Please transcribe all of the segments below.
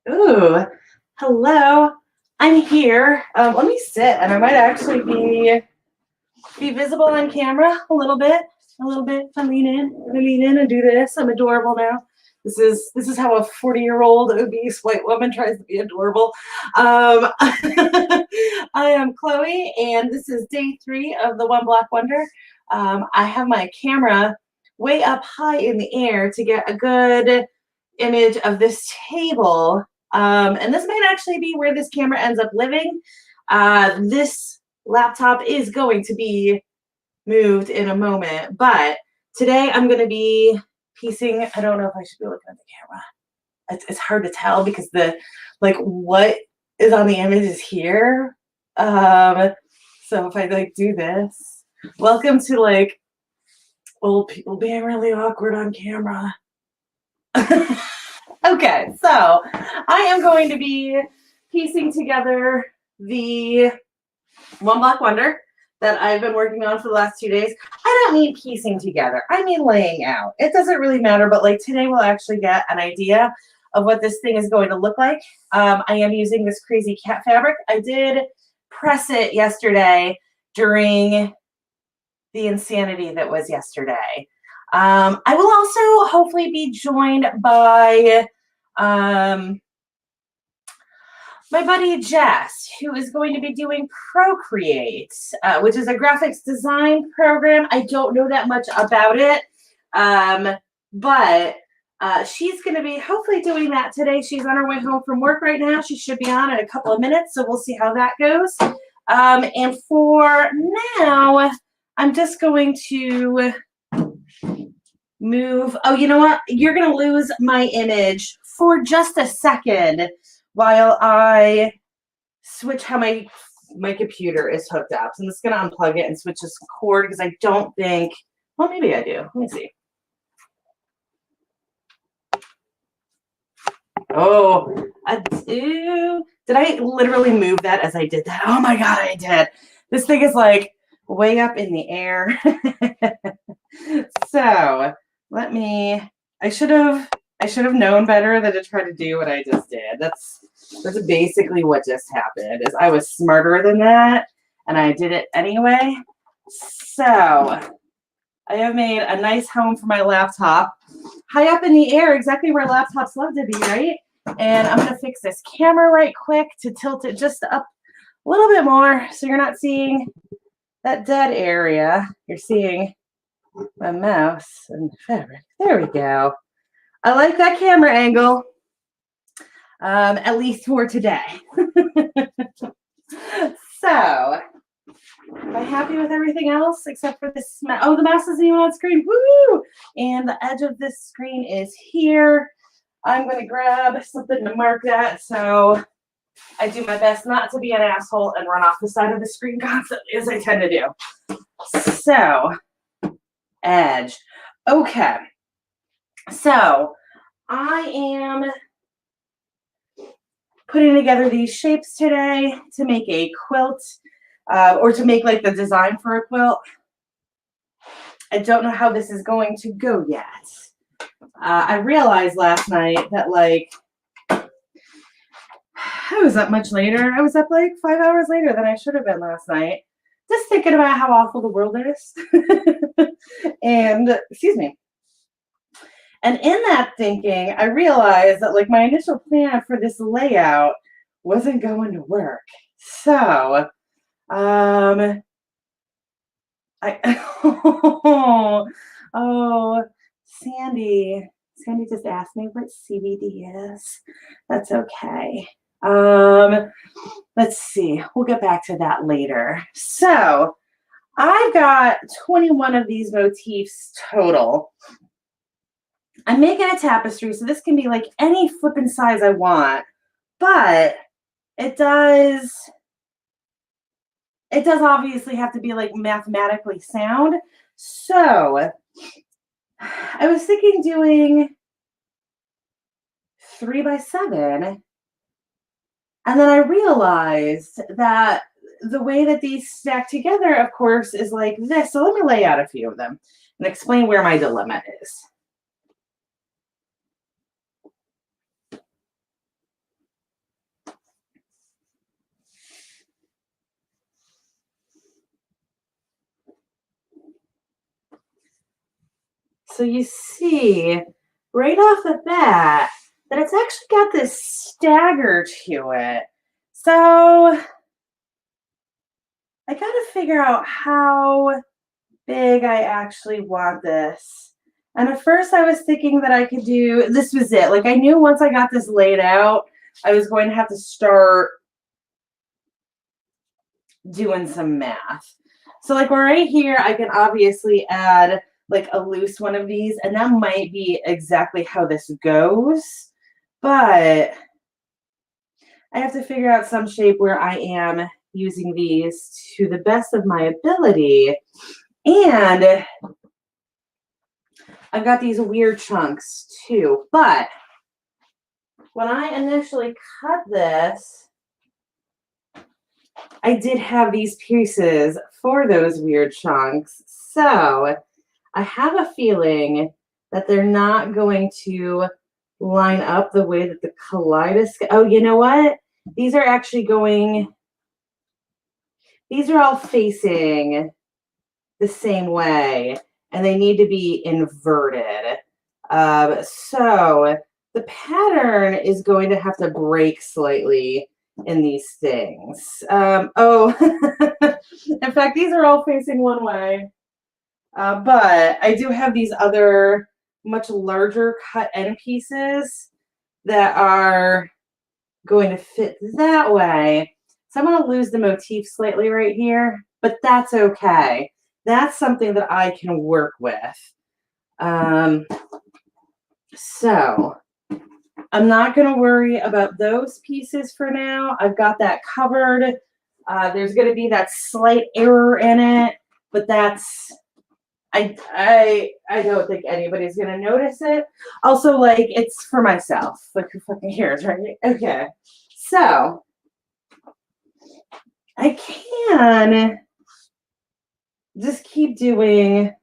Ooh, hello. I'm here. Let me sit, and I might actually be visible on camera a little bit. If I lean in and do this. I'm adorable now. This is how a 40-year-old obese white woman tries to be adorable. I am Chloe, and this is day 3 of the One Block Wonder. I have my camera way up high in the air to get a good image of this table. And this might actually be where this camera ends up living. This laptop is going to be moved in a moment, but today I'm going to be piecing. I don't know if I should be looking at the camera. It's hard to tell because what is on the image is here. So if I do this, welcome to old people being really awkward on camera. Okay, so I am going to be piecing together the One Block Wonder that I've been working on for the last 2 days. I don't mean piecing together. I mean laying out. It doesn't really matter, but today we'll actually get an idea of what this thing is going to look like. I am using this crazy cat fabric. I did press it yesterday during the insanity that was yesterday. I will also hopefully be joined by my buddy Jess, who is going to be doing Procreate, which is a graphics design program. I don't know that much about it, but she's going to be hopefully doing that today. She's on her way home from work right now. She should be on in a couple of minutes, so we'll see how that goes. And for now, I'm just going to move. Oh, you know what? You're going to lose my image for just a second while I switch how my computer is hooked up. So I'm just going to unplug it and switch this cord because I don't think, well, maybe I do. Let me see. Oh, I do. Did I literally move that as I did that? Oh my God, I did. This thing is way up in the air. So let me, I should have known better than to try to do what I just did. That's basically what just happened, is I was smarter than that and I did it anyway. So I have made a nice home for my laptop, high up in the air, exactly where laptops love to be, right? And I'm gonna fix this camera right quick to tilt it just up a little bit more so you're not seeing that dead area. You're seeing my mouse and fabric. There we go. I like that camera angle, at least for today. So, am I happy with everything else except for this? Oh, the mouse isn't even on screen. Woo! And the edge of this screen is here. I'm going to grab something to mark that so I do my best not to be an asshole and run off the side of the screen constantly, as I tend to do. So, edge. Okay. So, I am putting together these shapes today to make a quilt or to make like the design for a quilt. I don't know how this is going to go yet. I realized last night that like I was up much later. I was up like 5 hours later than I should have been last night. Just thinking about how awful the world is. And, excuse me. And in that thinking, I realized that like my initial plan for this layout wasn't going to work. So, I, oh, Sandy just asked me what CBD is. That's okay. Let's see. We'll get back to that later. So I've got 21 of these motifs total. I'm making a tapestry, so this can be like any flipping size I want, but it does obviously have to be like mathematically sound. So I was thinking doing 3 by 7. And then I realized that the way that these stack together, of course, is like this. So let me lay out a few of them and explain where my dilemma is. So you see right off the bat that it's actually got this stagger to it. So I got to figure out how big I actually want this. And at first I was thinking that I could do, this was it. Like I knew once I got this laid out, I was going to have to start doing some math. So like right here, I can obviously add like a loose one of these, and that might be exactly how this goes, but I have to figure out some shape where I am using these to the best of my ability. And I've got these weird chunks too, but when I initially cut this, I did have these pieces for those weird chunks. So I have a feeling that they're not going to line up the way that the kaleidoscope. Oh, you know what? These are actually going, these are all facing the same way, and they need to be inverted. So the pattern is going to have to break slightly in these things. Oh, in fact, these are all facing one way. But I do have these other much larger cut end pieces that are going to fit that way. So I'm going to lose the motif slightly right here, but that's okay. That's something that I can work with. So I'm not going to worry about those pieces for now. I've got that covered. There's going to be that slight error in it, but that's, I don't think anybody's going to notice it. Also, like, it's for myself. Like, who fucking cares, right? Okay. So I can just keep doing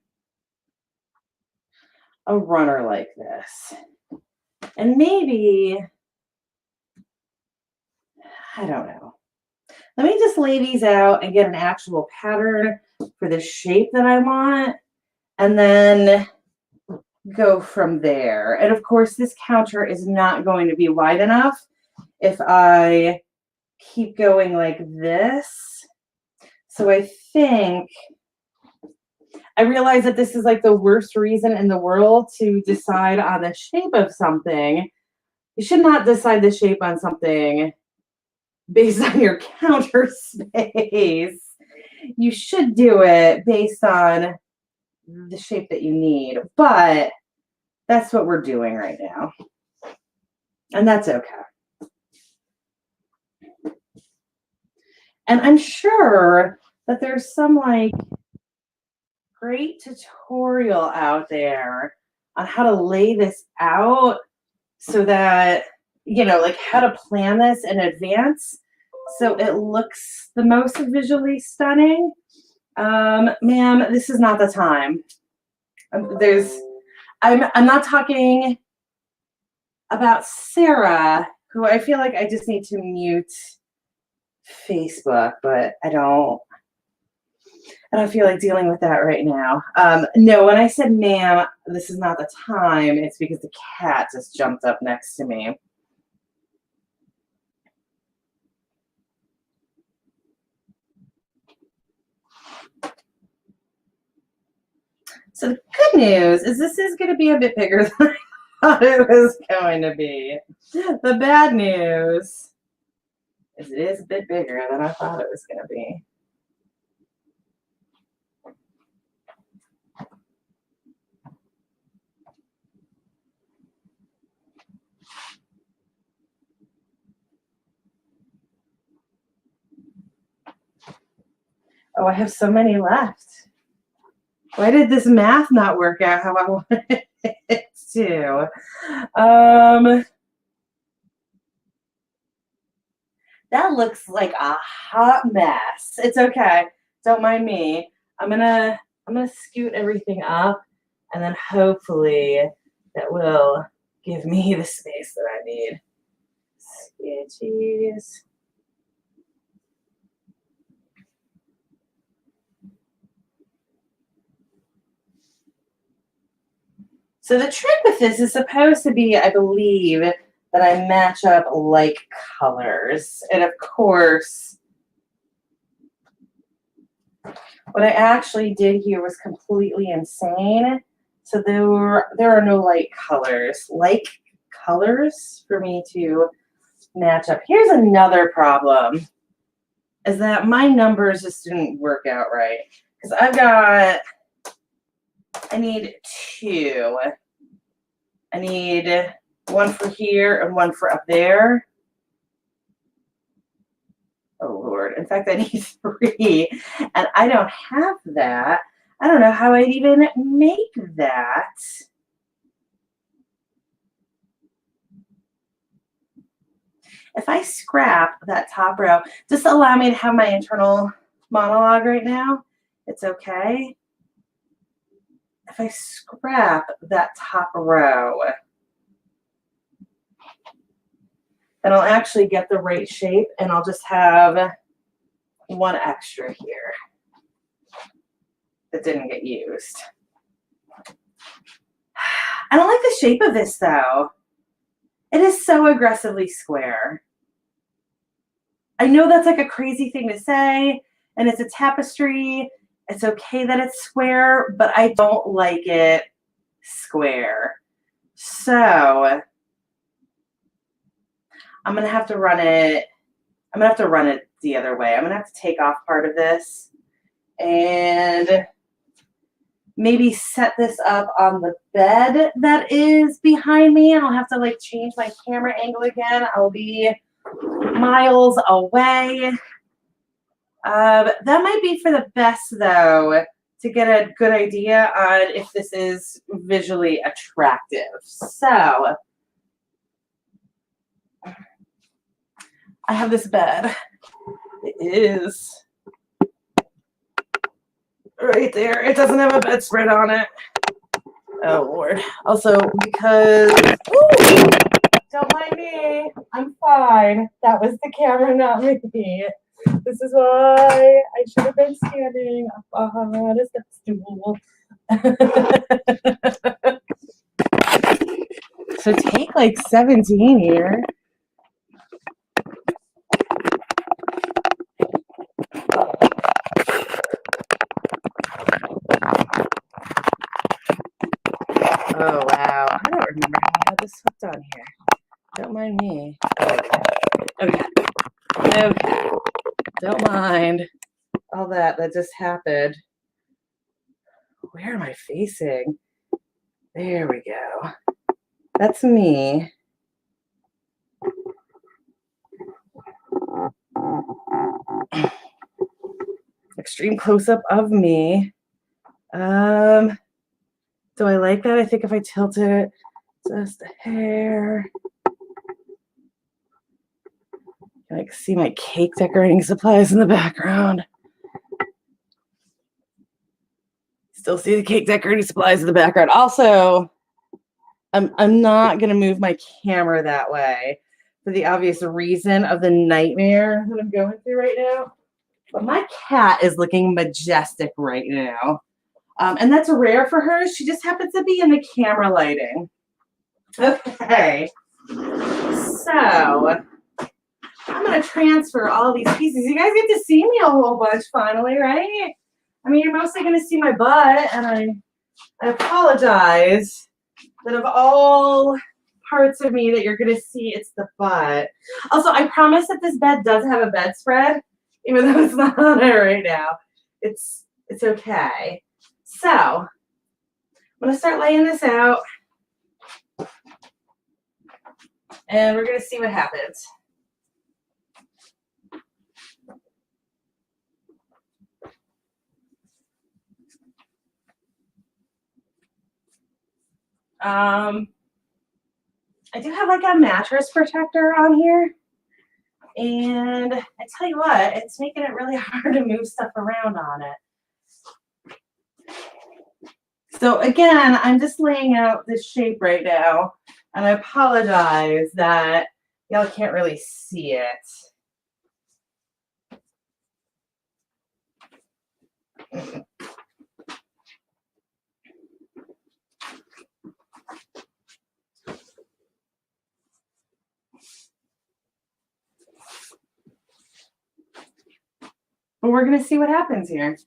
a runner like this. And maybe, I don't know. Let me just lay these out and get an actual pattern for the shape that I want, and then go from there. And of course, this counter is not going to be wide enough if I keep going like this. So I think I realize that this is like the worst reason in the world to decide on the shape of something. You should not decide the shape on something based on your counter space. You should do it based on the shape that you need, but that's what we're doing right now. And that's okay. And I'm sure that there's some like great tutorial out there on how to lay this out so that you know, like how to plan this in advance so it looks the most visually stunning. Ma'am, this is not the time. I'm not talking about Sarah, who I feel like I just need to mute Facebook, but I don't feel like dealing with that right now. No, when I said ma'am, this is not the time, it's because the cat just jumped up next to me. So the good news is this is going to be a bit bigger than I thought it was going to be. The bad news is it is a bit bigger than I thought it was going to be. Oh, I have so many left. Why did this math not work out how I wanted it to? That looks like a hot mess. It's okay. Don't mind me. I'm gonna scoot everything up, and then hopefully that will give me the space that I need. Sketchies. So the trick with this is supposed to be, I believe, that I match up like colors. And of course, what I actually did here was completely insane. So there are no like colors for me to match up. Here's another problem, is that my numbers just didn't work out right. Because I need two. I need one for here and one for up there. Oh, Lord. In fact, I need three. And I don't have that. I don't know how I'd even make that. If I scrap that top row, just allow me to have my internal monologue right now. It's okay. If I scrap that top row, then I'll actually get the right shape, and I'll just have one extra here that didn't get used. I don't like the shape of this, though. It is so aggressively square. I know that's like a crazy thing to say, and it's a tapestry. It's okay that it's square, but I don't like it square. So I'm gonna have to run it. I'm gonna have to run it the other way. I'm gonna have to take off part of this and maybe set this up on the bed that is behind me. I'll have to like change my camera angle again. I'll be miles away. That might be for the best, though, to get a good idea on if this is visually attractive. So I have this bed. It is right there. It doesn't have a bedspread on it. Oh, Lord. Also, because, ooh, don't mind me. I'm fine. That was the camera, not me. This is why I should have been standing up on a step stool. So take like 17 here. Oh, wow. I don't remember how I had this hooked on here. Don't mind me. Okay. Okay. Don't mind all that just happened. Where am I facing? There we go. That's me. Extreme close-up of me. Do I like that? I think if I tilt it just a hair. I can see my cake decorating supplies in the background. Still see the cake decorating supplies in the background. Also, I'm not gonna move my camera that way for the obvious reason of the nightmare that I'm going through right now. But my cat is looking majestic right now. And that's rare for her. She just happens to be in the camera lighting. Okay. So I'm going to transfer all these pieces. You guys get to see me a whole bunch finally, right? I mean, you're mostly going to see my butt, and I apologize that of all parts of me that you're going to see, it's the butt. Also, I promise that this bed does have a bedspread, even though it's not on it right now. It's okay. So I'm going to start laying this out, and we're going to see what happens. I do have like a mattress protector on here, and I tell you what, it's making it really hard to move stuff around on it. So again, I'm just laying out this shape right now, and I apologize that y'all can't really see it. But we're going to see what happens here.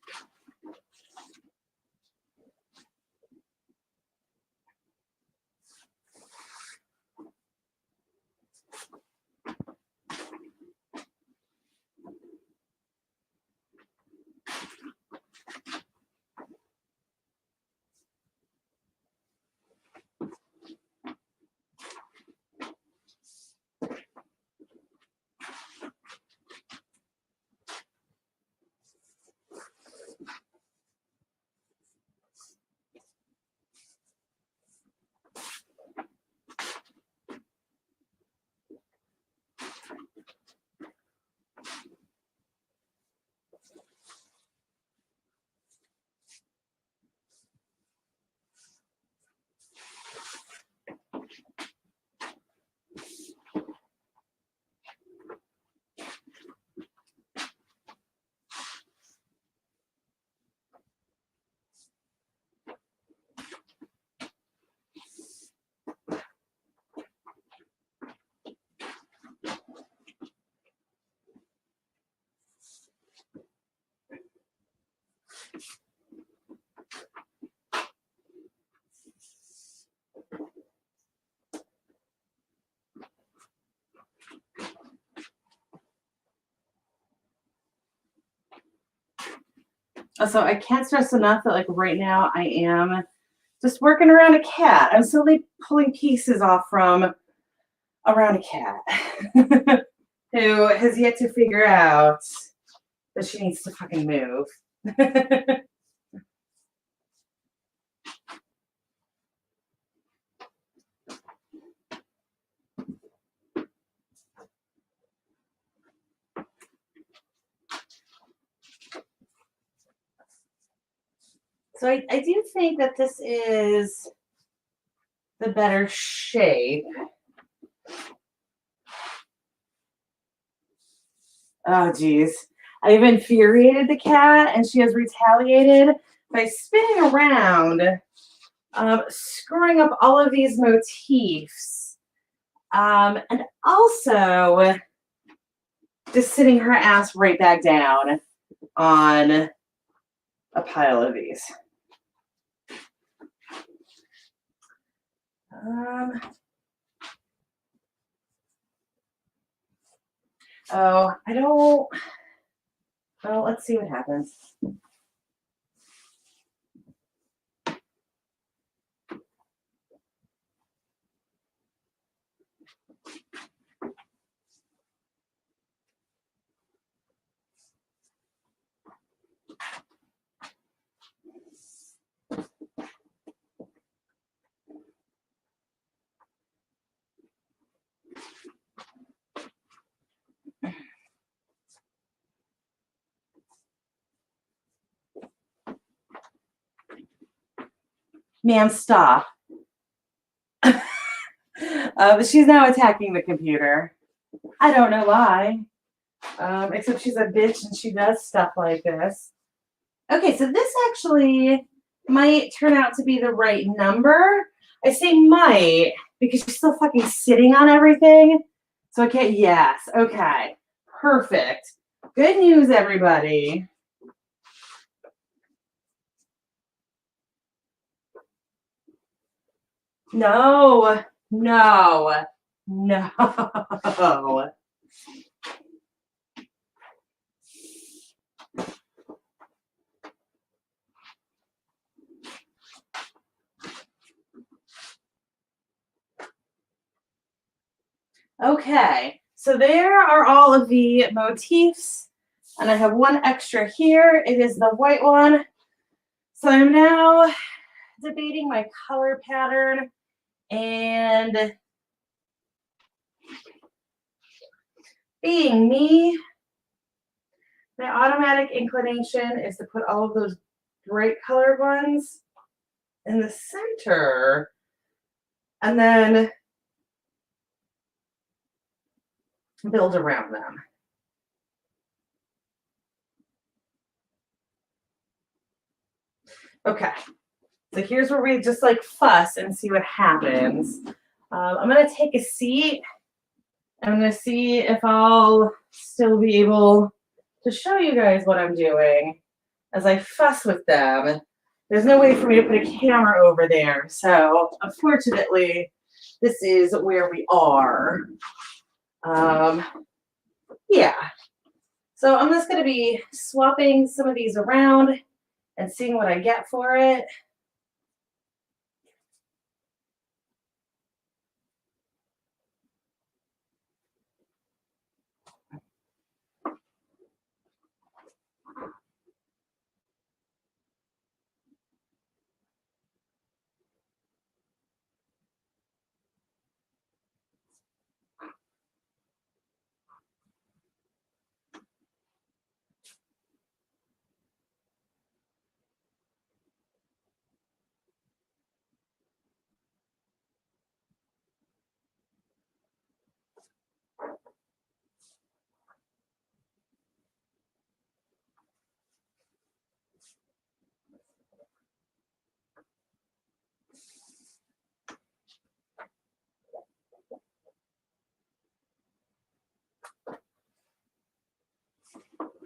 So I can't stress enough that like right now I am just working around a cat. I'm slowly pulling pieces off from around a cat who has yet to figure out that she needs to fucking move. So I do think that this is the better shape. Oh, geez. I've infuriated the cat, and she has retaliated by spinning around, screwing up all of these motifs, and also just sitting her ass right back down on a pile of these. Oh, I don't. Well, let's see what happens. Ma'am, stop. But she's now attacking the computer. I don't know why. Except she's a bitch and she does stuff like this. Okay, so this actually might turn out to be the right number. I say might because she's still fucking sitting on everything. So I can't, yes, okay, perfect. Good news, everybody. No, no, no. Okay, so there are all of the motifs, and I have one extra here. It is the white one. So I'm now debating my color pattern, and being me, my automatic inclination is to put all of those bright colored ones in the center, and then build around them. Okay, so here's where we just like fuss and see what happens. I'm gonna take a seat. I'm gonna see if I'll still be able to show you guys what I'm doing as I fuss with them. There's no way for me to put a camera over there, so unfortunately, this is where we are. Yeah. So I'm just going to be swapping some of these around and seeing what I get for it.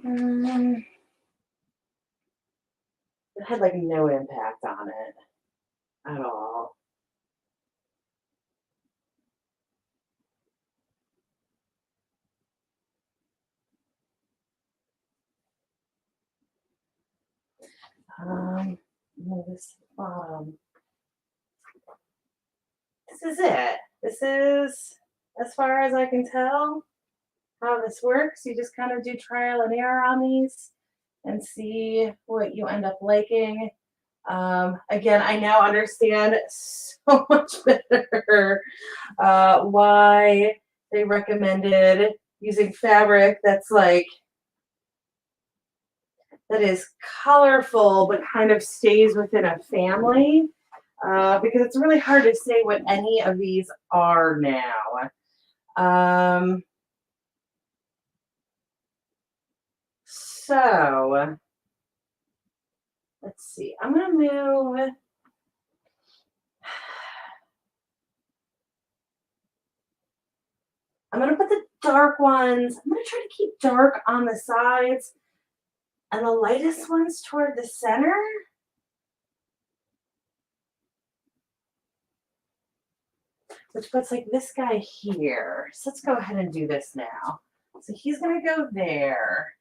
It had like no impact on it at all. This bottom. This is it. This is, as far as I can tell, how this works. You just kind of do trial and error on these and see what you end up liking. Again, I now understand so much better why they recommended using fabric that's like, that is colorful but kind of stays within a family, because it's really hard to say what any of these are now. So let's see. I'm gonna move. I'm gonna put the dark ones. I'm gonna try to keep dark on the sides and the lightest ones toward the center. Which puts like this guy here. So let's go ahead and do this now. So he's gonna go there.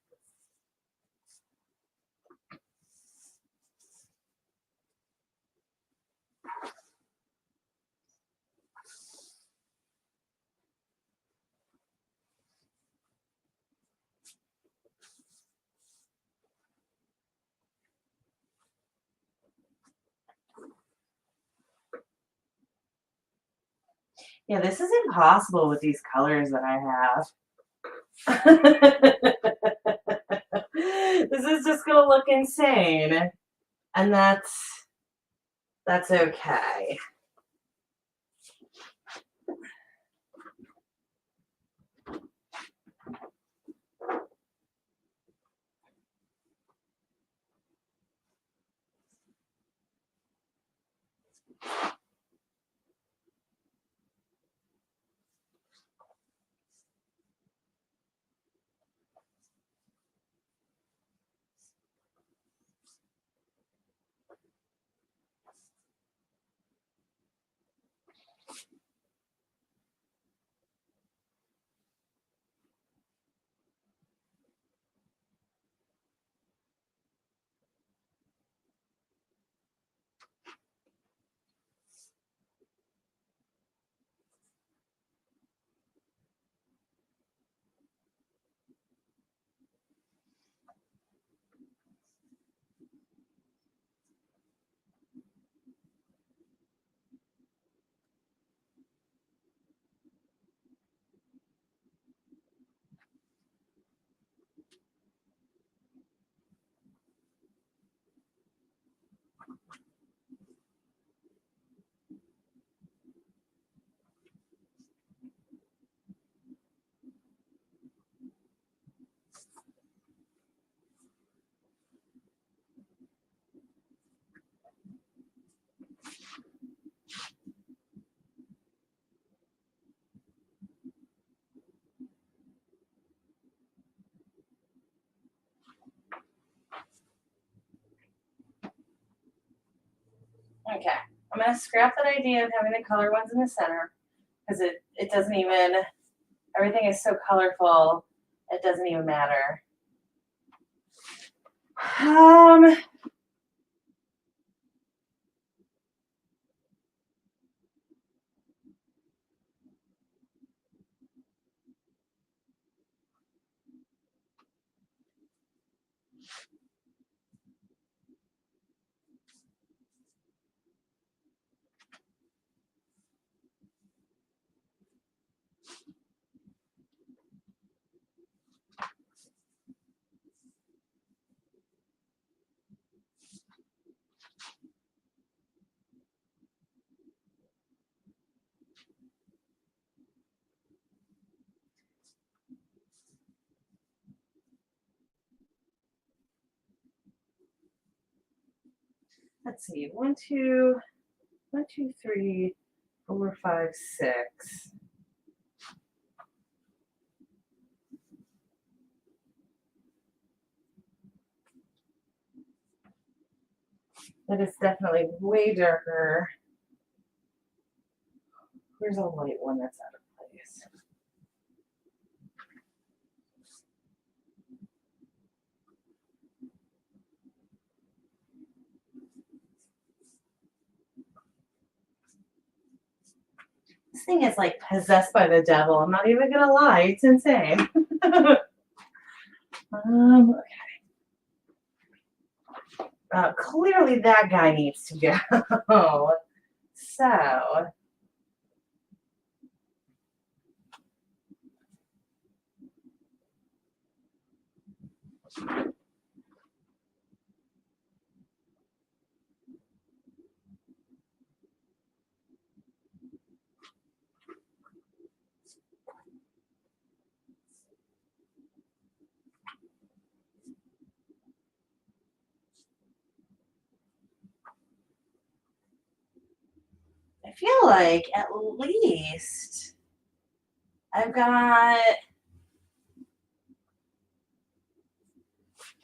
Yeah, this is impossible with these colors that I have. This is just gonna look insane. And that's That's okay. Okay, I'm gonna scrap that idea of having the color ones in the center because it doesn't even, everything is so colorful, it doesn't even matter. Let's see, 1, 2, 1, 2, 3, 4, 5, 6. That is definitely way darker. Where's a light one that's out of place? This thing is like possessed by the devil. I'm not even gonna lie, it's insane. Okay. Clearly that guy needs to go. So, I feel like at least I've got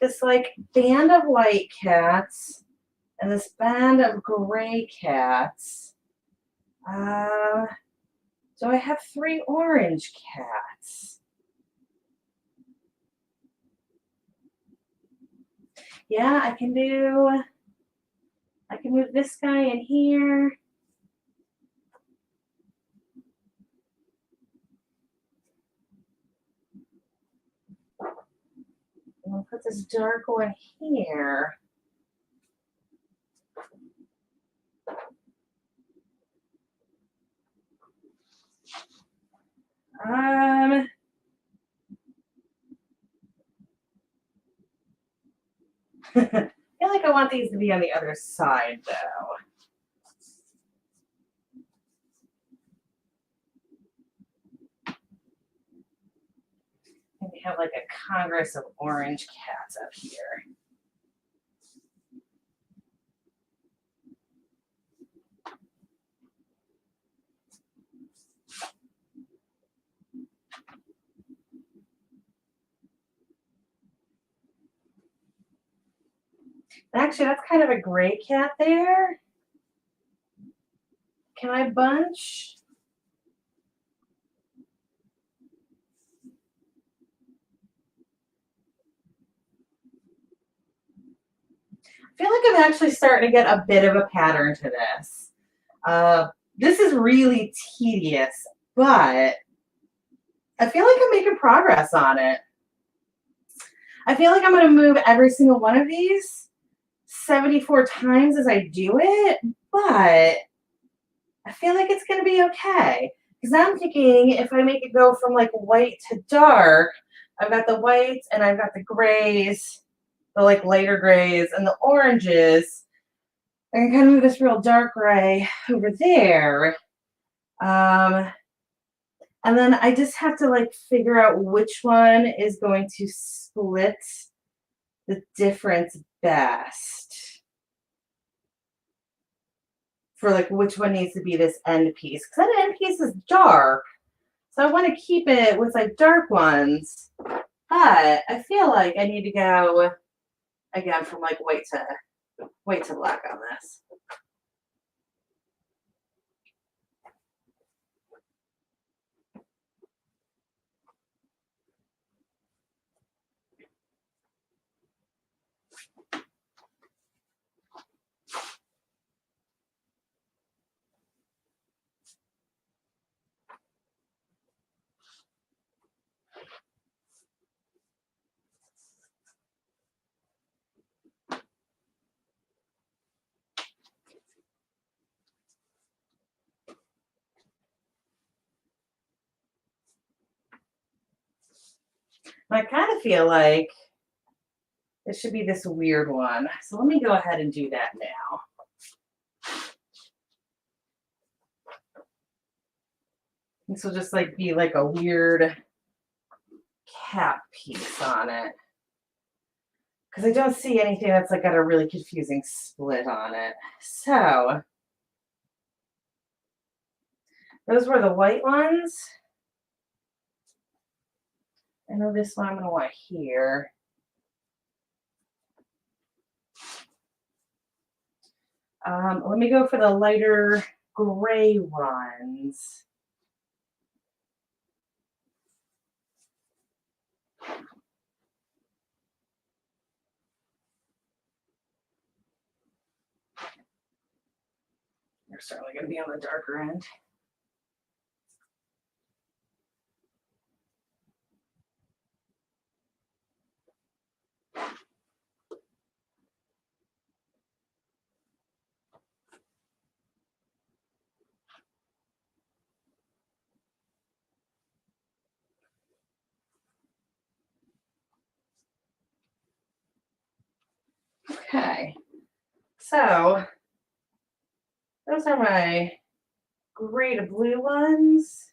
this like band of white cats and this band of gray cats. So I have 3 orange cats. Yeah, I can move this guy in here. And we'll put this dark one here. I feel like I want these to be on the other side though. have like a congress of orange cats up here. Actually, that's kind of a gray cat there. Can I bunch? I feel like I'm actually starting to get a bit of a pattern to this. This is really tedious, but I feel like I'm making progress on it. I feel like I'm going to move every single one of these 74 times as I do it, but I feel like it's going to be okay. Because I'm thinking if I make it go from like white to dark, I've got the whites and I've got the grays, the like lighter grays and the oranges. I can kind of move this real dark gray over there. And then I just have to like figure out which one is going to split the difference best for like which one needs to be this end piece. Because that end piece is dark. So I want to keep it with like dark ones. But I feel like I need to go again from like white to black on this. I kind of feel like it should be this weird one. So let me go ahead and do that now. This will just like be like a weird cap piece on it. Because I don't see anything that's like got a really confusing split on it. So those were the white ones. I know this one I'm going to want here. Let me go for the lighter gray ones. They're certainly going to be on the darker end. Okay, so those are my gray to blue ones.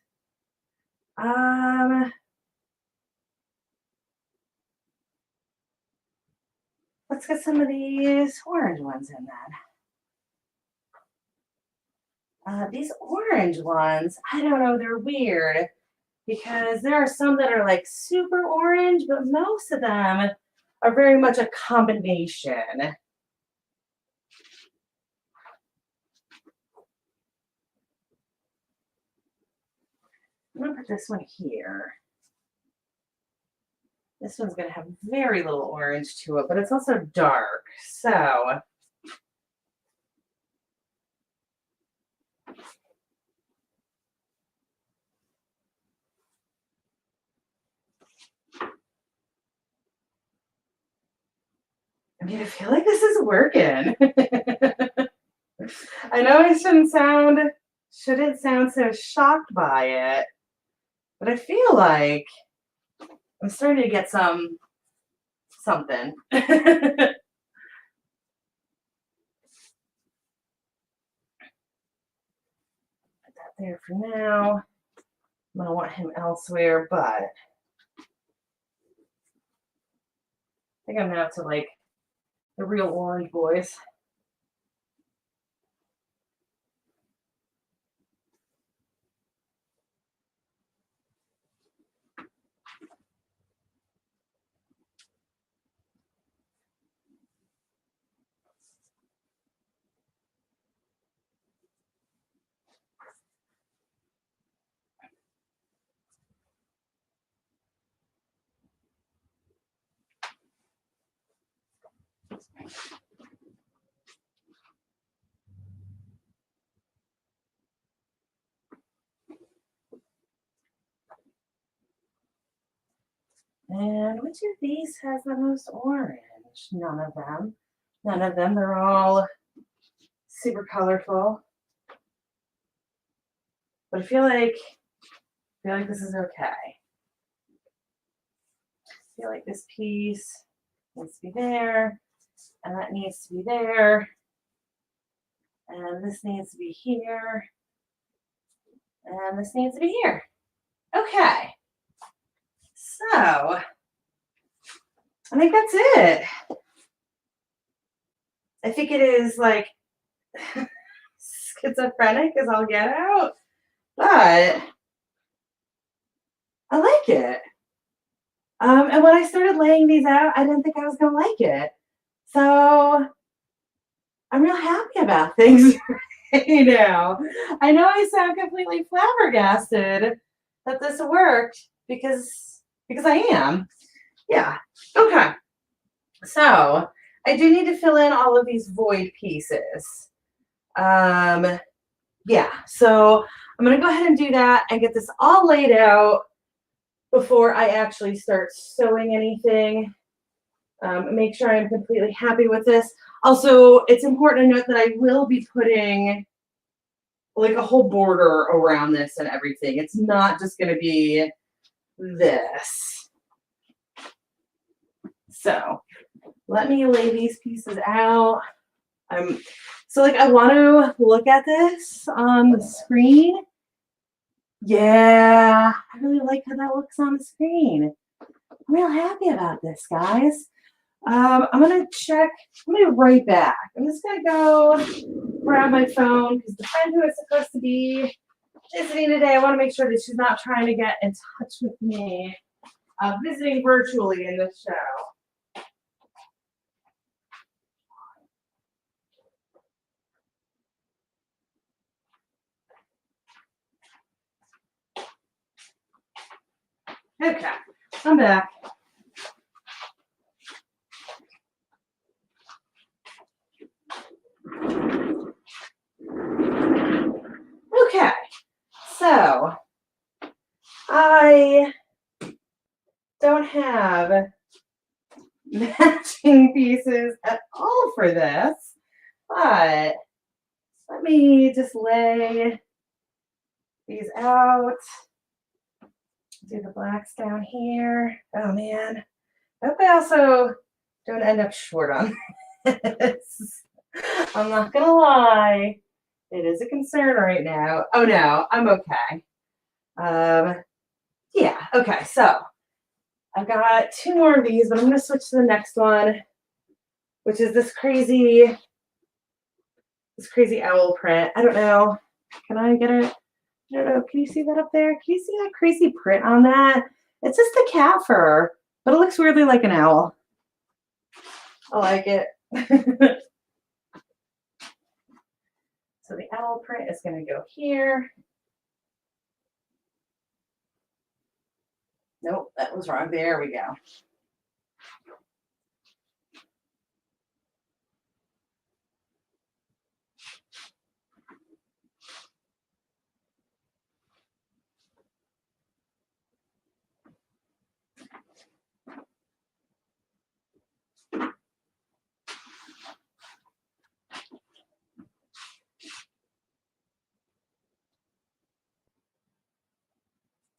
Let's get some of these orange ones in then. These orange ones, I don't know, they're weird because there are some that are like super orange, but most of them are very much a combination. I'm gonna put this one here. This one's gonna have very little orange to it, but it's also dark. So I mean, I feel like this is working. I know I shouldn't sound so shocked by it, but I feel like I'm starting to get something. Put that there for now. I'm gonna want him elsewhere, but think I'm now to like the real orange boys. And which of these has the most orange? None of them. None of them. They're all super colorful. But I feel like this is okay. I feel like this piece needs to be there, and that needs to be there, and this needs to be here, and this needs to be here. Okay. So I think that's it. I think it is like schizophrenic as I'll get out, but I like it. And when I started laying these out, I didn't think I was going to like it. So I'm real happy about things right now. I know I sound completely flabbergasted that this worked because I am. Yeah. Okay. So I do need to fill in all of these void pieces. Yeah. So I'm going to go ahead and do that and get this all laid out before I actually start sewing anything. Make sure I'm completely happy with this. Also, it's important to note that I will be putting like a whole border around this and everything. It's not just going to be this. So let me lay these pieces out. So like I want to look at this on the screen. Yeah, I really like how that looks on the screen. I'm real happy about this, guys. I'm gonna check. I'm gonna be right back. I'm just gonna go grab my phone because the friend who is supposed to be visiting today, I want to make sure that she's not trying to get in touch with me, visiting virtually in this show. Okay, I'm back. Okay, so I don't have matching pieces at all for this, but let me just lay these out. Do the blacks down here. Oh man, I hope I also don't end up short on this. I'm not gonna lie, it is a concern right now. Oh no, I'm okay. Yeah, okay, so I've got 2 more of these, but I'm gonna switch to the next one, which is this crazy owl print. I don't know. Can I get it? I don't know. Can you see that up there? Can you see that crazy print on that? It's just the cat fur, but it looks weirdly like an owl. I like it. So the owl print is going to go here. Nope, that was wrong. There we go.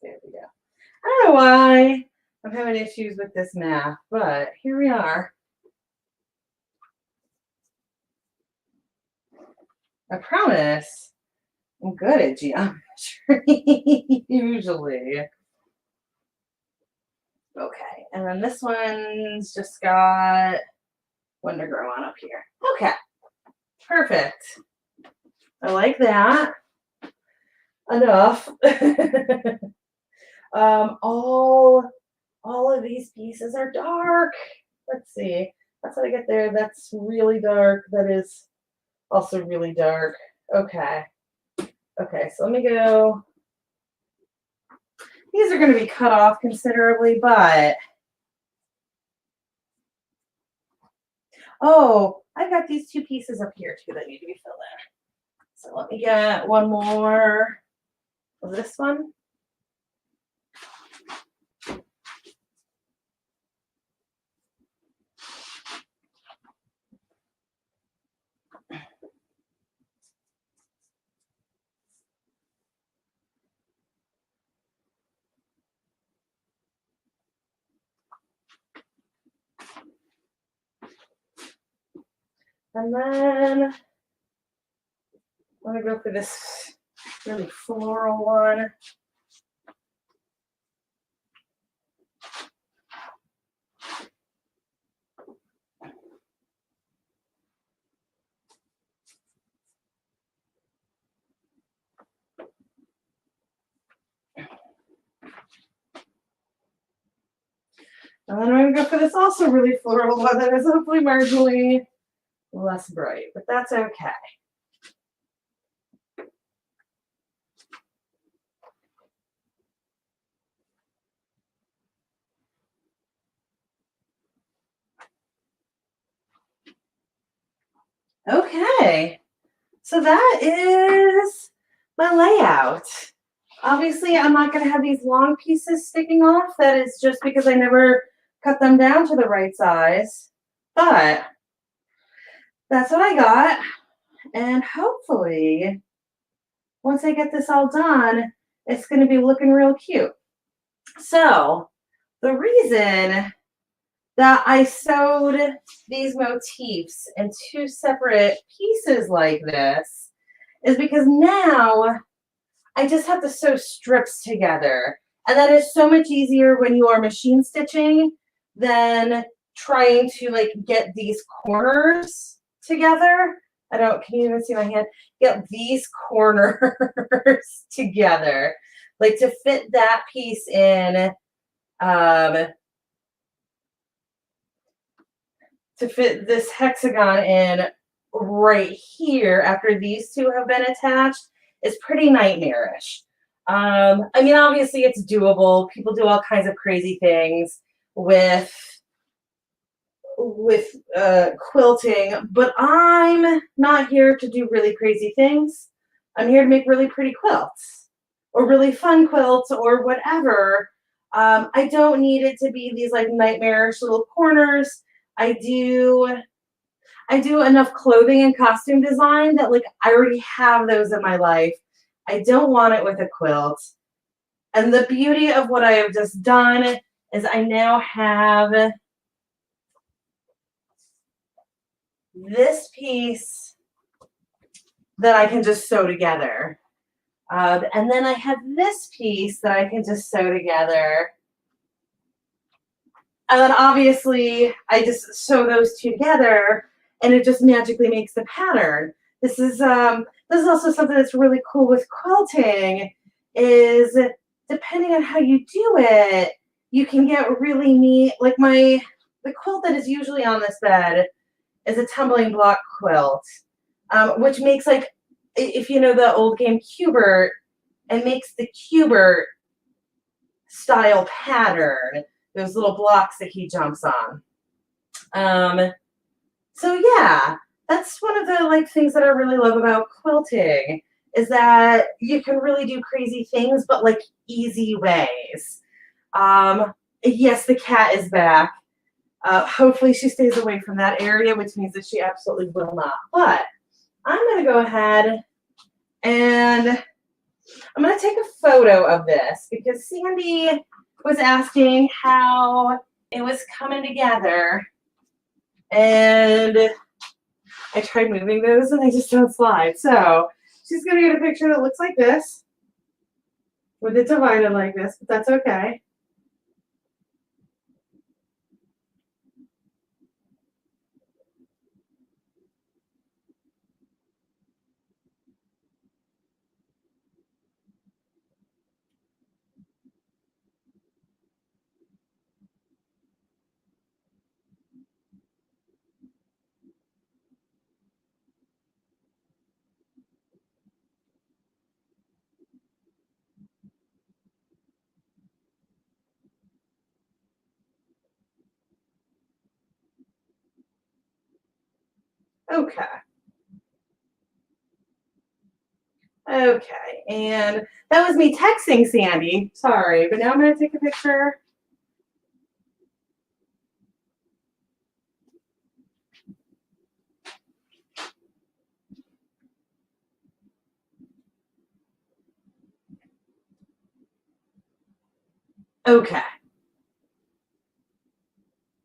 There we go. I don't know why I'm having issues with this math, but here we are. I promise I'm good at geometry, usually. Okay, and then this one's just got one to grow on up here. Okay, perfect. I like that. Enough. All of these pieces are dark. Let's see. That's what I get there. That's really dark. That is also really dark. Okay. Okay, so let me go. These are going to be cut off considerably, but oh, I've got these two pieces up here too that need to be filled in. So let me get one more of this one. And then I'm going to go for this really floral one. And then I'm going to go for this also really floral one that is hopefully marginally less bright, but that's okay. Okay, so that is my layout. Obviously, I'm not going to have these long pieces sticking off. That is just because I never cut them down to the right size. But that's what I got. And hopefully, once I get this all done, it's going to be looking real cute. So the reason that I sewed these motifs in two separate pieces like this is because now I just have to sew strips together. And that is so much easier when you are machine stitching than trying to like get these corners together. Can you even see my hand? Get these corners together. Like to fit that piece in, to fit this hexagon in right here after these two have been attached is pretty nightmarish. I mean, obviously it's doable. People do all kinds of crazy things with quilting, but I'm not here to do really crazy things. I'm here to make really pretty quilts or really fun quilts or whatever. I don't need it to be these like nightmarish little corners. I do enough clothing and costume design that like I already have those in my life. I don't want it with a quilt. And the beauty of what I have just done is I now have this piece that I can just sew together. And then I have this piece that I can just sew together. And then obviously I just sew those two together and it just magically makes the pattern. This is also something that's really cool with quilting is depending on how you do it, you can get really neat. Like the quilt that is usually on this bed is a tumbling block quilt, which makes like, if you know the old game Cubert, it makes the Cubert style pattern, those little blocks that he jumps on. So yeah, that's one of the like things that I really love about quilting is that you can really do crazy things, but like easy ways. Yes, the cat is back. Hopefully she stays away from that area, which means that she absolutely will not. But I'm going to go ahead and I'm going to take a photo of this because Sandy was asking how it was coming together. And I tried moving those and they just don't slide. So she's going to get a picture that looks like this with it divided like this, but that's okay. Okay. Okay. And that was me texting Sandy. Sorry, but now I'm going to take a picture. Okay.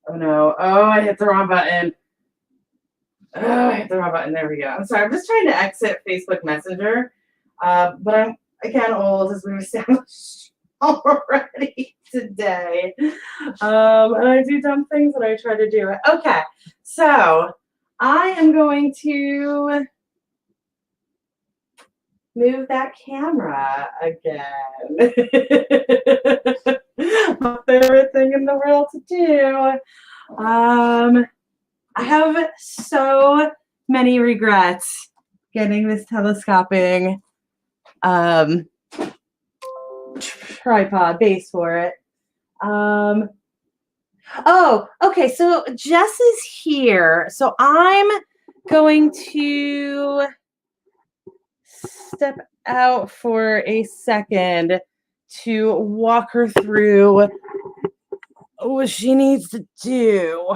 Oh no. Oh, I hit the wrong button. Oh, I hit the wrong button. There we go. I'm sorry. I'm just trying to exit Facebook Messenger. But I'm, again, old, as we've established already today. And I do dumb things and I try to do it. Okay. So I am going to move that camera again. My favorite thing in the world to do. I have so many regrets getting this telescoping tripod base for it. Oh, okay. So Jess is here. So I'm going to step out for a second to walk her through what she needs to do.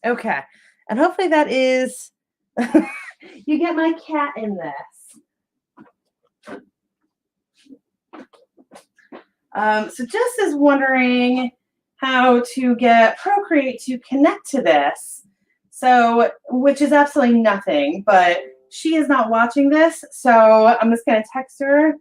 Okay. And hopefully that is, you get my cat in this. So Jess is wondering how to get Procreate to connect to this. So, which is absolutely nothing, but she is not watching this. So I'm just going to text her.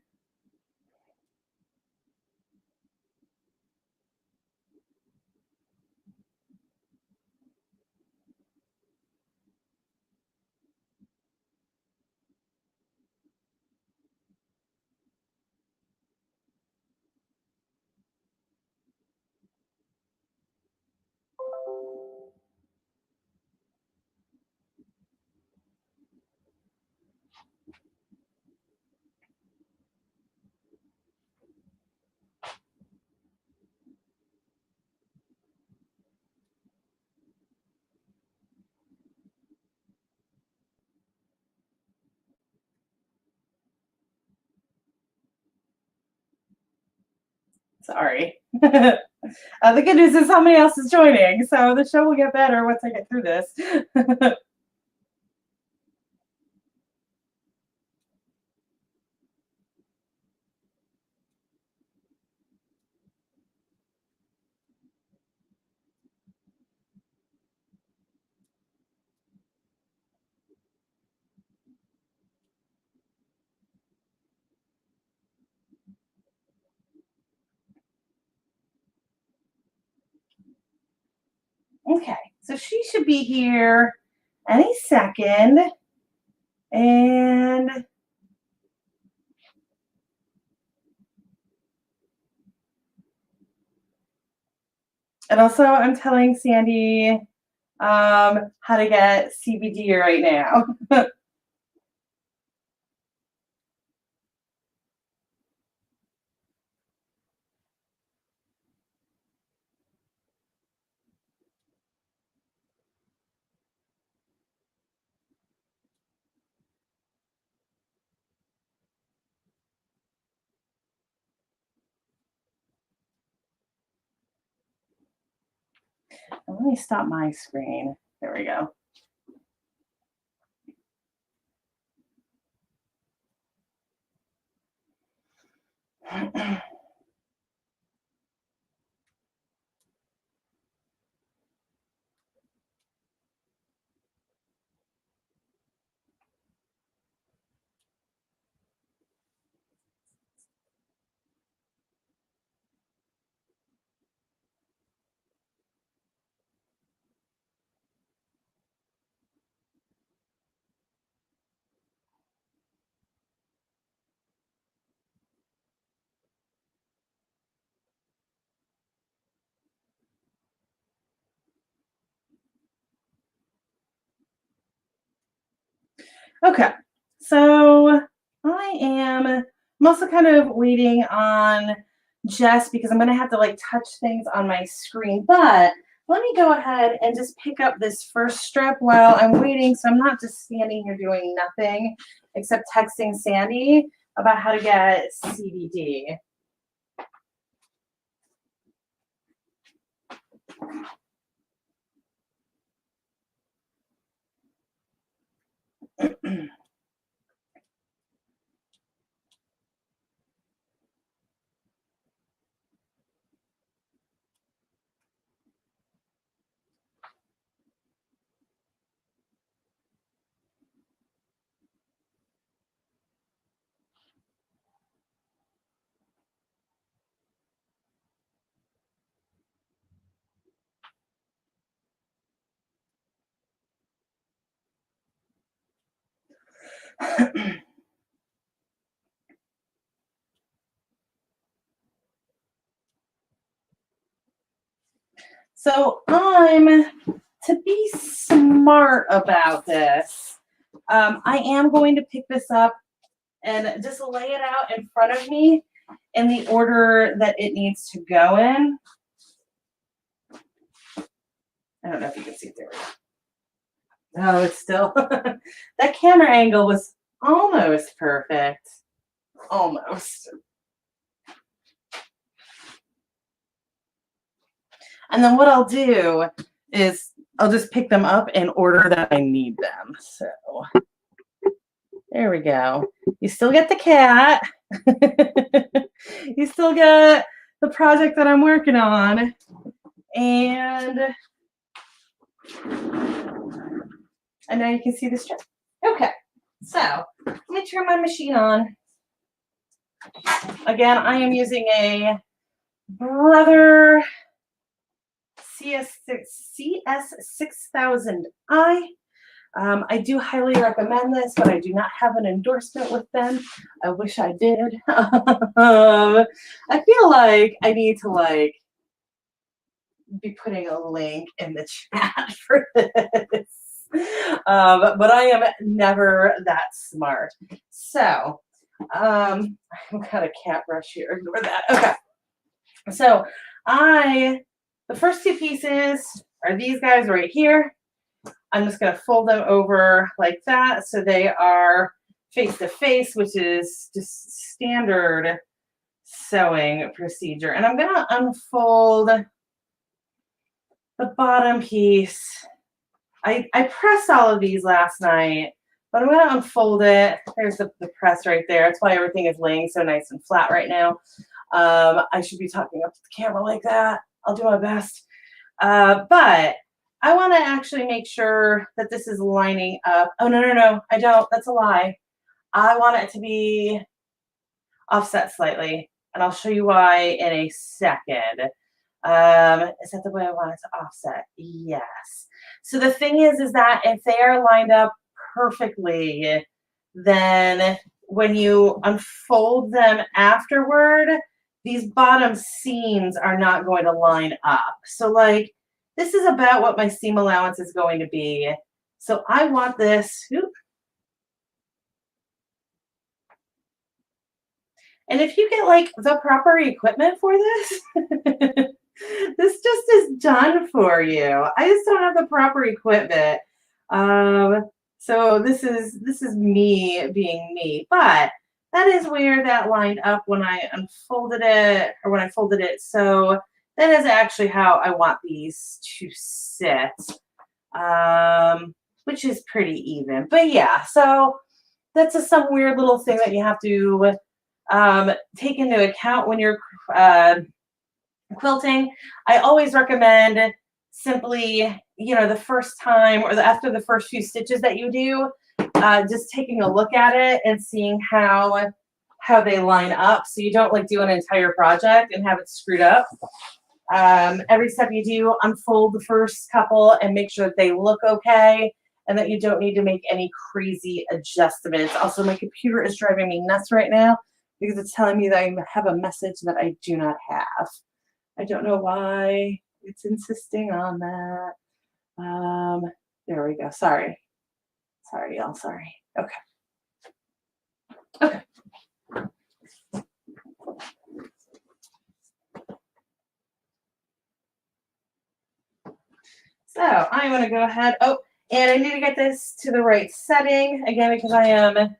Sorry. The good news is somebody else is joining, so the show will get better once I get through this. Okay, so she should be here any second. And also I'm telling Sandy how to get CBD right now. Let me stop my screen. There we go. Okay, so I'm also kind of waiting on just because I'm going to have to like touch things on my screen. But let me go ahead and just pick up this first strip while I'm waiting. So I'm not just standing here doing nothing except texting Sandy about how to get CBD. So to be smart about this, I am going to pick this up and just lay it out in front of me in the order that it needs to go in. I don't know if you can see it there. Oh, it's still, that camera angle was almost perfect. Almost. And then what I'll do is I'll just pick them up in order that I need them. So there we go. You still get the cat. You still get the project that I'm working on. And now you can see the strip. Okay, so let me turn my machine on. Again, I am using a Brother CS6000i. I do highly recommend this, but I do not have an endorsement with them. I wish I did. I feel like I need to be putting a link in the chat for this. But I am never that smart. So I've got a cat brush here. Ignore that. Okay. So the first two pieces are these guys right here. I'm just going to fold them over like that so they are face to face, which is just standard sewing procedure. And I'm going to unfold the bottom piece. I pressed all of these last night, but I'm going to unfold it. There's the press right there. That's why everything is laying so nice and flat right now. I should be talking up to the camera like that. I'll do my best. But I want to actually make sure that this is lining up. Oh, no, I don't. That's a lie. I want it to be offset slightly, and I'll show you why in a second. Is that the way I want it to offset? Yes. So the thing is that if they are lined up perfectly, then when you unfold them afterward, these bottom seams are not going to line up. So like, this is about what my seam allowance is going to be. So I want this, and if you get like the proper equipment for this, this just is done for you. I just don't have the proper equipment. So this is me being me, but that is where that lined up when I unfolded it, or when I folded it. So that is actually how I want these to sit, which is pretty even. But yeah, so that's just some weird little thing that you have to take into account when you're quilting. I always recommend simply, the first time or after the first few stitches that you do, just taking a look at it and seeing how they line up, so you don't like do an entire project and have it screwed up. Every step you do, unfold the first couple and make sure that they look okay and that you don't need to make any crazy adjustments. Also, my computer is driving me nuts right now because it's telling me that I have a message that I do not have. I don't know why it's insisting on that. There we go. Sorry, y'all. Sorry. Okay. So I'm going to go ahead. Oh, and I need to get this to the right setting again because I am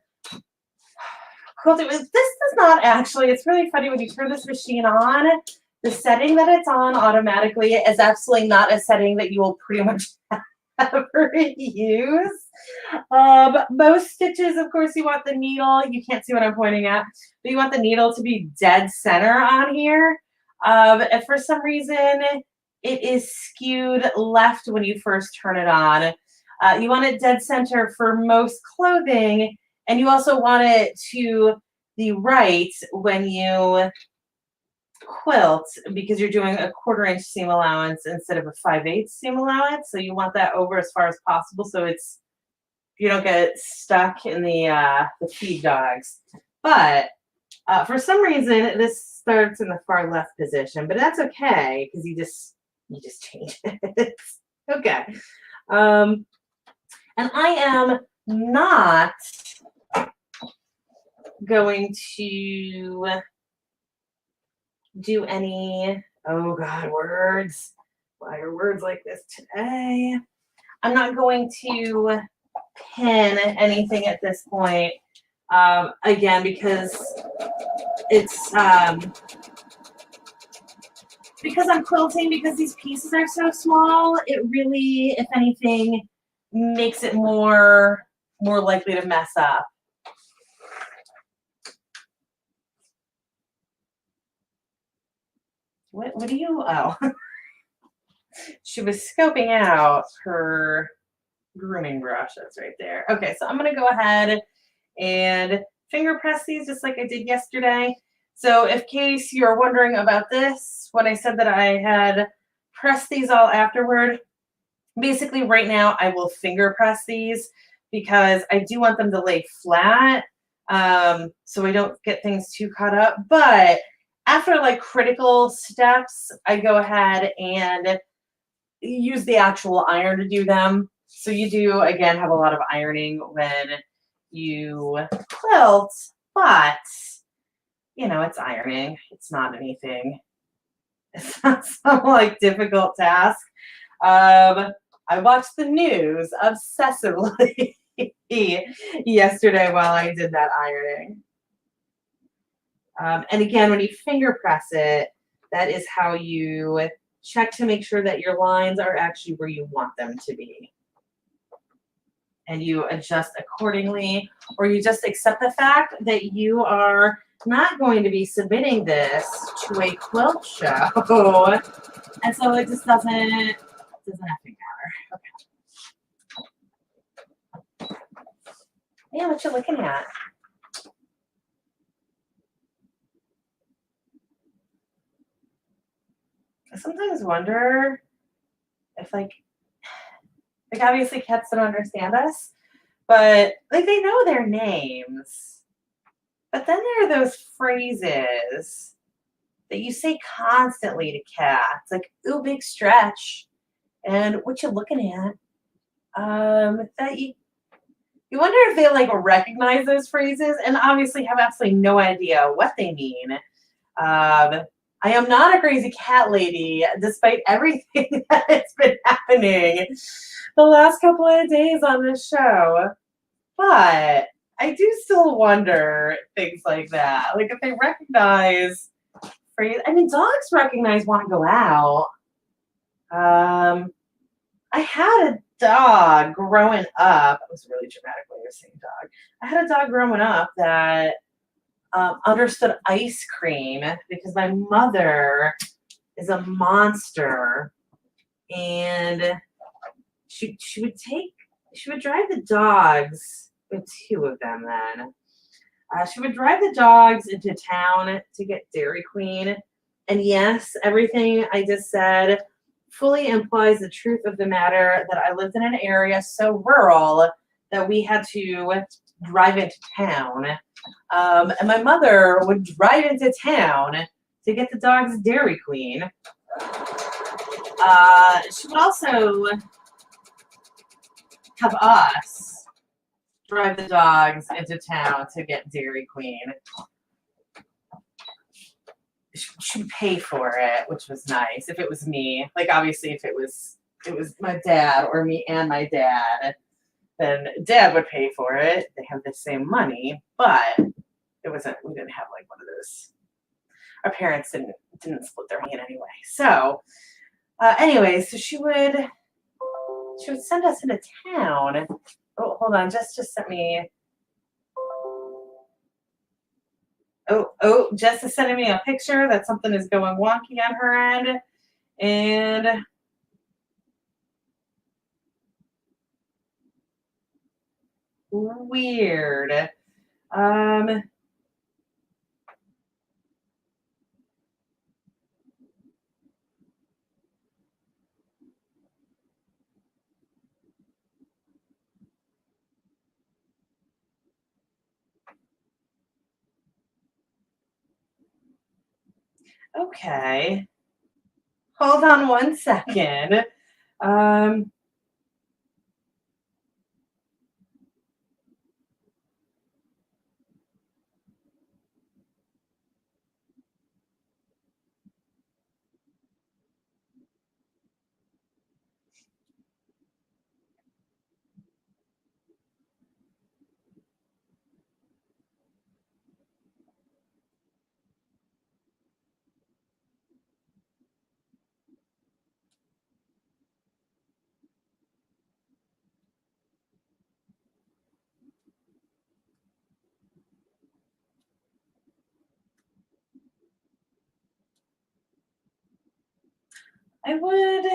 quilting. This does not actually. It's really funny when you turn this machine on. The setting that it's on automatically is absolutely not a setting that you will pretty much ever use. Most stitches, of course, you want the needle. You can't see what I'm pointing at, but you want the needle to be dead center on here. If for some reason it is skewed left when you first turn it on, you want it dead center for most clothing, and you also want it to the right when you quilt because you're doing a 1/4 inch seam allowance instead of a 5/8 seam allowance. So you want that over as far as possible so it's you don't get stuck in the feed dogs. But for some reason this starts in the far left position, but that's okay because you just change it. Okay. And I am not going to do any, oh God, words. Why are words like this today? I'm not going to pin anything at this point. Again, because it's because I'm quilting, because these pieces are so small, it really, if anything, makes it more likely to mess up. What do you, oh. She was scoping out her grooming brush. That's right there. Okay, so I'm going to go ahead and finger press these just like I did yesterday. So in case you're wondering about this, when I said that I had pressed these all afterward, basically right now I will finger press these because I do want them to lay flat so I don't get things too caught up. But after like critical steps, I go ahead and use the actual iron to do them. So you do, again, have a lot of ironing when you quilt, but, you know, it's ironing. It's not anything. It's not some, like, difficult task. I watched the news obsessively yesterday while I did that ironing. And again, when you finger press it, that is how you check to make sure that your lines are actually where you want them to be. And you adjust accordingly, or you just accept the fact that you are not going to be submitting this to a quilt show. And so it just doesn't have to matter. Okay. Yeah, what you looking at? I sometimes wonder if like obviously cats don't understand us, but like they know their names. But then there are those phrases that you say constantly to cats, like "ooh, big stretch," and "what you looking at?" That you wonder if they like recognize those phrases, and obviously have absolutely no idea what they mean. I am not a crazy cat lady, despite everything that has been happening the last couple of days on this show. But I do still wonder things like that. Like if they recognize phrase, I mean, dogs recognize want to go out. I had a dog growing up. It was a really dramatic way of saying dog. I had a dog growing up that understood ice cream because my mother is a monster, and she would drive the dogs. With 2 of them then. She would drive the dogs into town to get Dairy Queen. And yes, everything I just said fully implies the truth of the matter that I lived in an area so rural that we had to drive into town. And my mother would drive into town to get the dogs Dairy Queen. She would also have us drive the dogs into town to get Dairy Queen. She would pay for it, which was nice. If it was me, like obviously if it was it was my dad or me and my dad, then dad would pay for it. They have the same money, but it wasn't. We didn't have like one of those. Our parents didn't split their money in any way. So, anyway, so she would send us into town. Oh, hold on, Jess just sent me. Jess is sending me a picture that something is going wonky on her end, and weird. Um, okay. Hold on one second. Um, I would.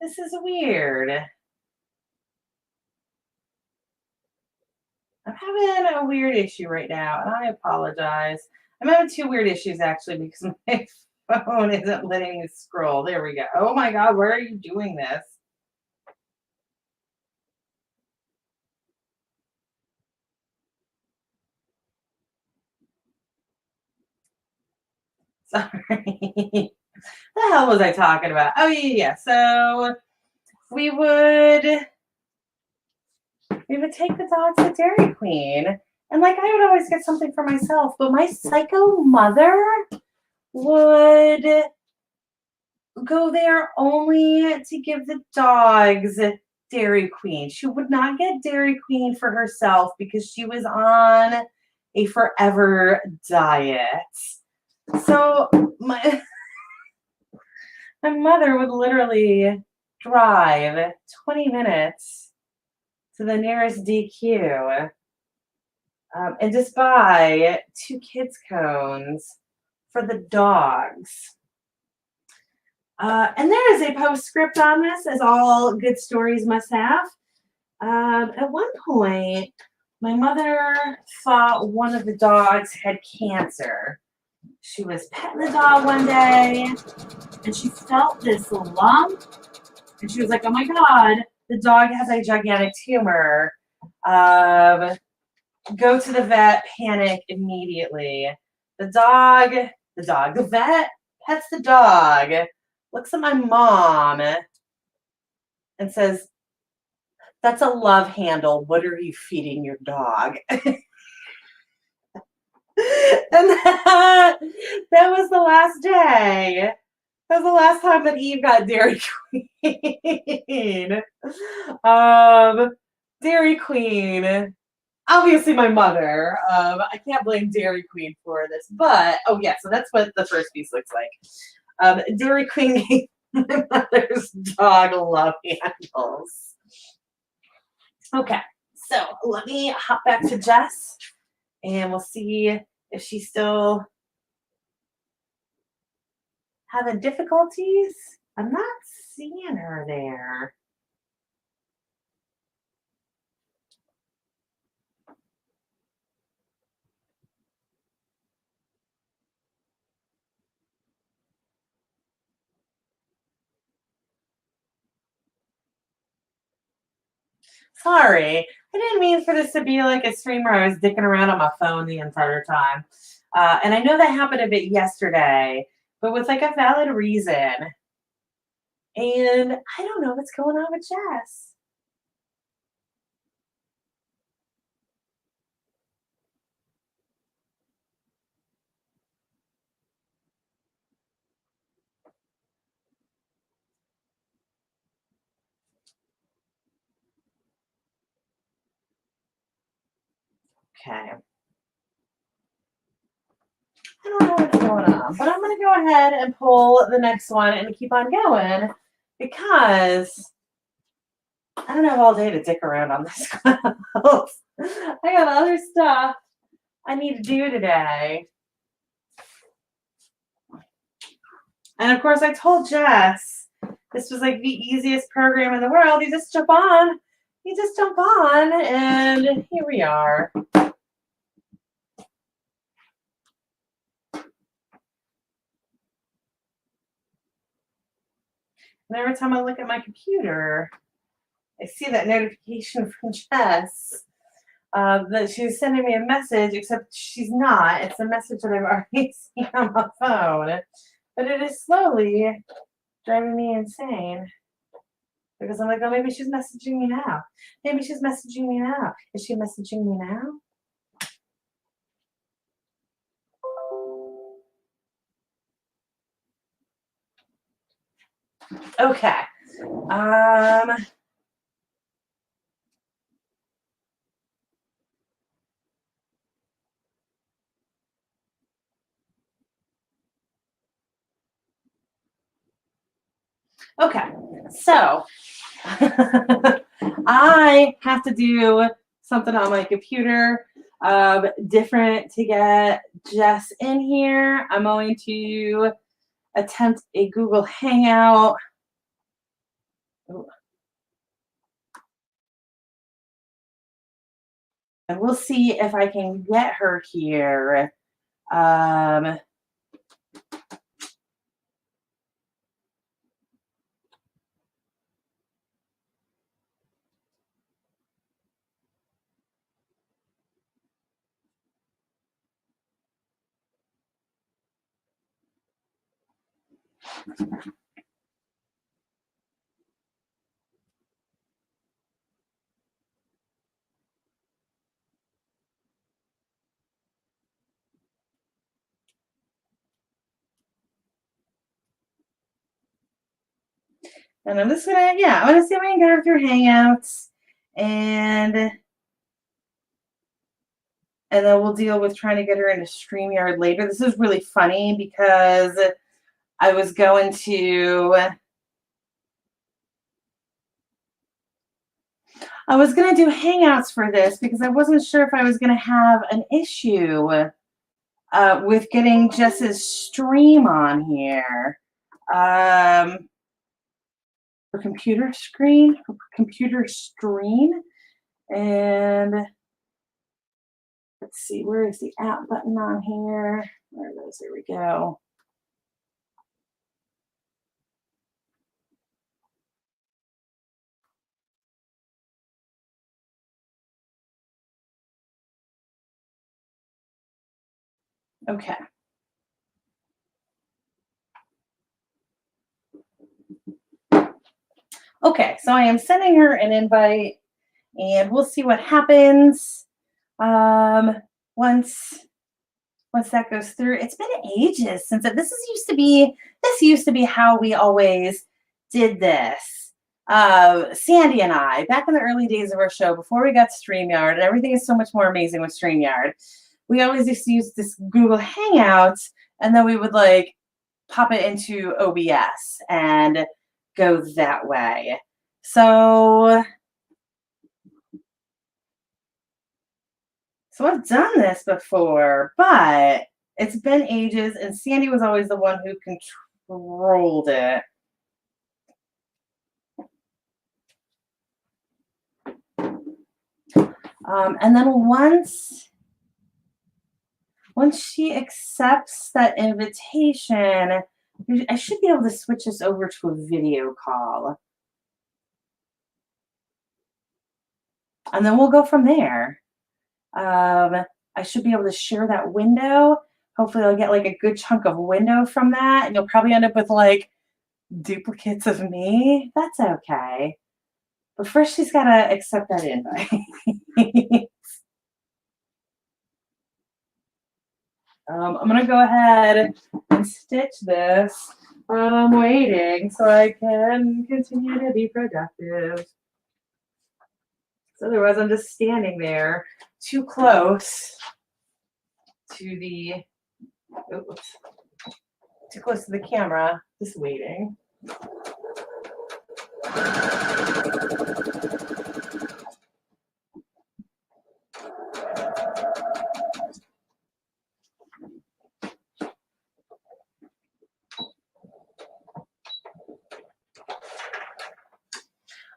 This is weird. I'm having a weird issue right now, and I apologize. I'm having two weird issues actually because my phone isn't letting me scroll. There we go. Oh my God, where are you doing this? Sorry. The hell was I talking about? Oh yeah. So we would we would take the dogs to Dairy Queen, and like I would always get something for myself, but my psycho mother would go there only to give the dogs Dairy Queen. She would not get Dairy Queen for herself because she was on a forever diet. So my mother would literally drive 20 minutes to the nearest DQ and just buy two kids' cones for the dogs. And there is a postscript on this, as all good stories must have. At one point, my mother thought one of the dogs had cancer. She was petting the dog one day, and she felt this lump, and she was like, "Oh my God, the dog has a gigantic tumor. Go to the vet, panic immediately." The vet pets the dog, looks at my mom, and says, "That's a love handle. What are you feeding your dog?" And that was the last day. That was the last time that Eve got Dairy Queen. Um, Dairy Queen. Obviously, my mother. I can't blame Dairy Queen for this, but oh yeah, so that's what the first piece looks like. Dairy Queen gave my mother's dog love handles. Okay, so let me hop back to Jess, and we'll see if she's still having difficulties. I'm not seeing her there. Sorry, I didn't mean for this to be like a stream where I was dicking around on my phone the entire time. And I know that happened a bit yesterday, but with like a valid reason. And I don't know what's going on with Jess. Okay. I don't know what's going on, but I'm going to go ahead and pull the next one and keep on going because I don't have all day to dick around on this quilt. I got other stuff I need to do today. And of course, I told Jess this was like the easiest program in the world. You just jump on. You just jump on, and here we are. And every time I look at my computer, I see that notification from Jess that she's sending me a message, except she's not. It's a message that I've already seen on my phone. But it is slowly driving me insane. Because I'm like, oh, maybe she's messaging me now. Maybe she's messaging me now. Is she messaging me now? Okay. Okay. So I have to do something on my computer different to get Jess in here. I'm going to attempt a Google Hangout. Ooh. And we'll see if I can get her here. And I'm just gonna, yeah, I'm gonna see if I can get her through Hangouts, and then we'll deal with trying to get her into StreamYard later. This is really funny because I was going to do Hangouts for this because I wasn't sure if I was going to have an issue with getting Jess's stream on here. For computer stream, and let's see, where is the app button on here? There it is. There we go. Okay. Okay, so I am sending her an invite, and we'll see what happens once that goes through. It's been ages since this used to be how we always did this. Sandy and I, back in the early days of our show, before we got StreamYard, and everything is so much more amazing with StreamYard, we always used to use this Google Hangouts, and then we would like pop it into OBS and go that way. So I've done this before, but it's been ages, and Sandy was always the one who controlled it. And then once she accepts that invitation, I should be able to switch this over to a video call. And then we'll go from there. I should be able to share that window. Hopefully I'll get like a good chunk of window from that. And you'll probably end up with like duplicates of me. That's okay. But first she's got to accept that invite. I'm going to go ahead and stitch this while I'm waiting so I can continue to be productive. So otherwise I'm just standing there too close to the, oops, too close to the camera, just waiting.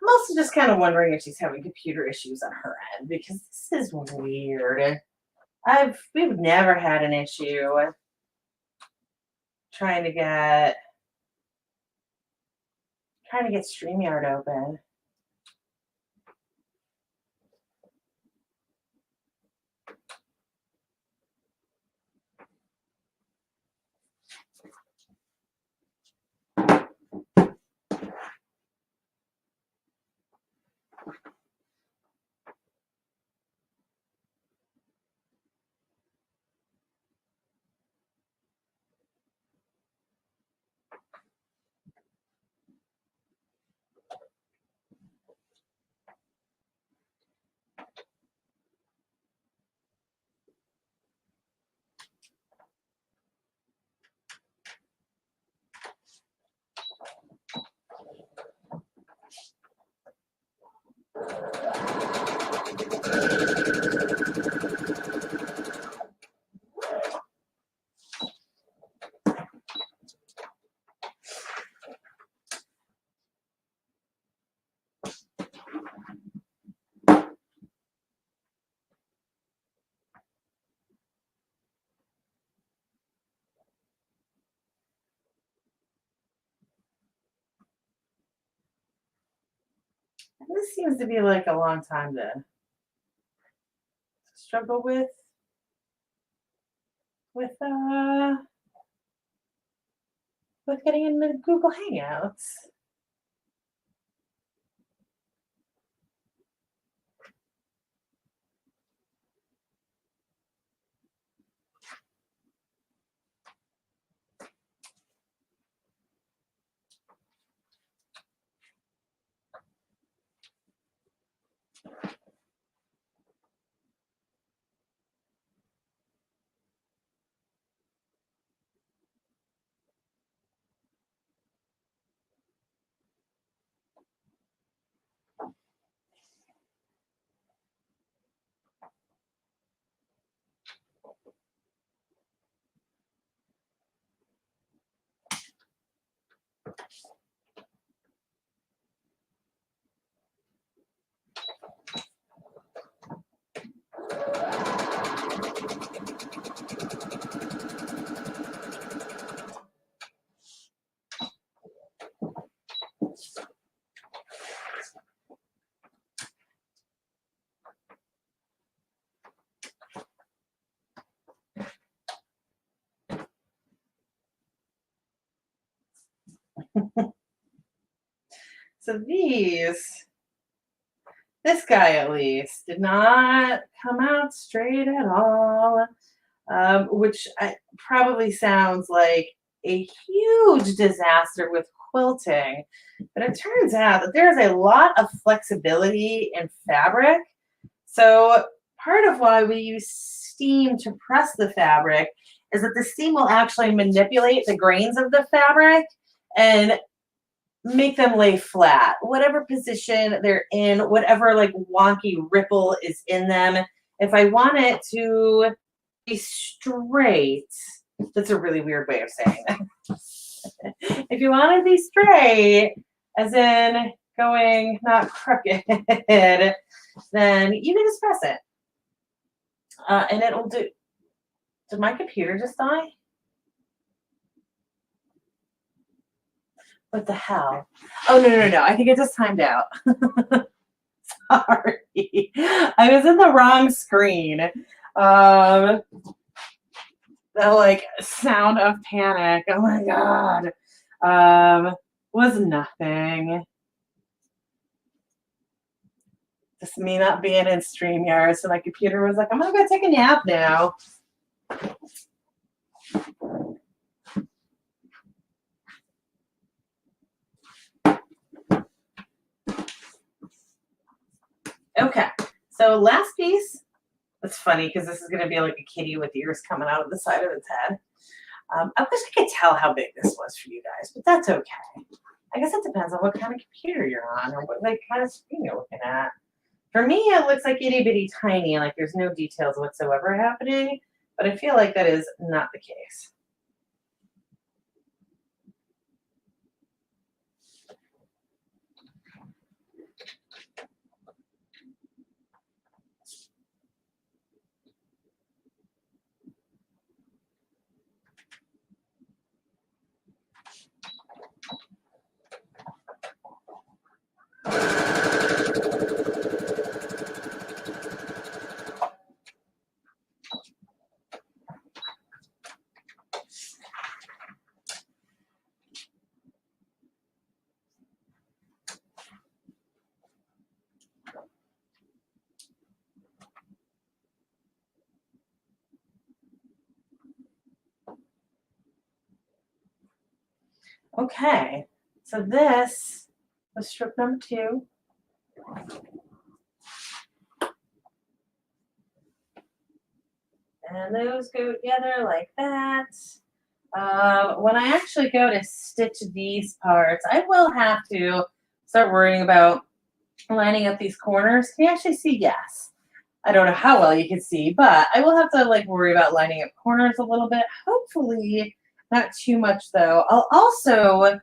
I'm also just kind of wondering if she's having computer issues on her end, because this is weird. We've never had an issue trying to get StreamYard open. This seems to be like a long time to struggle with with getting into Google Hangouts. So this guy at least did not come out straight at all, which probably sounds like a huge disaster with quilting. But it turns out that there's a lot of flexibility in fabric. So part of why we use steam to press the fabric is that the steam will actually manipulate the grains of the fabric and make them lay flat, whatever position they're in, whatever like wonky ripple is in them. If I want it to be straight, that's a really weird way of saying that. If you want to be straight, as in going not crooked, then you can just press it. And it'll do. Did my computer just die? What the hell? Oh, no. I think it just timed out. Sorry. I was in the wrong screen. The like sound of panic. Oh my God. Was nothing. Just me not being in StreamYard. So my computer was like, I'm gonna go take a nap now. Okay, so last piece, the It's funny because this is going to be like a kitty with ears coming out of the side of its head. I wish I could tell how big this was for you guys, but that's okay. I guess it depends on what kind of computer you're on or what like kind of screen you're looking at. For me, it looks like itty bitty tiny, like there's no details whatsoever happening, but I feel like that is not the case. Okay, so this was strip number 2. And those go together like that. When I actually go to stitch these parts, I will have to start worrying about lining up these corners. Can you actually see? Yes. I don't know how well you can see, but I will have to like worry about lining up corners a little bit. Hopefully not too much though. I'll also,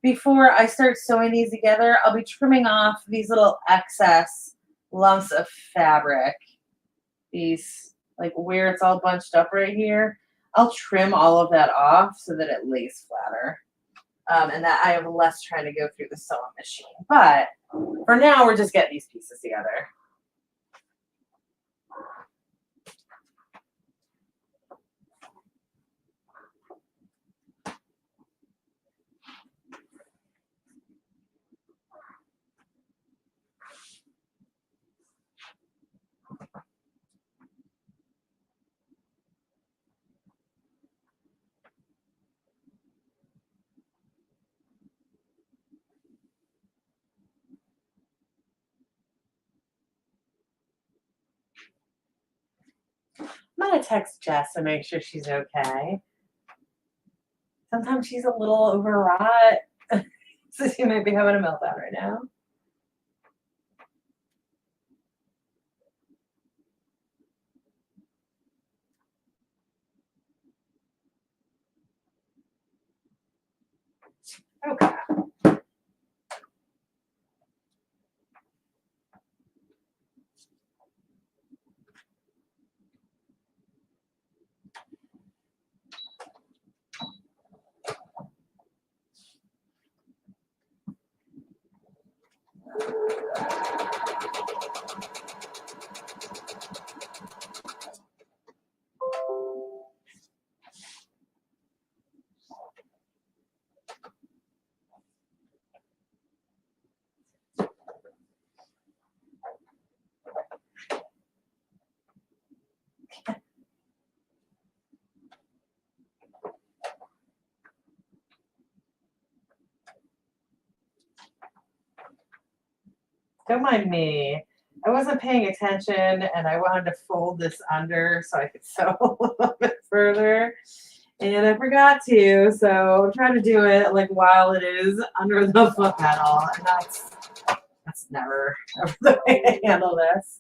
before I start sewing these together, I'll be trimming off these little excess lumps of fabric. These, like where it's all bunched up right here. I'll trim all of that off so that it lays flatter. And that I have less trying to go through the sewing machine. But for now, we're just getting these pieces together. I'm gonna text Jess and make sure she's okay. Sometimes she's a little overwrought, so she might be having a meltdown right now. Okay. Don't mind me. I wasn't paying attention and I wanted to fold this under so I could sew a little bit further. And I forgot to, so I'm trying to do it like while it is under the foot pedal. And that's never the way to handle this.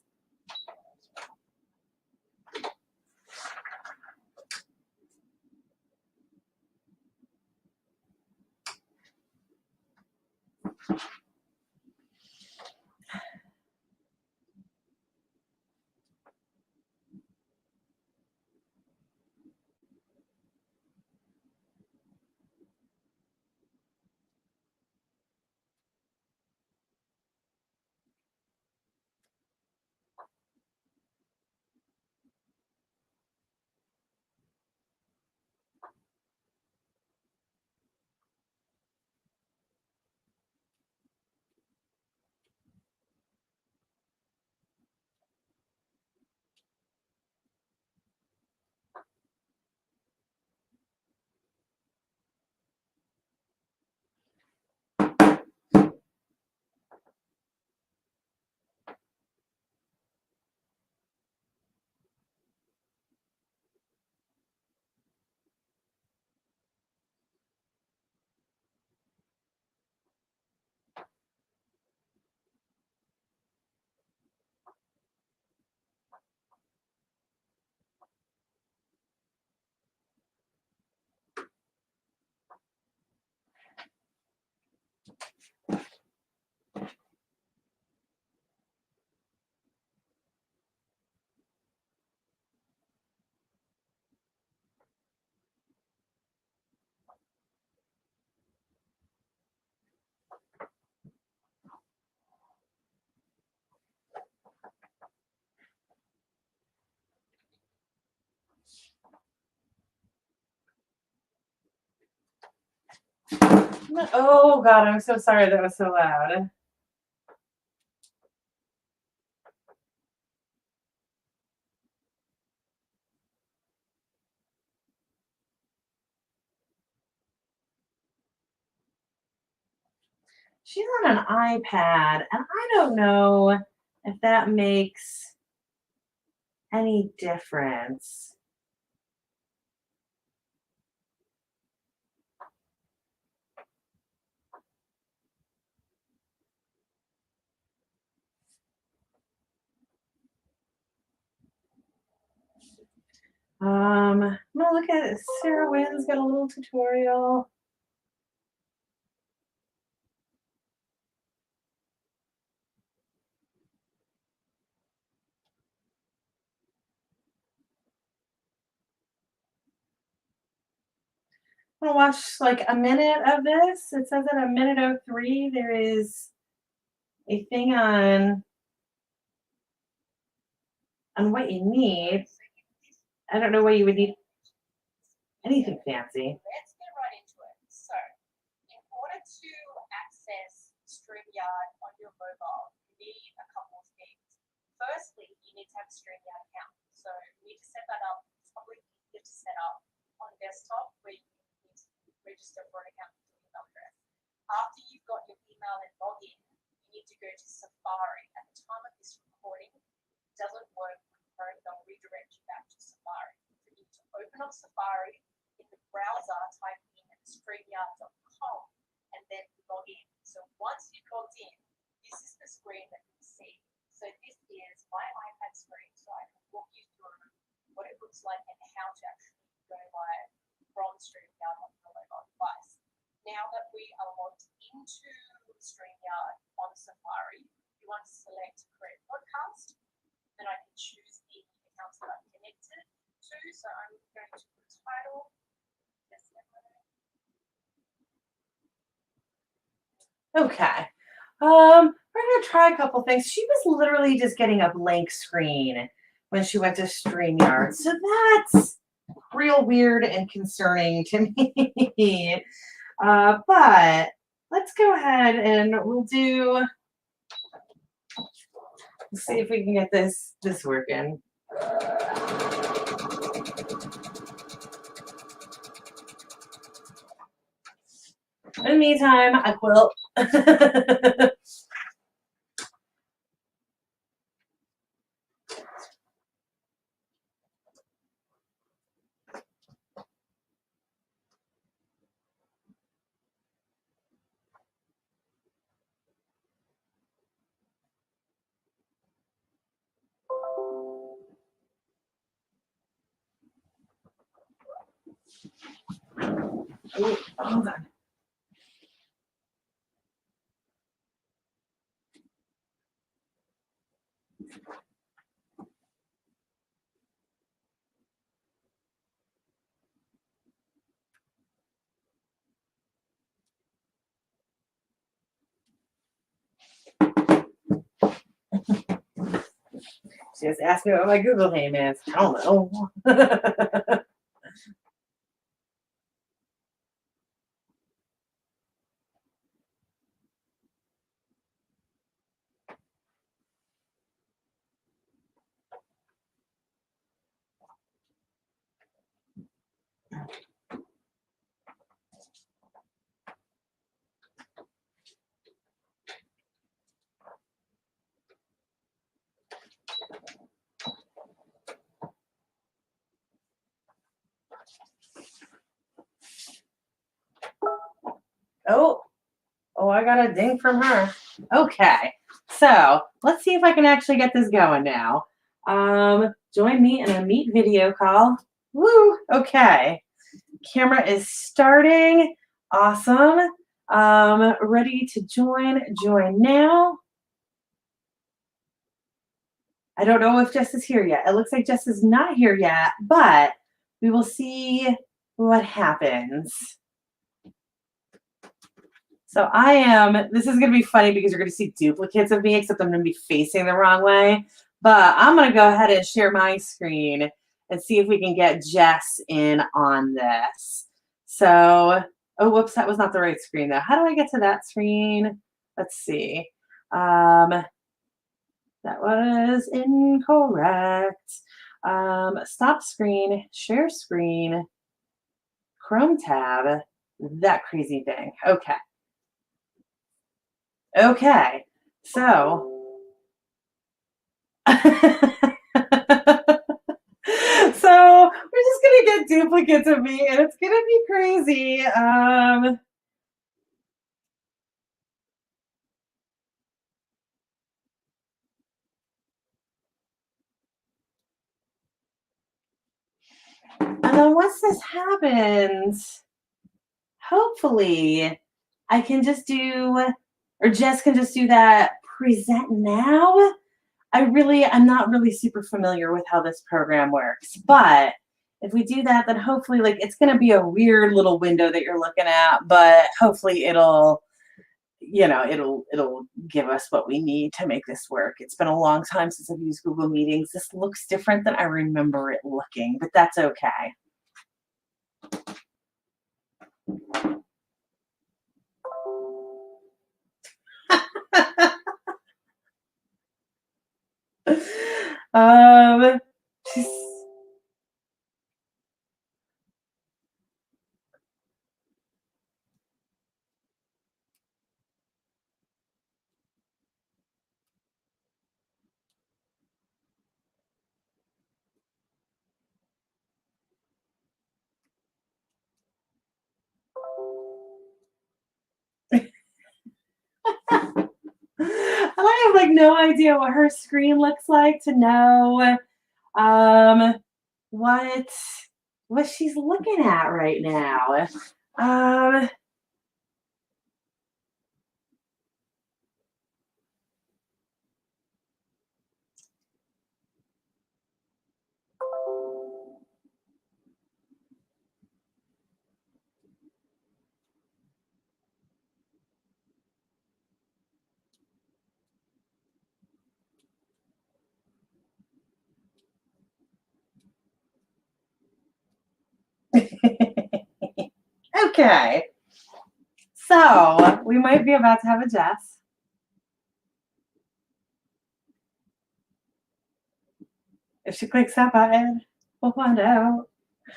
Oh God, I'm so sorry that was so loud. She's on an iPad, and I don't know if that makes any difference. I'm gonna look at it. Sarah Wynn's got a little tutorial. I'm gonna watch like a minute of this. It says at a minute 03 there is a thing on what you need. I don't know what you would need anything fancy. Let's get right into it. So, in order to access StreamYard on your mobile, you need a couple of things. Firstly, you need to have a StreamYard account. So, you need to set that up. It's probably easier to set up on desktop where you need to register for an account with your email address. After you've got your email and login, you need to go to Safari. At the time of this recording, it doesn't work with Chrome. They'll redirect you back to Safari. So, you need to open up Safari. In the browser, type in streamyard.com and then log in. So once you've logged in, this is the screen that you see. So this is my iPad screen, so I can walk you through what it looks like and how to actually go live from StreamYard on your mobile device. Now that we are logged into StreamYard on Safari, you want to select Create Podcast, and I can choose the accounts that I'm connected to. So I'm going to put title. Okay. We're gonna try a couple things. She was literally just getting a blank screen when she went to StreamYard. So that's real weird and concerning to me. But let's go ahead and we'll see if we can get this working. In the meantime, I quilt. Ooh, hold on. She just asked me what my Google name is. I don't know. Oh, I got a ding from her. Okay, so let's see if I can actually get this going now. Join me in a meet video call. Woo, okay. Camera is starting. Awesome. Ready to join now. I don't know if Jess is here yet. It looks like Jess is not here yet, but we will see what happens. So this is going to be funny because you're going to see duplicates of me, except I'm going to be facing the wrong way. But I'm going to go ahead and share my screen and see if we can get Jess in on this. So, Oh, whoops, that was not the right screen though. How do I get to that screen? Let's see. That was incorrect. Stop screen, share screen, Chrome tab, that crazy thing. Okay. Okay. So so we're just gonna get duplicates of me and it's gonna be crazy. And then once this happens, hopefully I can just do, or Jess can just do that present now. I'm not really super familiar with how this program works, but if we do that, then hopefully like it's going to be a weird little window that you're looking at, but hopefully it'll give us what we need to make this work. It's been a long time since I've used Google Meetings. This looks different than I remember it looking, but that's okay. She's I have like no idea what her screen looks like to know um what she's looking at right now. Um okay. So we might be about to have a Jess. If she clicks that button, we'll find out.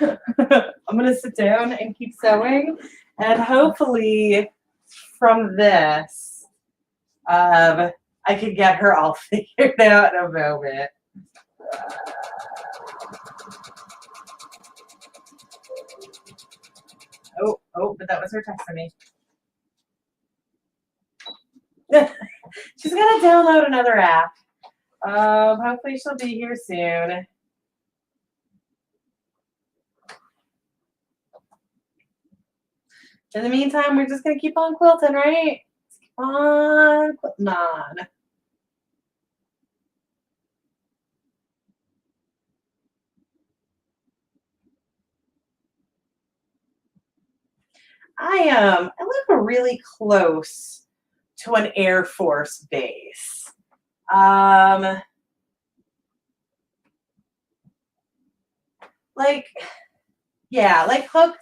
I'm gonna sit down and keep sewing, and hopefully from this, I can get her all figured out in a moment. But that was her texting me. She's gonna download another app. Hopefully she'll be here soon. In the meantime, we're just gonna keep on quilting, right? Keep on quilting on. I live really close to an Air Force base. Like, yeah, like close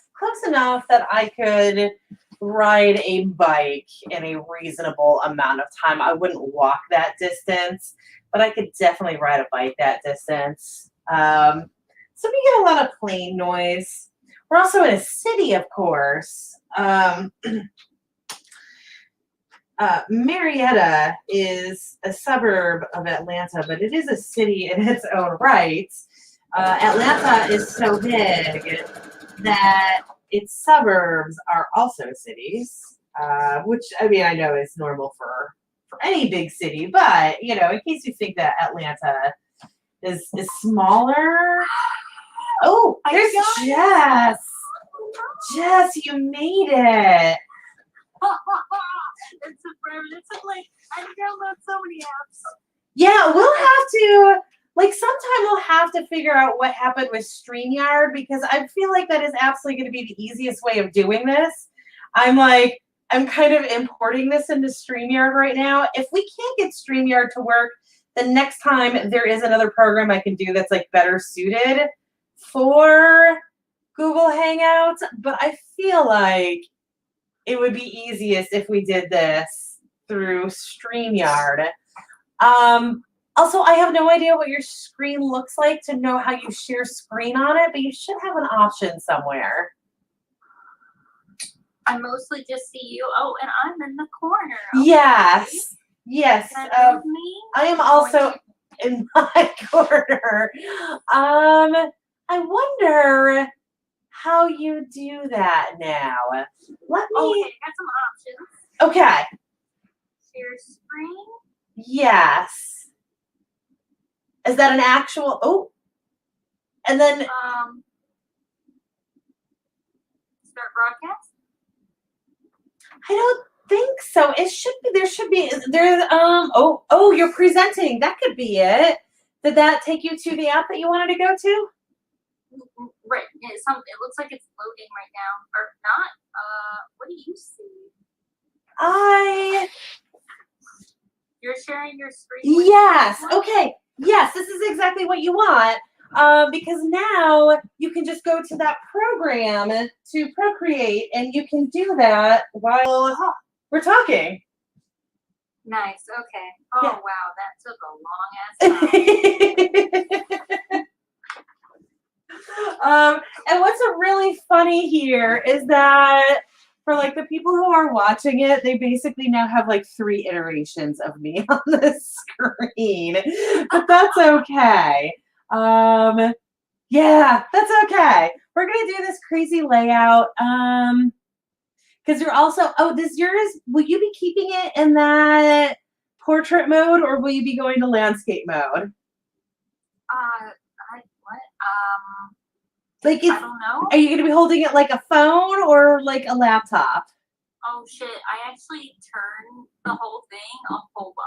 enough that I could ride a bike in a reasonable amount of time. I wouldn't walk that distance, but I could definitely ride a bike that distance. So we get a lot of plane noise. We're also in a city, of course. Marietta is a suburb of Atlanta, but it is a city in its own right. Atlanta is so big that its suburbs are also cities, which I mean I know is normal for any big city, but you know, in case you think that Atlanta is smaller. Oh, there's Jess. Jess, you made it. It's a forever. It's like I download so many apps. Yeah, we'll have to sometime we'll have to figure out what happened with StreamYard because I feel like that is absolutely going to be the easiest way of doing this. I'm kind of importing this into StreamYard right now. If we can't get StreamYard to work, the next time there is another program I can do that's like better suited, for Google Hangouts, but I feel like, it would be easiest if we did this through StreamYard. Also, I have no idea what your screen looks like to know how you share screen on it, but you should have an option somewhere. I mostly just see you. Oh, and I'm in the corner. Okay. Yes. Yes. Can I move me? I am also in my corner. I wonder how you do that now. Let me. Okay, got some options. Okay. Share screen. Yes. Is that an actual? Oh. And then. Start broadcast. I don't think so. It should be. There should be. There's. Oh. You're presenting. That could be it. Did that take you to the app that you wanted to go to? Right. It looks like it's loading right now, or not. What do you see? You're sharing your screen. With Yes. everyone? Okay. Yes. This is exactly what you want. Because now you can just go to that program to Procreate, and you can do that while we're talking. Nice. Okay. Oh Yeah. wow, that took a long ass time. And what's really funny here is that for like the people who are watching it, they basically now have like 3 iterations of me on the screen, but that's okay. Yeah, that's okay. We're gonna do this crazy layout. Because you're also, does yours, will you be keeping it in that portrait mode, or will you be going to landscape mode? Like, I don't know. Are you gonna be holding it like a phone or like a laptop? Oh shit! I actually turned the whole thing a whole lot.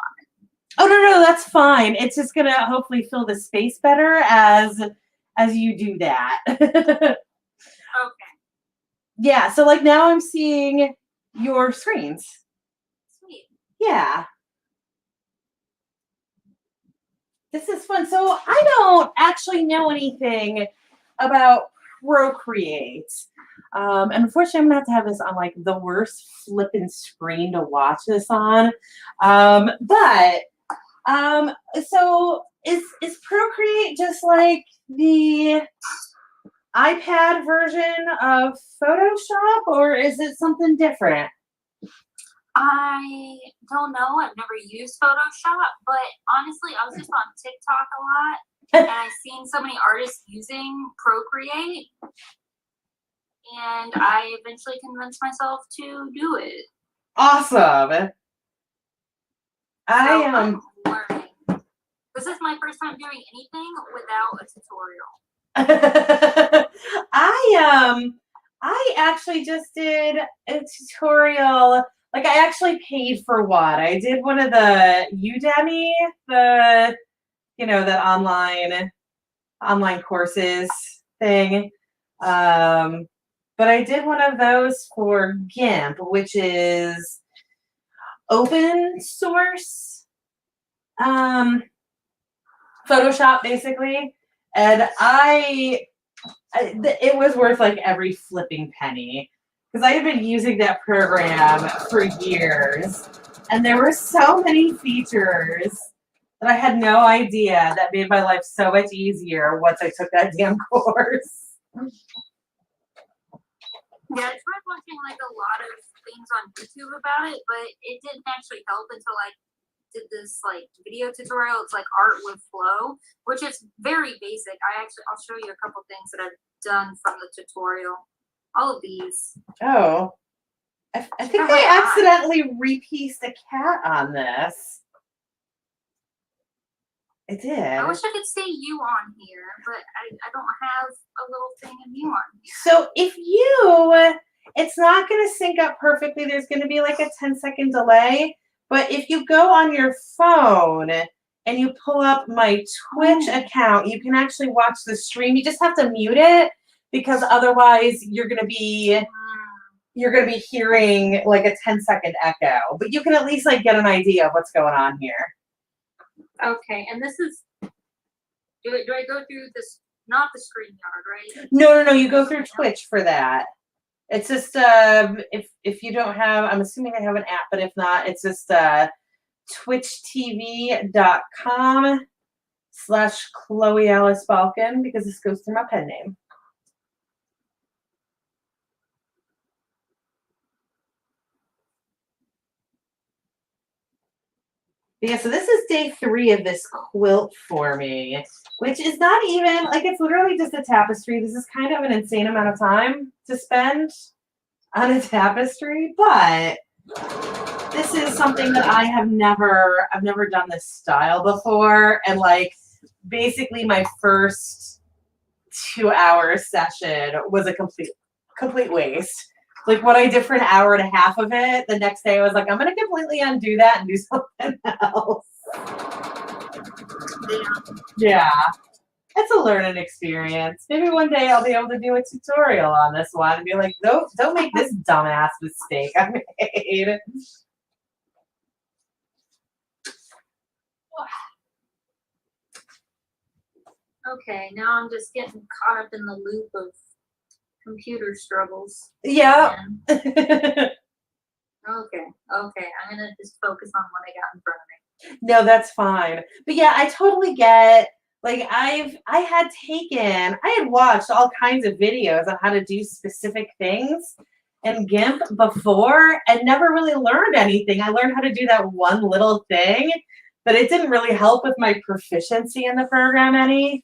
Oh no, that's fine. It's just gonna hopefully fill the space better as you do that. Okay. Yeah. So like now I'm seeing your screens. Sweet. Yeah. This is fun. So I don't actually know anything about Procreate. Unfortunately, I'm gonna have to have this on like the worst flipping screen to watch this on. So is Procreate just like the iPad version of Photoshop, or is it something different? I don't know. I've never used Photoshop, but honestly, I was just on TikTok a lot, and I've seen so many artists using Procreate, and I eventually convinced myself to do it. Awesome. I'm learning. This is my first time doing anything without a tutorial. I actually just did a tutorial. Like I actually paid for one. I did one of the Udemy, the online courses thing. But I did one of those for GIMP, which is open source Photoshop basically. And it was worth like every flipping penny because I had been using that program for years, and there were so many features that I had no idea that made my life so much easier once I took that damn course. Yeah, I tried watching like a lot of things on YouTube about it, but it didn't actually help until I did this like video tutorial. It's like art with flow, which is very basic. I'll show you a couple things that I've done from the tutorial. All of these. Oh, I think I accidentally repieced a cat on this. I did. I wish I could see you on here, but I don't have a little thing of you on here. So it's not going to sync up perfectly. There's going to be like a 10-second delay. But if you go on your phone and you pull up my Twitch account, you can actually watch the stream. You just have to mute it because otherwise you're going to be hearing like a 10-second echo. But you can at least like get an idea of what's going on here. Okay, and this is. Do I go through this? Not the StreamYard, right? No. You go through Twitch for that. It's just if you don't have, I'm assuming I have an app, but if not, it's just twitchtv.com/Chloe Alice Balkan because this goes through my pen name. But yeah, so this is day 3 of this quilt for me, which is not even like it's literally just a tapestry. This is kind of an insane amount of time to spend on a tapestry, but this is something that I've never done this style before, and like basically my first 2-hour session was a complete waste. Like what I did for an hour and a half of it, the next day I was like, I'm gonna completely undo that and do something else. Yeah. It's a learning experience. Maybe one day I'll be able to do a tutorial on this one and be like, don't make this dumbass mistake I made. Okay, now I'm just getting caught up in the loop of computer struggles. Yeah. Okay, I'm gonna just focus on what I got in front of me. No, that's fine. But yeah, I totally get, like I had watched all kinds of videos on how to do specific things in GIMP before and never really learned anything. I learned how to do that one little thing, but it didn't really help with my proficiency in the program any.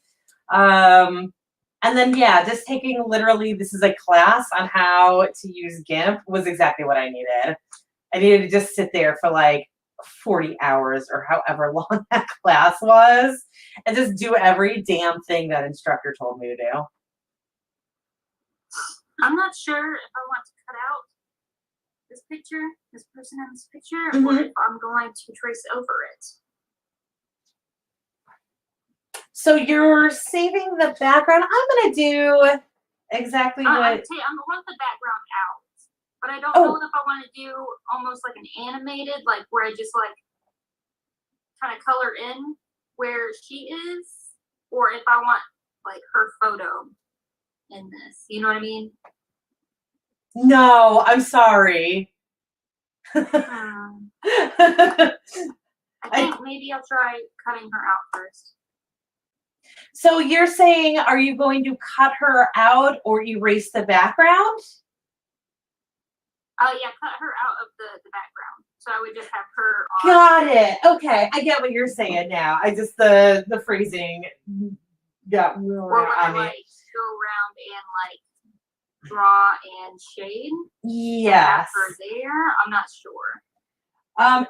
And then yeah, just taking literally, this is a class on how to use GIMP was exactly what I needed. I needed to just sit there for like 40 hours or however long that class was and just do every damn thing that instructor told me to do. I'm not sure if I want to cut out this picture, this person in this picture, or Mhm. if I'm going to trace over it. So you're saving the background. I'm gonna do exactly what. I'm gonna want the background out, but I don't Oh. know if I want to do almost like an animated, like where I just like kind of color in where she is, or if I want like her photo in this. You know what I mean? No, I'm sorry. I think maybe I'll try cutting her out first. So you're saying, are you going to cut her out or erase the background? Oh yeah, cut her out of the background. So I would just have her on. Got it. Okay, I get what you're saying now. I just the phrasing got Or would I on me. like go around and like draw and shade? Yes. Have her there. I'm not sure.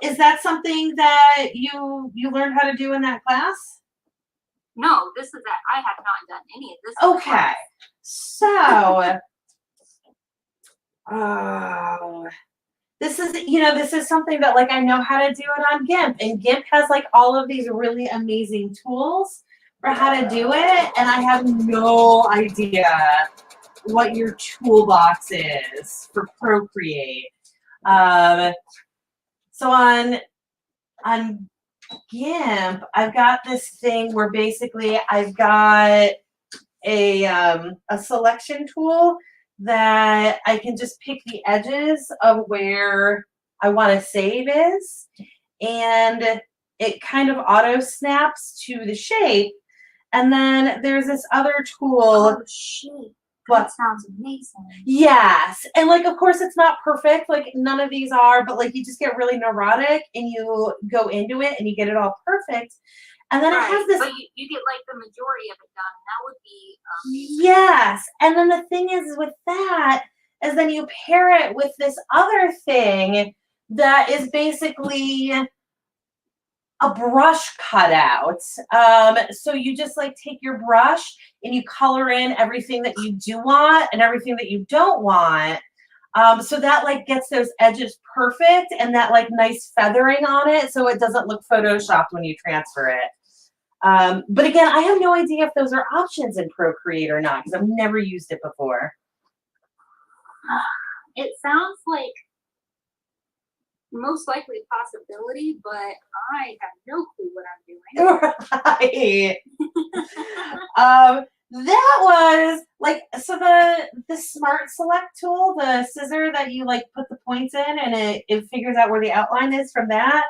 Is that something that you learned how to do in that class? No, this is that I have not done any of this. Okay. So this is something that like I know how to do it on GIMP, and GIMP has like all of these really amazing tools for how to do it, and I have no idea what your toolbox is for Procreate. So on GIMP, I've got this thing where basically I've got a selection tool that I can just pick the edges of where I want to save is, and it kind of auto snaps to the shape. And then there's this other tool. Oh shit. What? That sounds amazing. Yes. And like, of course, it's not perfect. Like, none of these are, but like, you just get really neurotic and you go into it and you get it all perfect. And then it has this. But you get like the majority of it done. That would be Yes. And then the thing is with that is then you pair it with this other thing that is basically a brush cutout. So you just like take your brush and you color in everything that you do want and everything that you don't want. So that like gets those edges perfect and that like nice feathering on it so it doesn't look photoshopped when you transfer it. But again, I have no idea if those are options in Procreate or not because I've never used it before. It sounds like most likely a possibility, but I have no clue what I'm doing. Right. That was like, so the Smart Select tool, the scissor that you like put the points in and it figures out where the outline is from that.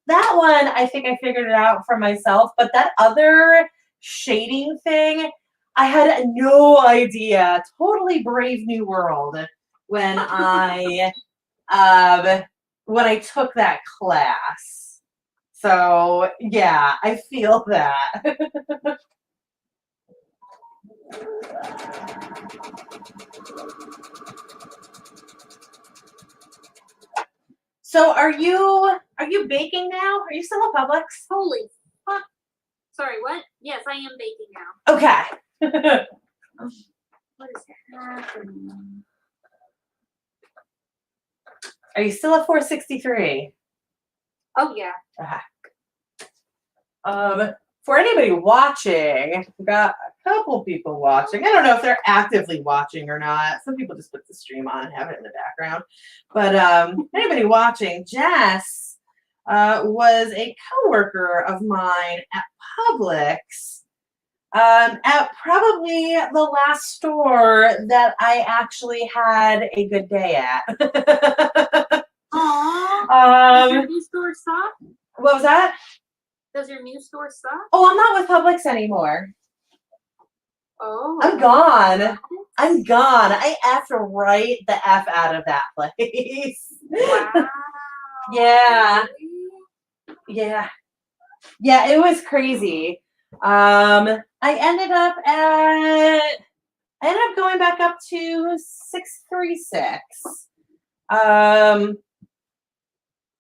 That one, I think I figured it out for myself, but that other shading thing, I had no idea. Totally brave new world when when I took that class. So yeah, I feel that. So are you baking now? Are you still at Publix? Holy fuck. Sorry, what? Yes, I am baking now. Okay. What is happening? Are you still at 463? Oh, yeah. For anybody watching, we've got a couple people watching. I don't know if they're actively watching or not. Some people just put the stream on and have it in the background. But anybody watching, Jess was a coworker of mine at Publix at probably the last store that I actually had a good day at. Aww. Does your new store suck? What was that? Does your new store suck? Oh, I'm not with Publix anymore. Oh. I'm gone. I'm gone. I effed right the F out of that place. Wow. Yeah. Really? Yeah. Yeah, it was crazy. I ended up going back up to 636.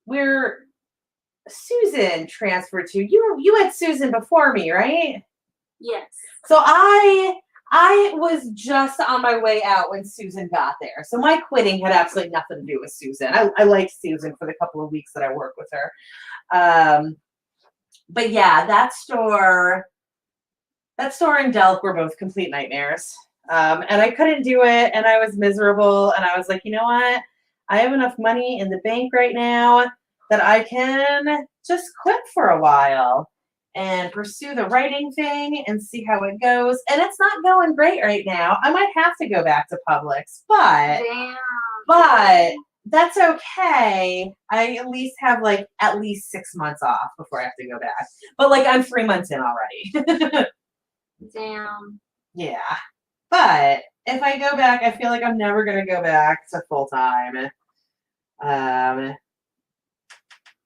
Where Susan transferred to. You had Susan before me, right? Yes. So I was just on my way out when Susan got there. So my quitting had absolutely nothing to do with Susan. I liked Susan for the couple of weeks that I worked with her. But yeah, that store and Delk were both complete nightmares. And I couldn't do it, and I was miserable, and I was like, you know what? I have enough money in the bank right now that I can just quit for a while and pursue the writing thing and see how it goes. And it's not going great right now. I might have to go back to Publix, but that's okay. I at least have like at least 6 months off before I have to go back. But like I'm 3 months in already. Damn. Yeah. But if I go back, I feel like I'm never gonna go back to full time.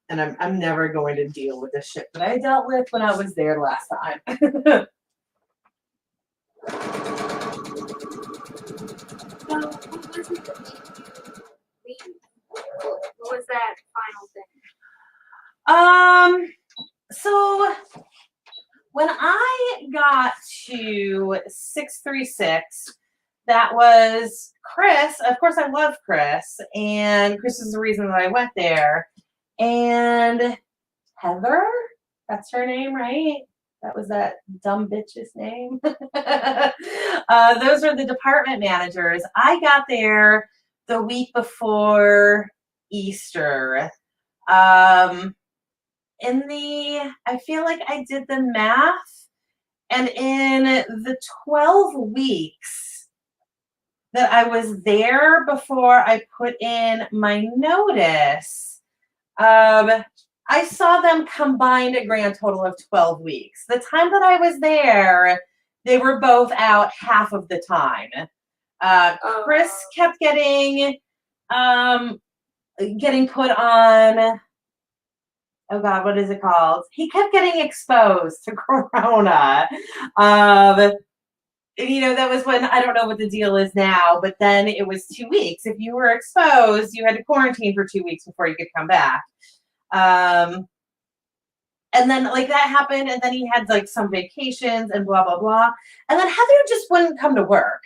And I'm never going to deal with the shit that I dealt with when I was there last time. So, what was that final thing? So when I got to 636, that was Chris. Of course, I love Chris, and Chris is the reason that I went there. And Heather, that's her name, right? That was that dumb bitch's name. Those were the department managers. I got there the week before Easter. I feel like I did the math, and in the 12 weeks that I was there before I put in my notice, I saw them combined a grand total of 12 weeks. The time that I was there, they were both out half of the time. Chris kept getting put on, oh God, what is it called? He kept getting exposed to Corona. That was when, I don't know what the deal is now, but then it was 2 weeks. If you were exposed, you had to quarantine for 2 weeks before you could come back. And then like that happened, and then he had like some vacations and blah, blah, blah. And then Heather just wouldn't come to work.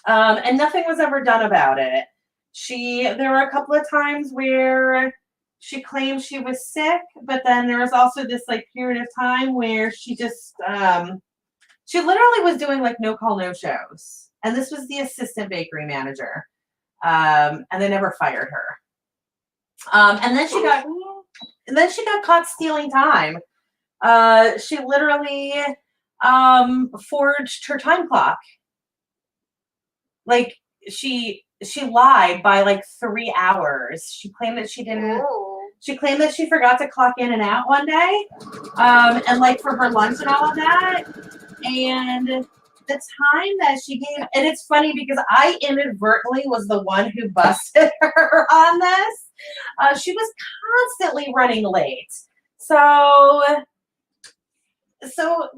And nothing was ever done about it. There were a couple of times where she claimed she was sick, but then there was also this like period of time where she just, she literally was doing like no call, no shows. And this was the assistant bakery manager. And they never fired her. And then she got caught stealing time. She literally forged her time clock. Like she lied by like 3 hours. She claimed that she didn't. Oh. She claimed that she forgot to clock in and out one day, and like for her lunch and all of that. And the time that she gave, and it's funny because I inadvertently was the one who busted her on this. She was constantly running late. So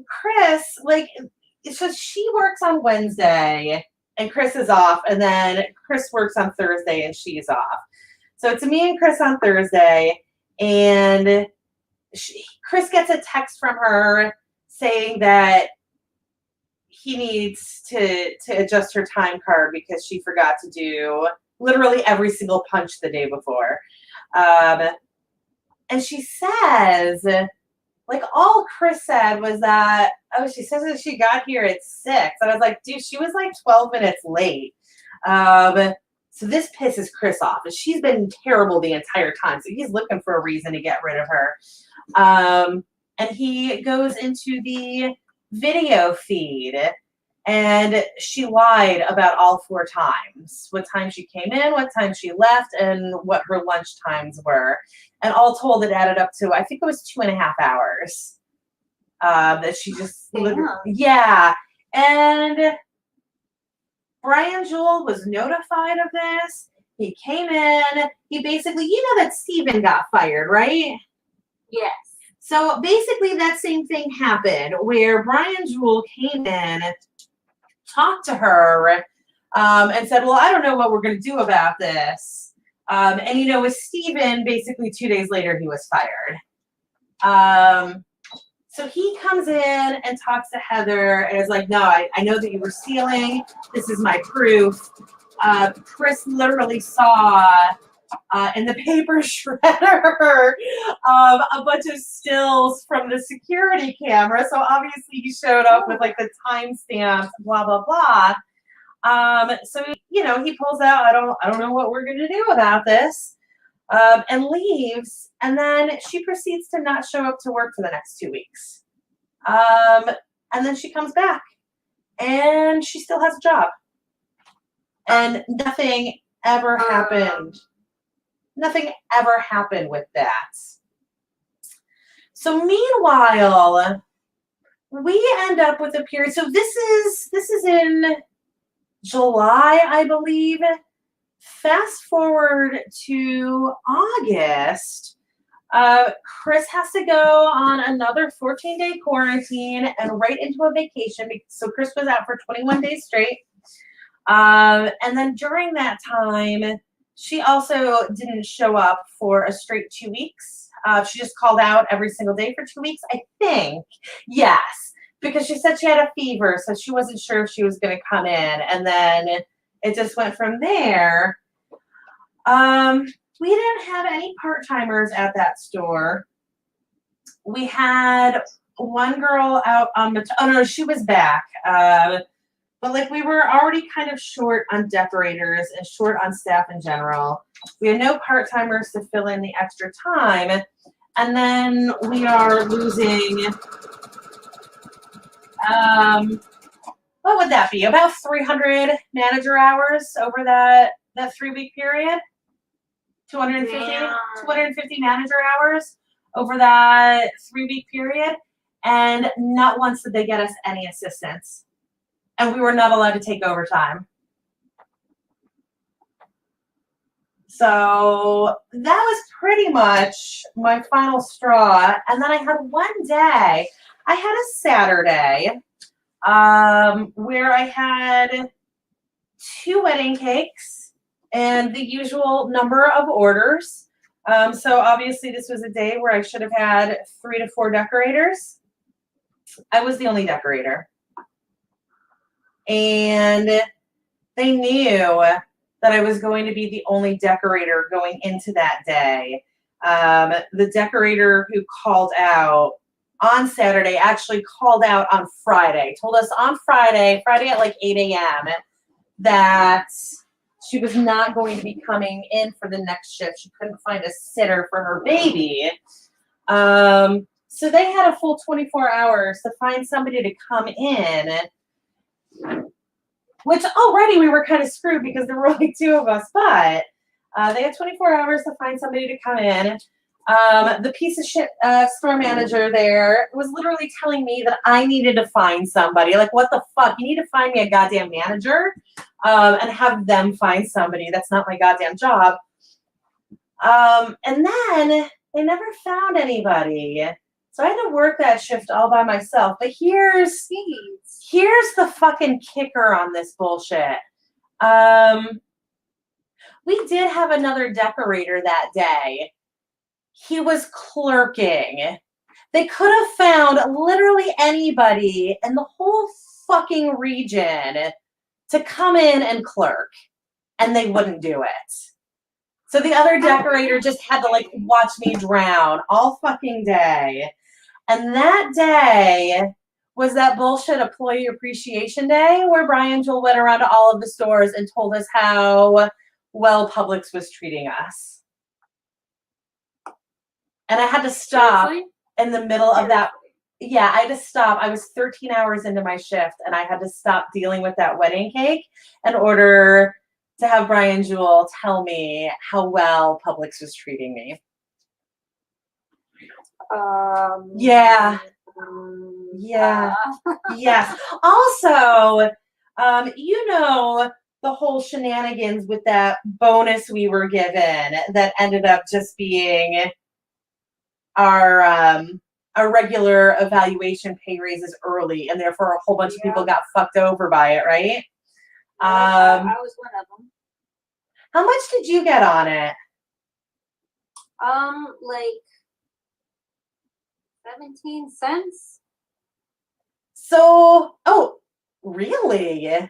Chris, like, so she works on Wednesday and Chris is off, and then Chris works on Thursday and she's off. So it's me and Chris on Thursday, and Chris gets a text from her saying that he needs to adjust her time card because she forgot to do literally every single punch the day before. And she says, like, all Chris said was that, oh, she says that she got here at 6. And I was like, dude, she was like 12 minutes late. So this pisses Chris off. And she's been terrible the entire time. So he's looking for a reason to get rid of her. And he goes into the video feed. And she lied about all 4 times. What time she came in, what time she left, and what her lunch times were. And all told, it added up to, I think it was 2.5 hours. That she just, yeah. And Brian Jewell was notified of this. He came in. He basically, you know that Steven got fired, right? Yes. So basically that same thing happened where Brian Jewell came in, talked to her, and said, well, I don't know what we're going to do about this. And, you know, with Steven, basically 2 days later, he was fired. So he comes in and talks to Heather and is like, no, I know that you were stealing. This is my proof. Chris literally saw in the paper shredder a bunch of stills from the security camera. So obviously he showed up with like the timestamps, blah, blah, blah. So, you know, he pulls out, I don't know what we're going to do about this, and leaves. And then she proceeds to not show up to work for the next 2 weeks. And then she comes back and she still has a job. And nothing ever happened. Nothing ever happened with that. So meanwhile, we end up with a period. So this is in July, I believe. Fast forward to August. Chris has to go on another 14-day quarantine and right into a vacation. So Chris was out for 21 days straight. And then during that time, she also didn't show up for a straight 2 weeks. She just called out every single day for 2 weeks, I think. Yes, because she said she had a fever, so she wasn't sure if she was going to come in. And then it just went from there. We didn't have any part-timers at that store. We had one girl out on oh no, she was back. But like we were already kind of short on decorators and short on staff in general. We had no part-timers to fill in the extra time. And then we are losing, what would that be? About 300 manager hours over that 3-week period. 250 manager hours over that 3-week period. And not once did they get us any assistance. And we were not allowed to take overtime. So that was pretty much my final straw. And then I had one day, I had a Saturday where I had 2 wedding cakes and the usual number of orders. So obviously this was a day where I should have had 3 to 4 decorators. I was the only decorator. And they knew that I was going to be the only decorator going into that day. The decorator who called out on Saturday actually called out on Friday, told us on Friday at like 8 a.m. that she was not going to be coming in for the next shift. She couldn't find a sitter for her baby. So they had a full 24 hours to find somebody to come in, which already we were kind of screwed because there were only two of us, but they had 24 hours to find somebody to come in. The piece of shit store manager there was literally telling me that I needed to find somebody. Like, what the fuck? You need to find me a goddamn manager and have them find somebody. That's not my goddamn job. And then they never found anybody. So I had to work that shift all by myself. But here's the fucking kicker on this bullshit. We did have another decorator that day. He was clerking. They could have found literally anybody in the whole fucking region to come in and clerk, and they wouldn't do it. So the other decorator just had to like watch me drown all fucking day. And that day was that bullshit employee appreciation day where Brian Jewell went around to all of the stores and told us how well Publix was treating us. And I had to stop in the middle of that. Yeah, I had to stop. I was 13 hours into my shift and I had to stop dealing with that wedding cake in order to have Brian Jewell tell me how well Publix was treating me. Yeah. Yes. Also, you know, the whole shenanigans with that bonus we were given that ended up just being our regular evaluation pay raises early, and therefore a whole bunch of people got fucked over by it, right? I was one of them. How much did you get on it? Like 17 cents. So, oh, really? Yeah.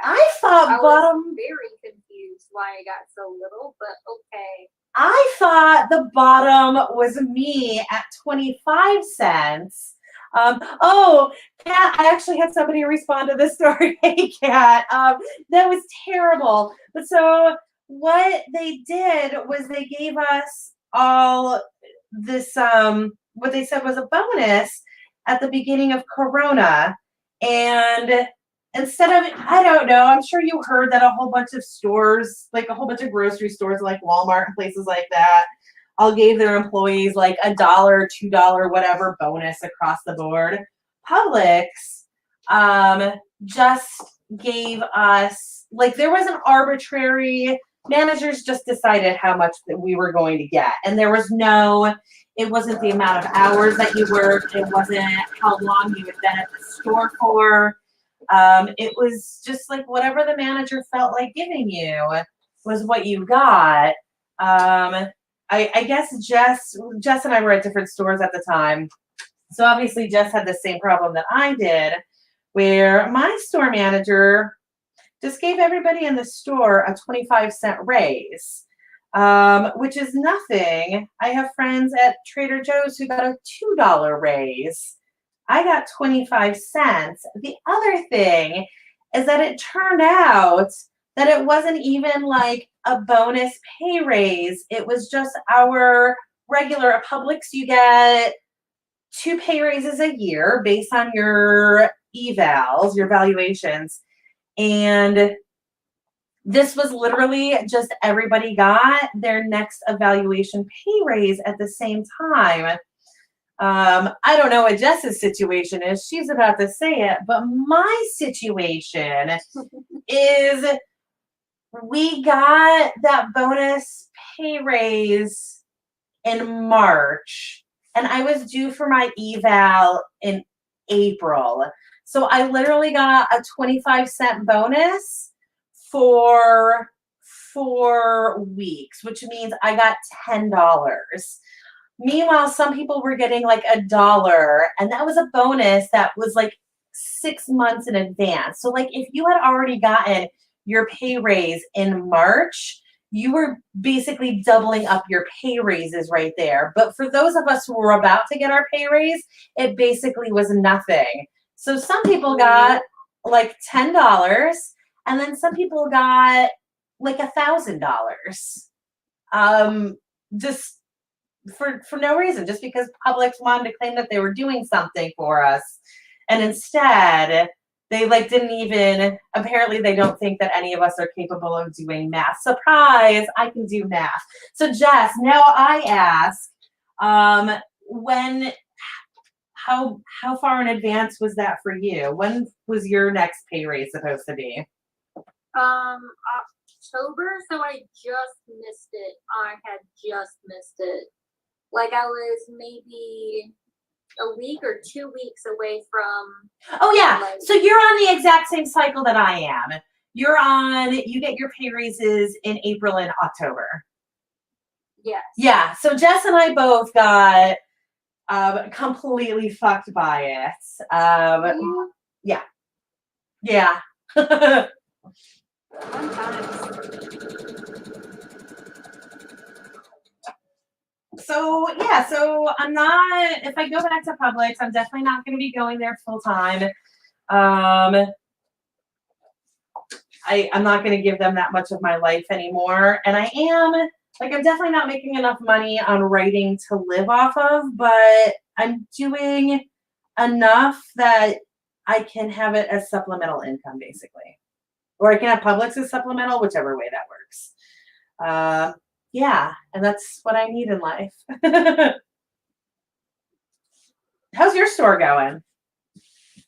I thought I bottom. was very confused why I got so little, but okay. I thought the bottom was me at 25 cents. Oh, Kat, I actually had somebody respond to this story. Hey, Kat, that was terrible. But so what they did was they gave us all this, what they said was a bonus at the beginning of Corona. And instead of, I don't know, I'm sure you heard that a whole bunch of stores, like a whole bunch of grocery stores like Walmart and places like that, all gave their employees like $1, $2, whatever bonus across the board. Publix just gave us, like, there was an arbitrary, managers just decided how much that we were going to get. And there was no, it wasn't the amount of hours that you worked. It wasn't how long you had been at the store for. It was just like whatever the manager felt like giving you was what you got. I guess Jess and I were at different stores at the time. So obviously Jess had the same problem that I did, where my store manager just gave everybody in the store a 25-cent raise, which is nothing. I have friends at Trader Joe's who got a $2 raise. I got 25 cents. The other thing is that it turned out that it wasn't even like a bonus pay raise. It was just our regular, at Publix, you get 2 pay raises a year based on your evals, your valuations. And this was literally just everybody got their next evaluation pay raise at the same time. I don't know what Jess's situation is. She's about to say it, but my situation is we got that bonus pay raise in March, and I was due for my eval in April. So I literally got a 25-cent bonus for 4 weeks, which means I got $10. Meanwhile, some people were getting like $1, and that was a bonus that was like 6 months in advance. So like if you had already gotten your pay raise in March, you were basically doubling up your pay raises right there. But for those of us who were about to get our pay raise, it basically was nothing. So some people got like $10, and then some people got like $1,000. Just for no reason, just because Publix wanted to claim that they were doing something for us. And instead, they like didn't even, apparently they don't think that any of us are capable of doing math. Surprise, I can do math. So Jess, now I ask, how far in advance was that for you? When was your next pay raise supposed to be? October, so I just missed it. I had just missed it. Like I was maybe a week or 2 weeks away from. Oh yeah, like, so you're on the exact same cycle that I am. You get your pay raises in April and October. yes. Yeah, so Jess and I both got completely fucked by it. Yeah. Yeah. Sometimes. So yeah, so I'm not, if I go back to Publix, I'm definitely not going to be going there full time. I'm not going to give them that much of my life anymore. And I'm definitely not making enough money on writing to live off of, but I'm doing enough that I can have it as supplemental income, basically. Or I can have Publix as supplemental, whichever way that works. Yeah, and that's what I need in life. How's your store going?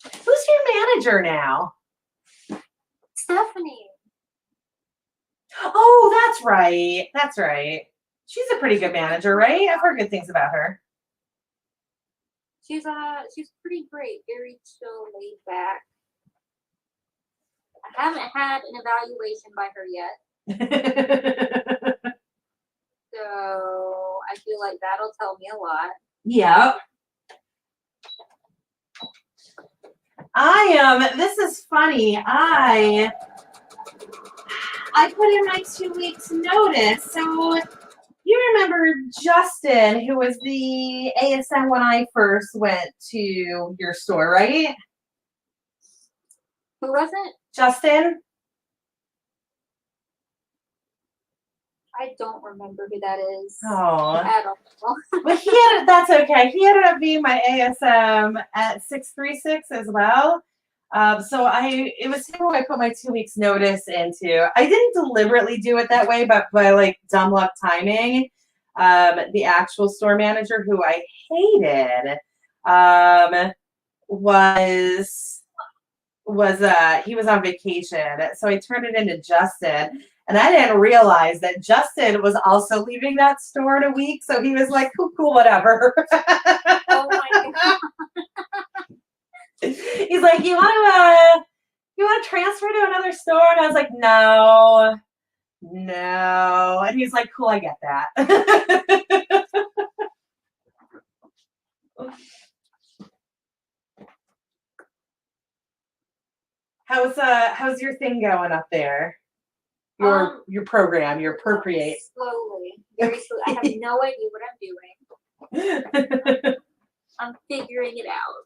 Who's your manager now? Stephanie. Oh, that's right. That's right. She's a pretty good manager, right? I've heard good things about her. She's pretty great, very chill, laid back. I haven't had an evaluation by her yet. So I feel like that'll tell me a lot. Yep. This is funny. I put in my 2 weeks notice. So you remember Justin, who was the ASM when I first went to your store, right? Who was it? Justin? I don't remember who that is. Oh. At all. But that's okay. He ended up being my ASM at 636 as well. So it was him who I put my 2 weeks notice into. I didn't deliberately do it that way, but by like dumb luck timing, the actual store manager who I hated, he was on vacation. So I turned it into Justin. And I didn't realize that Justin was also leaving that store in a week. So he was like, cool, whatever. Oh my God. He's like, you want to transfer to another store? And I was like, no. And he's like, cool, I get that. How's your thing going up there? Your program, your Procreate. Slowly. Very slowly. I have no idea what I'm doing. I'm figuring it out.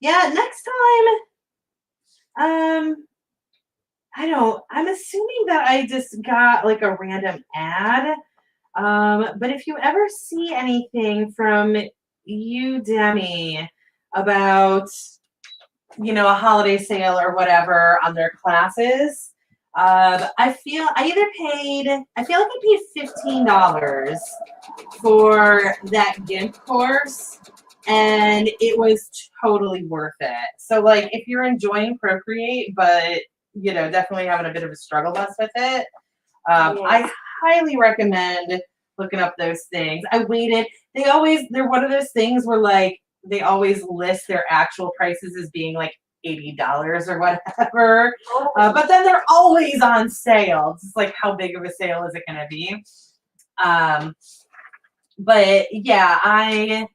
Yeah, next time, I'm assuming that I just got like a random ad. But if you ever see anything from you, Demi, about, a holiday sale or whatever on their classes, I feel like I paid $15 for that GIMP course, and it was totally worth it. So like if you're enjoying Procreate, but definitely having a bit of a struggle bus with it, I highly recommend looking up those things. I waited. They're one of those things where like they always list their actual prices as being like $80 or whatever. But then they're always on sale. It's just like, how big of a sale is it going to be? But yeah, I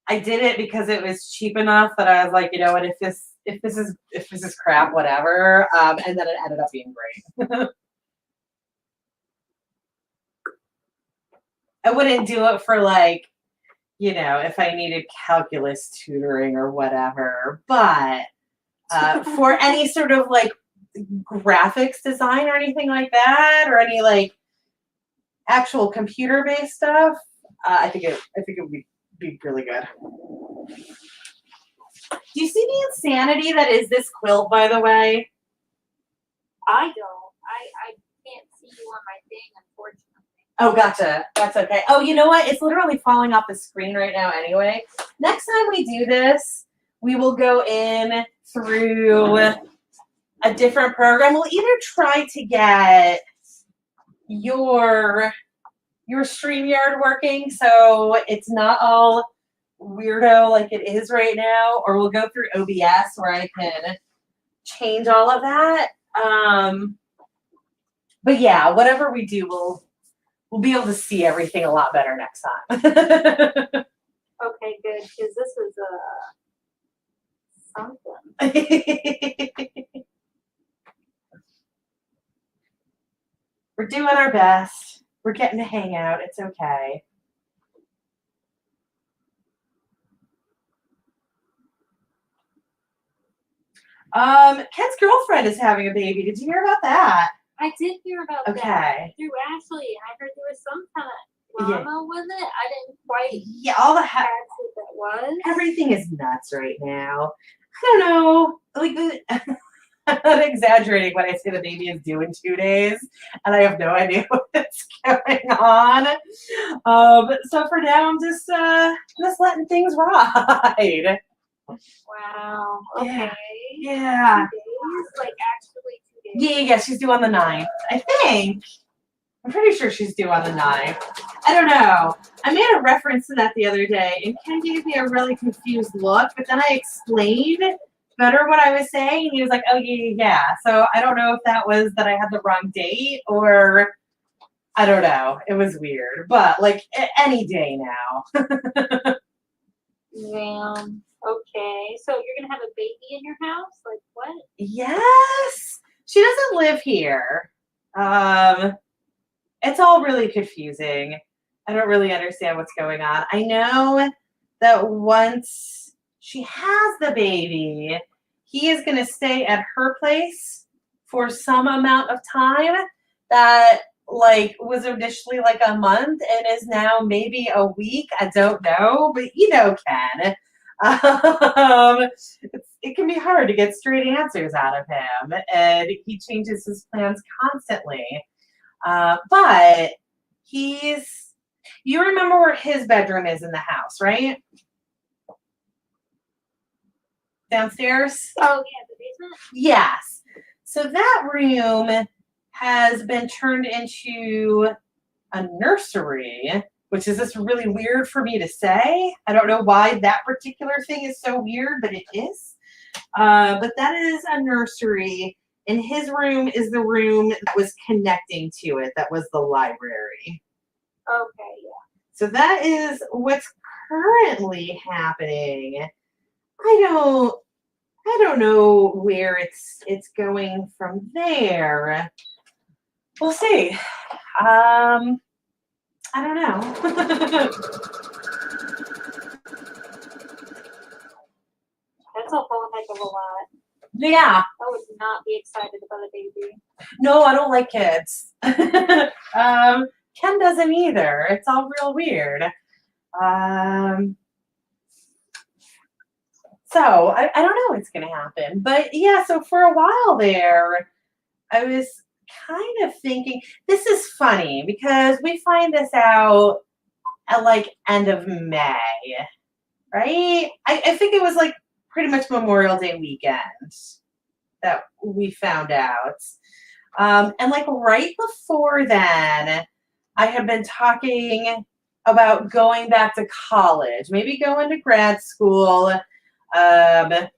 did it because it was cheap enough that I was like, you know what, if this is crap, whatever. And then it ended up being great. I wouldn't do it for like, if I needed calculus tutoring or whatever, but for any sort of like graphics design or anything like that, or any like actual computer based stuff, I think it would be really good. Do you see the insanity that is this quilt, by the way? I don't. I can't see you on my thing, unfortunately. Oh, gotcha. That's okay. Oh, you know what? It's literally falling off the screen right now anyway. Next time we do this, we will go in through a different program. We'll either try to get your StreamYard working so it's not all weirdo like it is right now, or we'll go through OBS where I can change all of that. But yeah, whatever we do, we'll be able to see everything a lot better next time. Okay, good, because this is something. We're doing our best. We're getting to hang out. It's okay. Ken's girlfriend is having a baby. Did you hear about that? I did hear about that through Ashley. I heard there was some kind of drama with it. I didn't quite all the catch what that was. Everything is nuts right now. I don't know. Like, I'm not exaggerating when I say the baby is due in 2 days, and I have no idea what's going on. So for now, I'm just letting things ride. Wow. Okay. Yeah. 2 days? Like actually 2 days? Yeah. She's due on the 9th, I think. I'm pretty sure she's due on the 9th. I don't know. I made a reference to that the other day, and Ken gave me a really confused look, but then I explained better what I was saying, and he was like, oh, yeah. So I don't know if that was that I had the wrong date, or I don't know. It was weird, but like any day now. Damn. Okay. So you're going to have a baby in your house? Like what? Yes. She doesn't live here. It's all really confusing. I don't really understand what's going on. I know that once she has the baby, he is going to stay at her place for some amount of time that like was initially like a month and is now maybe a week. I don't know, but you know, Ken. It can be hard to get straight answers out of him, and he changes his plans constantly. But you remember where his bedroom is in the house, right? Downstairs? Oh, yeah, the basement? Yes. So that room has been turned into a nursery, which is just really weird for me to say. I don't know why that particular thing is so weird, but it is. But that is a nursery. And his room is the room that was connecting to it. That was the library. Okay, yeah. So that is what's currently happening. I don't know where it's going from there. We'll see. I don't know. That's a whole heck of a lot. Yeah. I would not be excited about a baby. No, I don't like kids. Ken doesn't either. It's all real weird. So I don't know what's going to happen. But yeah, so for a while there, I was kind of thinking, this is funny because we find this out at like end of May, right? I think it was like pretty much Memorial Day weekend that we found out. And like right before then, I had been talking about going back to college, maybe going to grad school. I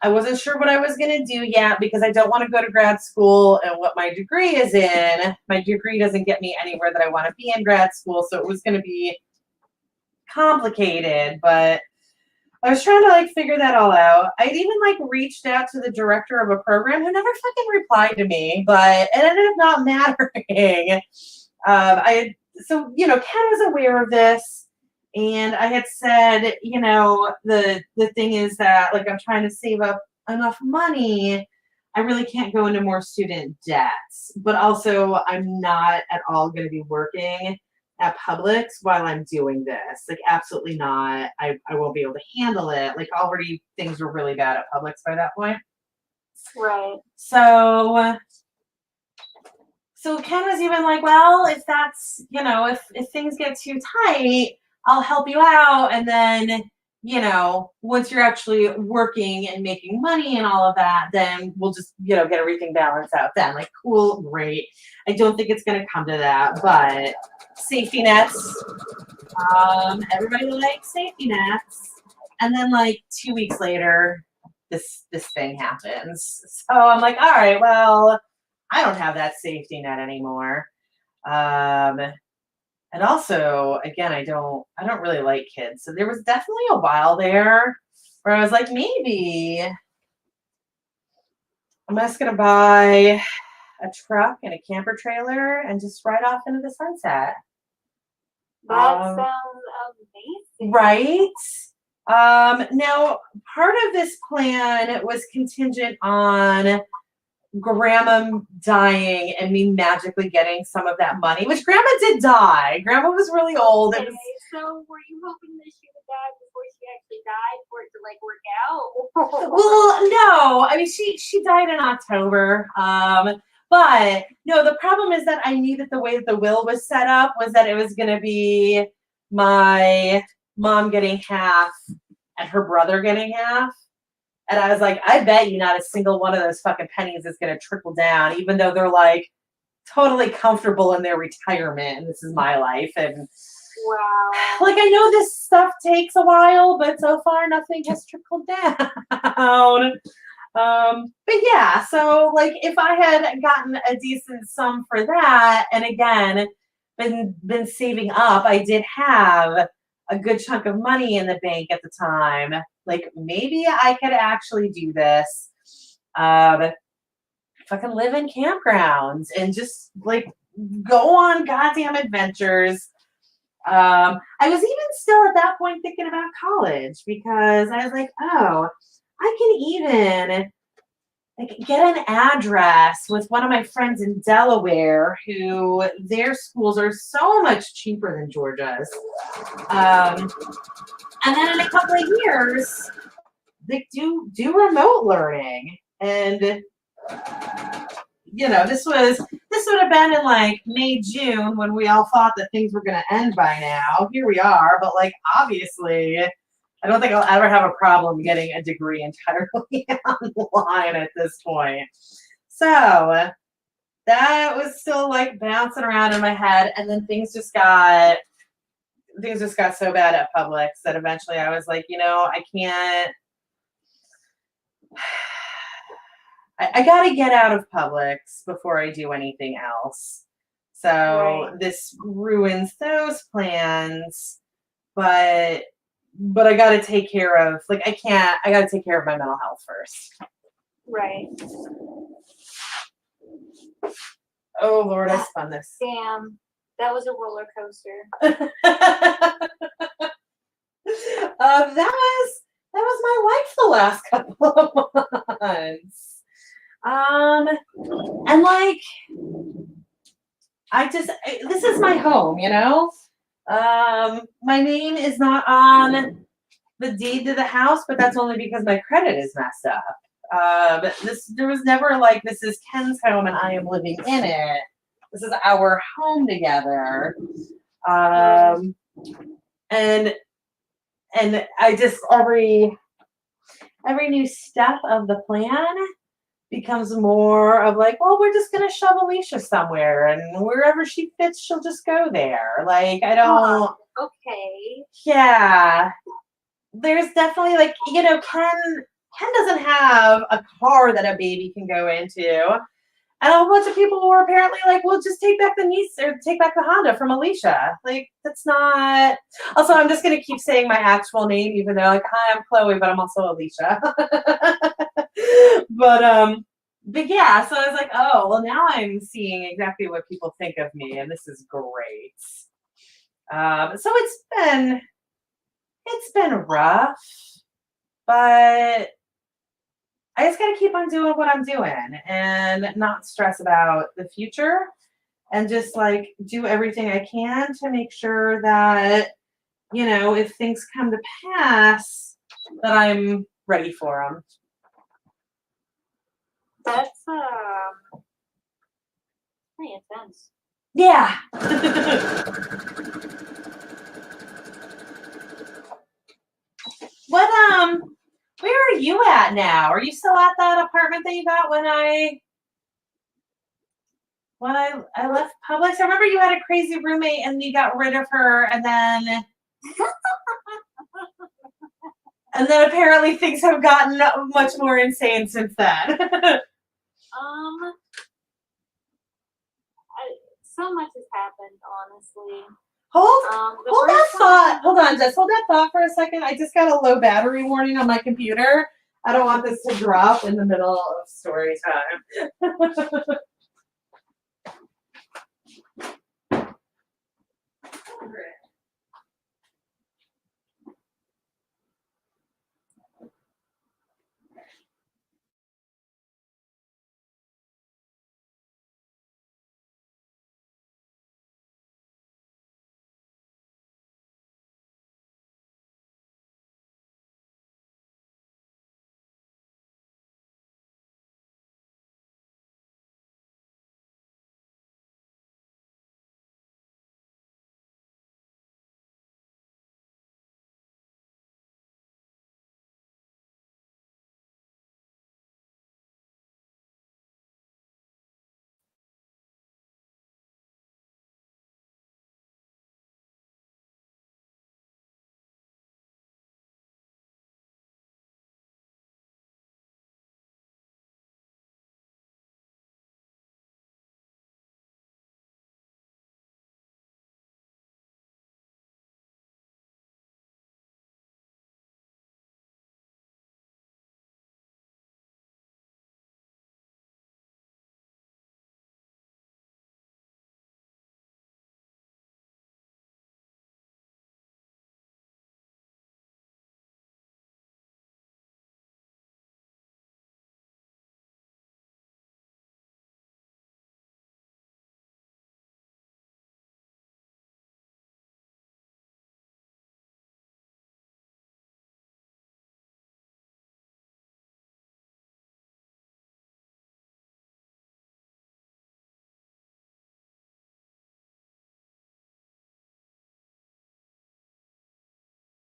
wasn't sure what I was going to do yet because I don't want to go to grad school and what my degree is in. My degree doesn't get me anywhere that I want to be in grad school, so it was going to be complicated, but I was trying to like figure that all out. I'd even like reached out to the director of a program who never fucking replied to me, but it ended up not mattering. So you know, Ken was aware of this, and I had said, you know, the thing is that like I'm trying to save up enough money I really can't go into more student debts, but also I'm not at all going to be working at Publix while I'm doing this. Like, absolutely not. I won't be able to handle it. Like, already things were really bad at Publix by that point. Right. So Ken was even like, well, if that's, if things get too tight, I'll help you out. And then, once you're actually working and making money and all of that, then we'll just, get everything balanced out then. Like, cool, great. I don't think it's going to come to that, but safety nets. Everybody likes safety nets. And then like 2 weeks later, this thing happens. So I'm like, all right, well, I don't have that safety net anymore. And also, again, I don't really like kids. So there was definitely a while there where I was like, maybe I'm just gonna buy a truck and a camper trailer and just ride off into the sunset. That sounds amazing. Right? Now, part of this plan was contingent on Grandma dying and me magically getting some of that money, which Grandma did die. Grandma was really old. Okay, so were you hoping that she would die before she actually died for it to like work out? Well, no. I mean, she died in October. But no, the problem is that I knew that the way that the will was set up was that it was going to be my mom getting half and her brother getting half. And I was like, I bet you not a single one of those fucking pennies is going to trickle down, even though they're like totally comfortable in their retirement. And this is my life. And Wow. like, I know this stuff takes a while, but so far nothing has trickled down. But yeah, so like if I had gotten a decent sum for that, and again, been saving up, I did have a good chunk of money in the bank at the time. Like maybe I could actually do this. Fucking live in campgrounds and just like go on goddamn adventures. I was even still at that point thinking about college because I was like, oh, I can even like get an address with one of my friends in Delaware who their schools are so much cheaper than Georgia's. And then in a couple of years, they do remote learning. And this would have been in like May, June when we all thought that things were gonna end by now. Here we are, but like obviously I don't think I'll ever have a problem getting a degree entirely online at this point. So that was still like bouncing around in my head, and then things just got so bad at Publix that eventually I was like, I can't. I got to get out of Publix before I do anything else. So Right. This ruins those plans, but I got to take care of, like, I got to take care of my mental health first. Right. Oh, Lord, I spun this. Damn. That was a roller coaster. That was my life the last couple of months. And like, this is my home, my name is not on the deed to the house, but that's only because my credit is messed up. There was never like, this is Ken's home and I am living in it. This is our home together. And I just, every new step of the plan becomes more of like, well, we're just going to shove Alicia somewhere and wherever she fits, she'll just go there. Like, I don't. Okay. Yeah. There's definitely like, Ken doesn't have a car that a baby can go into. And a whole bunch of people were apparently like, well, just take back the Honda from Alicia. Like, that's not. Also, I'm just going to keep saying my actual name, even though, like, hi, I'm Chloe, but I'm also Alicia. But yeah, so I was like, oh, well, now I'm seeing exactly what people think of me, and this is great. So it's been rough, but I just got to keep on doing what I'm doing and not stress about the future and just like do everything I can to make sure that, you know, if things come to pass, that I'm ready for them. That's pretty intense. Yeah. What where are you at now? Are you still at that apartment that you got when I left Publix? I remember you had a crazy roommate and you got rid of her and then apparently things have gotten much more insane since then. So much has happened, honestly. Hold that first thought. Hold on, just hold that thought for a second. I just got a low battery warning on my computer. I don't want this to drop in the middle of story time.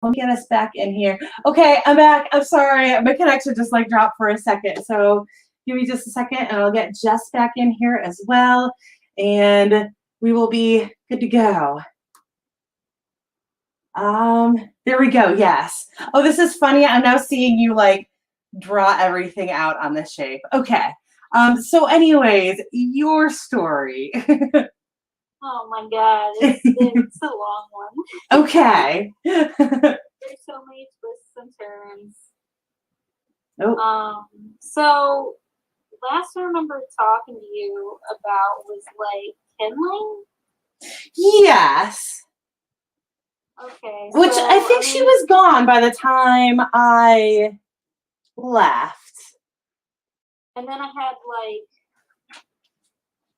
Let me get us back in here. Okay, I'm back. I'm sorry. My connection just like dropped for a second. So give me just a second and I'll get Jess back in here as well. And we will be good to go. There we go. Yes. Oh, this is funny. I'm now seeing you like draw everything out on the shape. Okay. So anyways, your story. Oh my god, it's a long one. Okay. There's so many twists and turns. Oh. So last I remember talking to you about was like kindling. Yes. Okay. Which so, I think she was gone by the time I left. And then I had like,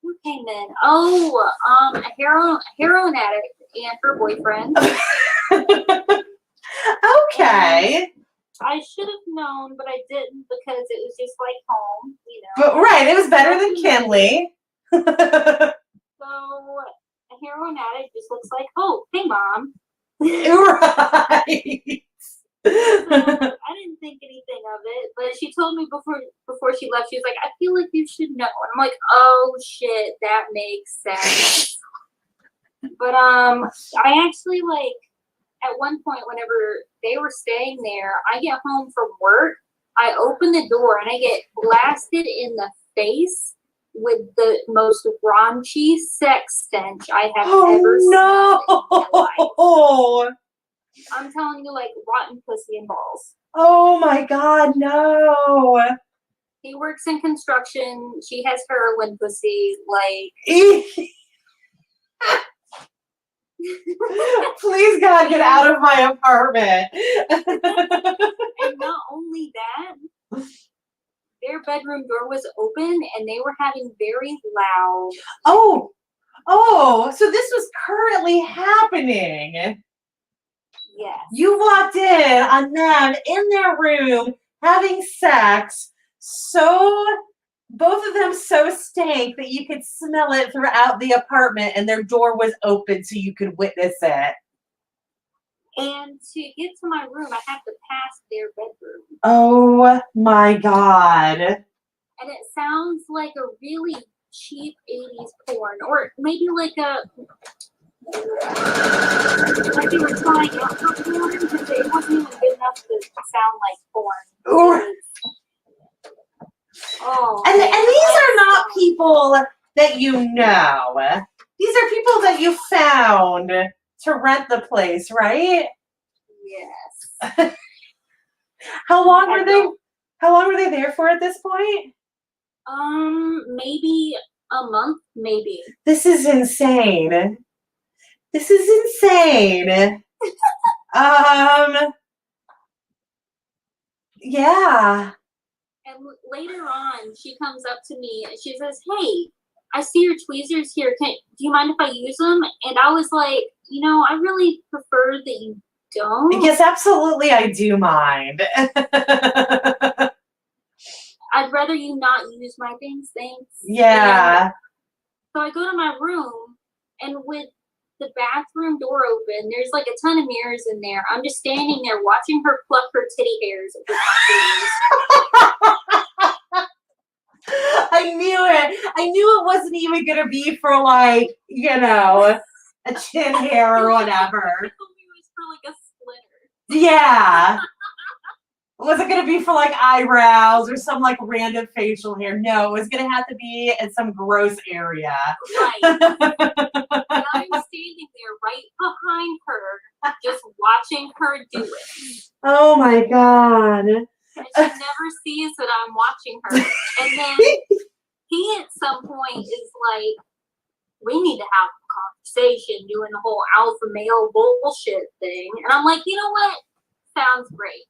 who came in? Oh, a heroin addict and her boyfriend. Okay. And I should have known, but I didn't because it was just like home, you know. But right, it was better than Kinley. So a heroin addict just looks like, oh, hey mom. Right. So I didn't think anything of it, but she told me before she left, she was like, I feel like you should know. And I'm like, oh shit, that makes sense. But I actually like at one point whenever they were staying there, I get home from work, I open the door and I get blasted in the face with the most raunchy sex stench I have ever smelled in my life. I'm telling you, like rotten pussy and balls. Oh my god, no. He works in construction. She has heroin pussy. Like, please God, get out of my apartment. And not only that, bedroom door was open and they were having very loud. Oh, so this was currently happening. Yes. You walked in on them in their room having sex, so both of them so stank that you could smell it throughout the apartment, and their door was open so you could witness it. And to get to my room, I have to pass their bedroom. Oh my God. And it sounds like a really cheap 80s porn, or maybe like they were trying out for porn, because it wasn't even good enough to sound like porn. Oh, and these are not people that you know. These are people that you found to rent the place, right? Yes. How long were they there for at this point? Maybe a month, maybe. This is insane. Yeah. And later on, she comes up to me and she says, "Hey, I see your tweezers here. Do you mind if I use them?" And I was like, I really prefer that you don't. Yes, absolutely, I do mind. I'd rather you not use my things, thanks. Yeah. And so I go to my room, and with the bathroom door open, there's like a ton of mirrors in there. I'm just standing there watching her pluck her titty hairs with my fingers. I knew it. I knew it wasn't even gonna be for like, a chin hair or whatever. It was for like a splitter. Yeah. Was it gonna be for like eyebrows or some like random facial hair? No, it was gonna have to be in some gross area. Right. And I'm standing there right behind her, just watching her do it. Oh my God. And she never sees that I'm watching her. And then he at some point is like, "We need to have a conversation," doing the whole alpha male bullshit thing. And I'm like, you know what? Sounds great.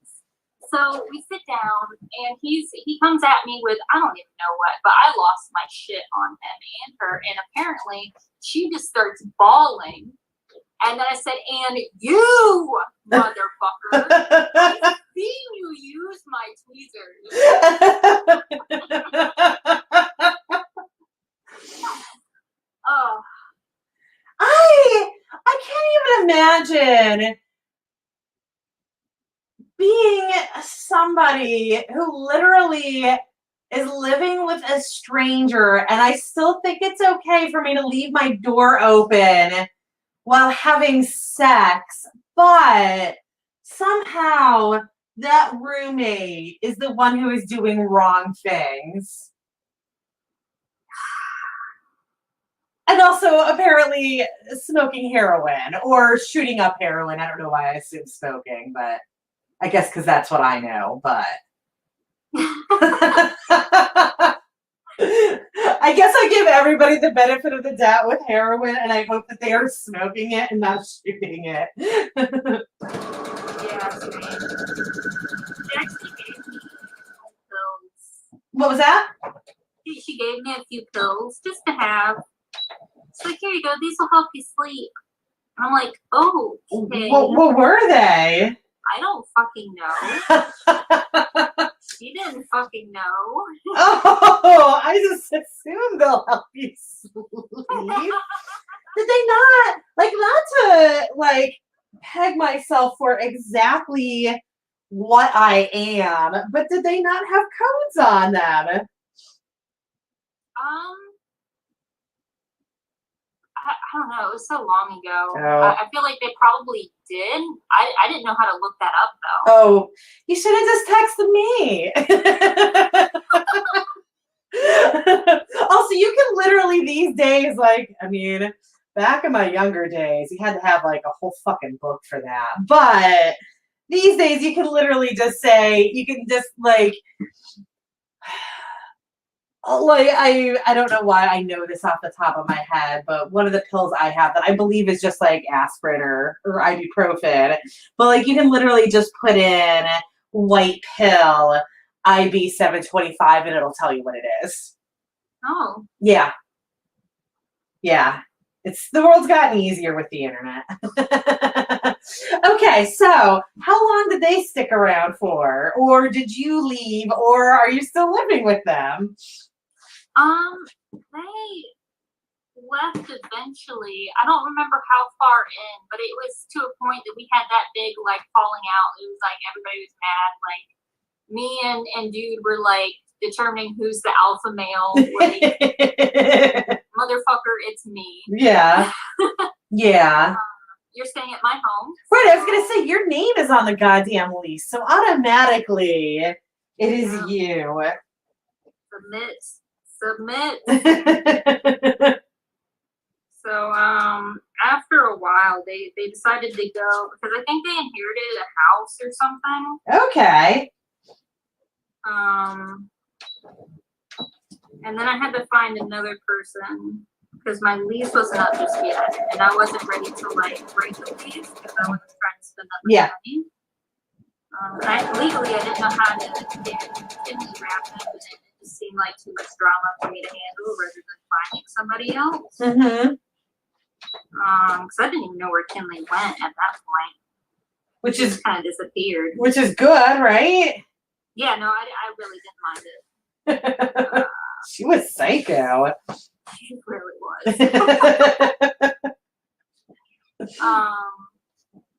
So we sit down, and he comes at me with, I don't even know what, but I lost my shit on him and her, and apparently she just starts bawling. And then I said, "And you, motherfucker, I've seen you use my tweezers." Oh. I can't even imagine being somebody who literally is living with a stranger, and I still think it's okay for me to leave my door open while having sex, but somehow that roommate is the one who is doing wrong things. And also apparently smoking heroin or shooting up heroin. I don't know why I assume smoking, but I guess because that's what I know, but. I guess I give everybody the benefit of the doubt with heroin, and I hope that they are smoking it and not shooting it. Yeah, same. She actually gave me pills. What was that? She gave me a few pills just to have. She's like, "Here you go. These will help you sleep." And I'm like, "Oh, okay." What were they? I don't fucking know. She didn't fucking know. Oh, I just assumed they'll help you sleep. Did they not to peg myself for exactly what I am, but did they not have codes on them? I don't know. It was so long ago. Oh. I feel like they probably did. I didn't know how to look that up, though. Oh, you should have just texted me. Also, you can literally these days, back in my younger days, you had to have a whole fucking book for that. But these days, you can literally just say, you can just I don't know why I know this off the top of my head, but one of the pills I have that I believe is just aspirin or ibuprofen, but you can literally just put in white pill IB 725 and it'll tell you what it is. Oh. Yeah. Yeah. The world's gotten easier with the internet. Okay, so how long did they stick around for? Or did you leave? Or are you still living with them? They left eventually. I don't remember how far in, but it was to a point that we had that big like falling out. It was like everybody was mad. Like me and dude were like determining who's the alpha male. Like, motherfucker, it's me. Yeah. Yeah. You're staying at my home. Right, I was gonna say your name is on the goddamn lease, so automatically it is you. Submit. So after a while they decided to go because I think they inherited a house or something. Okay. And then I had to find another person because my lease wasn't up just yet, and I wasn't ready to like break the lease because I wasn't trying to spend that much money. Legally, I didn't know how to get kidney wrapped up, and it just seemed like too much drama for me to handle rather than finding somebody else. Mm-hmm. Because I didn't even know where Kinley went at that point. Which is kind of disappeared. Which is good, right? Yeah, no, I really didn't mind it. She was psycho. She really was.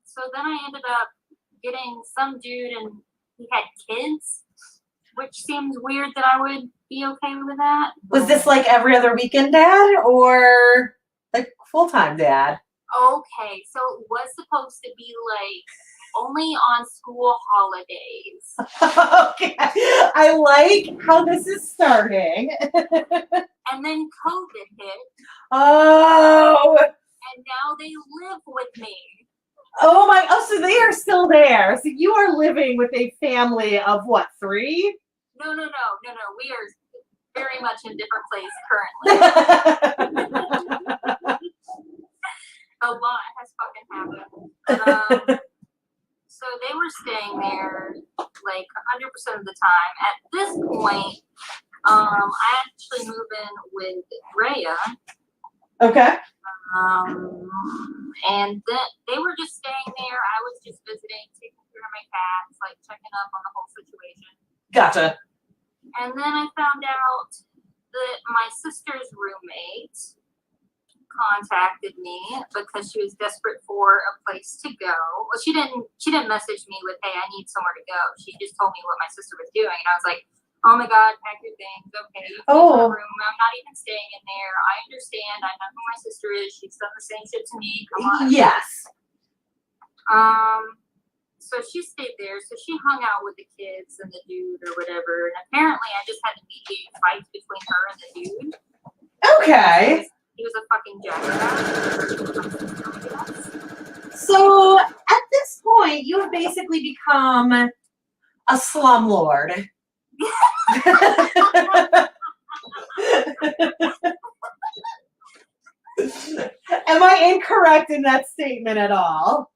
So then I ended up getting some dude, and he had kids, which seems weird that I would be okay with that. Was this like every other weekend dad or like full-time dad? Okay, so it was supposed to be like only on school holidays. Okay, I like how this is starting. And then COVID hit. Oh. And now they live with me. Oh my, oh, so they are still there. So you are living with a family of what, 3? No. We are very much in different place currently. A lot has fucking happened. So they were staying there like 100% of the time. At this point, I actually moved in with Rhea. Okay. And then they were just staying there. I was just visiting, taking care of my cats, like checking up on the whole situation. Gotcha. And then I found out that my sister's roommate contacted me because she was desperate for a place to go. Well, she didn't message me with, "Hey, I need somewhere to go." She just told me what my sister was doing, and I was like, "Oh my God, pack your things. Okay, you can leave my room. I'm not even staying in there. I understand. I know who my sister is. She's done the same shit to me. Come on." Yes. So she stayed there. So she hung out with the kids and the dude or whatever. And apparently, I just had to mediate fights between her and the dude. Okay. He was a fucking jackass. So at this point, you have basically become a slumlord. Am I incorrect in that statement at all?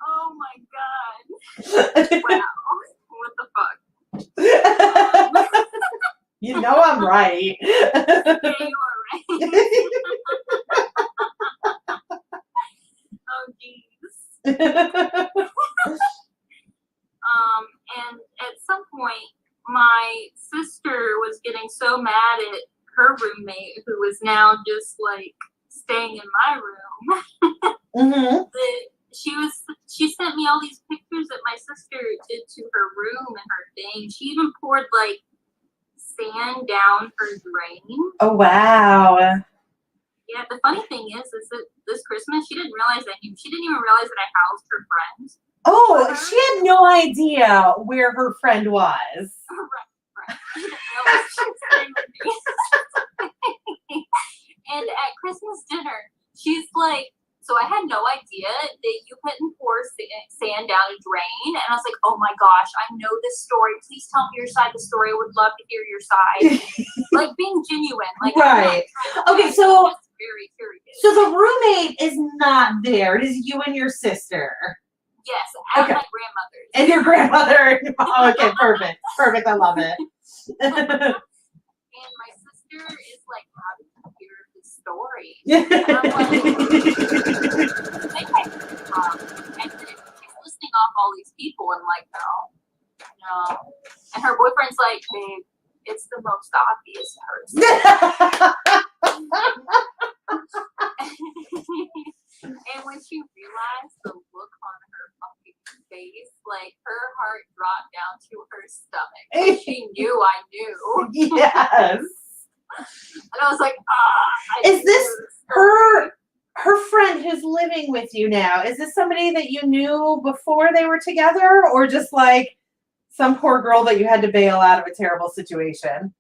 Oh my God. Wow. What the fuck? You know I'm right. Yeah, you are right. Oh jeez. And at some point, my sister was getting so mad at her roommate, who was now just like staying in my room, that she sent me all these pictures that my sister did to her room and her thing. She even poured like sand down her drain. Oh wow. Yeah, the funny thing is that this Christmas she didn't even realize that I housed her friend. Oh, she had no idea where her friend was. Right. She didn't realize she was staying with me. And at Christmas dinner, she's like, "So I had no idea that you couldn't pour sand down a drain." And I was like, "Oh my gosh, I know this story. Please tell me your side of the story. I would love to hear your side." Like being genuine. Like, right. Okay, so very curious. So the roommate is not there. It is you and your sister. Yes, at Okay. my grandmother's. And your grandmother. Oh, okay, perfect. Perfect. I love it. And my sister is like, how did you hear this story? Yeah. And I'm like, I think I and then she's listing off all these people, and I'm like, no. And her boyfriend's like, babe, it's the most obvious person. And when she realized the look on her fucking face, like her heart dropped down to her stomach. She knew I knew. Yes. And I was like, I Is this knew. her friend who's living with you now? Is this somebody that you knew before they were together, or just like some poor girl that you had to bail out of a terrible situation?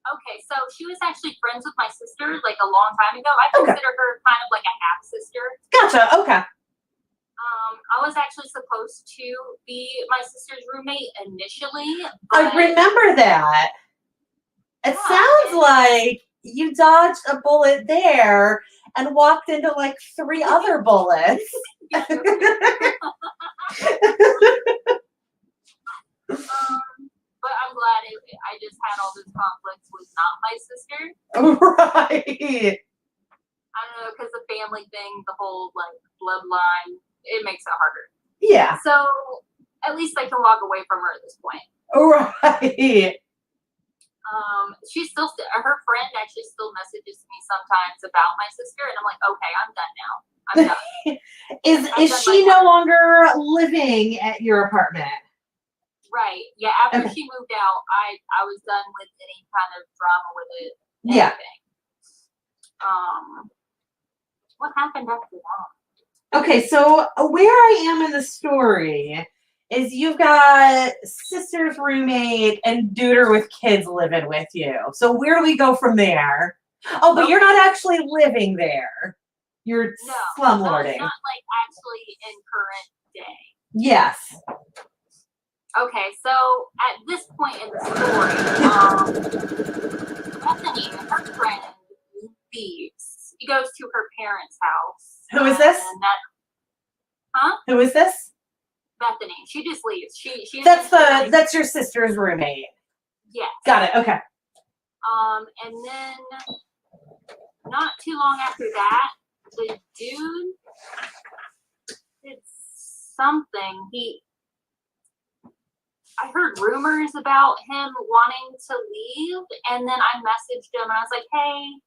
Okay, so she was actually friends with my sister like a long time ago. I consider her kind of like a half sister. Gotcha. Okay. I was actually supposed to be my sister's roommate initially. I remember that. It sounds like you dodged a bullet there and walked into like 3 other bullets. But I'm glad I just had all this conflicts with not my sister. Right. I don't know, because the family thing, the whole like bloodline, it makes it harder. Yeah. So at least I can walk away from her at this point. Right. She's still, her friend actually still messages me sometimes about my sister, and I'm like, okay, I'm done now. I'm done. Is she no longer living at your apartment? Right. Yeah. After she moved out, I was done with any kind of drama with it. Anything. What happened after that? Okay, so where I am in the story is you've got sister's roommate and duder with kids living with you. So where do we go from there? Oh, but you're not actually living there. You're slumlording. Not like actually in current day. Yes. Okay, so at this point in the story, Bethany, her friend, leaves. She goes to her parents' house. Who is this? Who is this? Bethany. She just leaves. She that's your sister's roommate. Yes. Got it. Okay. And then not too long after that, the dude did something. I heard rumors about him wanting to leave, and then I messaged him and I was like, hey,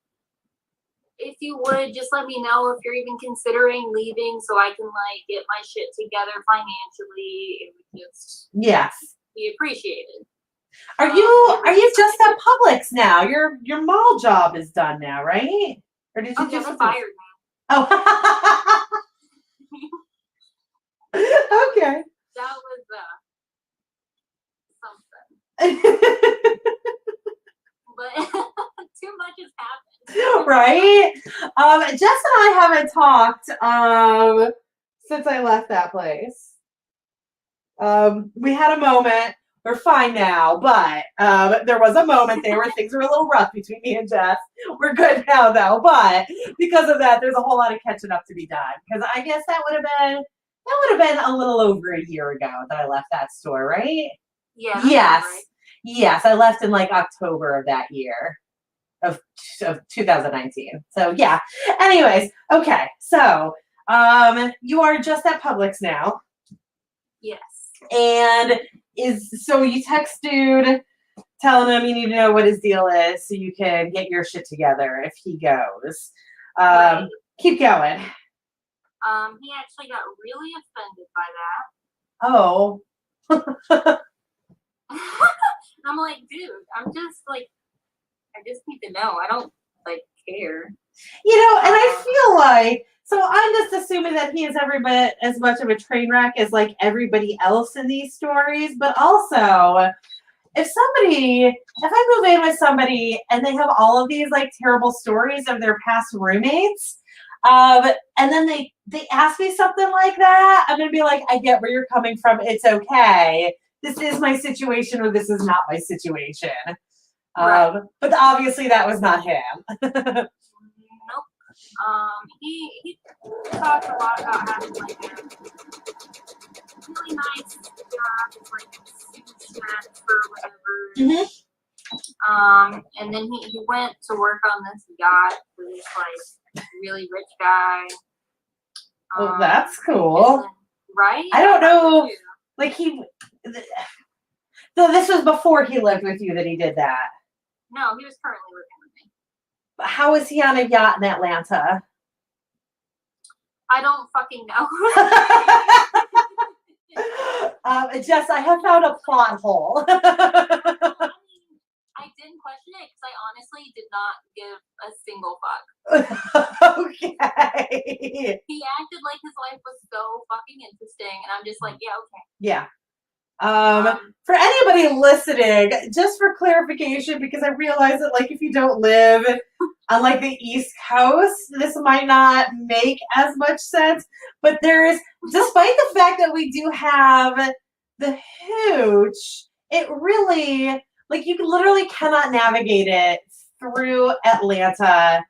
if you would just let me know if you're even considering leaving so I can like get my shit together financially. It would just be appreciated. Are you just at Publix now? Your mall job is done now, right? Or did you just fired me? Oh. Okay. That was something. But too much has happened. Right? Jess and I haven't talked since I left that place. We had a moment. We're fine now, but there was a moment there where things were a little rough between me and Jess. We're good now, though. But because of that, there's a whole lot of catching up to be done. Because I guess that would have been a little over a year ago that I left that store, right? Yeah. Yes. Right. Yes, I left in like October of that year of 2019. So yeah. Anyways, okay. So you are just at Publix now. Yes. And so you text dude telling him you need to know what his deal is so you can get your shit together if he goes. Right. Keep going. He actually got really offended by that. Oh. I'm like, dude, I'm just like, I just need to know. I don't like care. You know, and I feel like, so I'm just assuming that he is every bit as much of a train wreck as like everybody else in these stories, but also if I move in with somebody and they have all of these like terrible stories of their past roommates, and then they ask me something like that, I'm gonna be like, I get where you're coming from. It's okay. This is my situation, or this is not my situation. Right. But obviously that was not him. Nope. He talked a lot about having like Mhm. And then he went to work on this yacht with this like really rich guy. Well, that's cool. then- right? I don't know. too. Like so this was before he lived with you that he did that. No, he was currently living with me. But how is he on a yacht in Atlanta? I don't fucking know. Jess, I have found a plot hole. I didn't question it because I honestly did not give a single fuck. Okay. He acted like his life was so fucking interesting, and I'm just like, yeah, okay. Yeah. For anybody listening, just for clarification, because I realize that like if you don't live on like the East Coast, this might not make as much sense. But there is, despite the fact that we do have the hooch, it really like you literally cannot navigate it through Atlanta.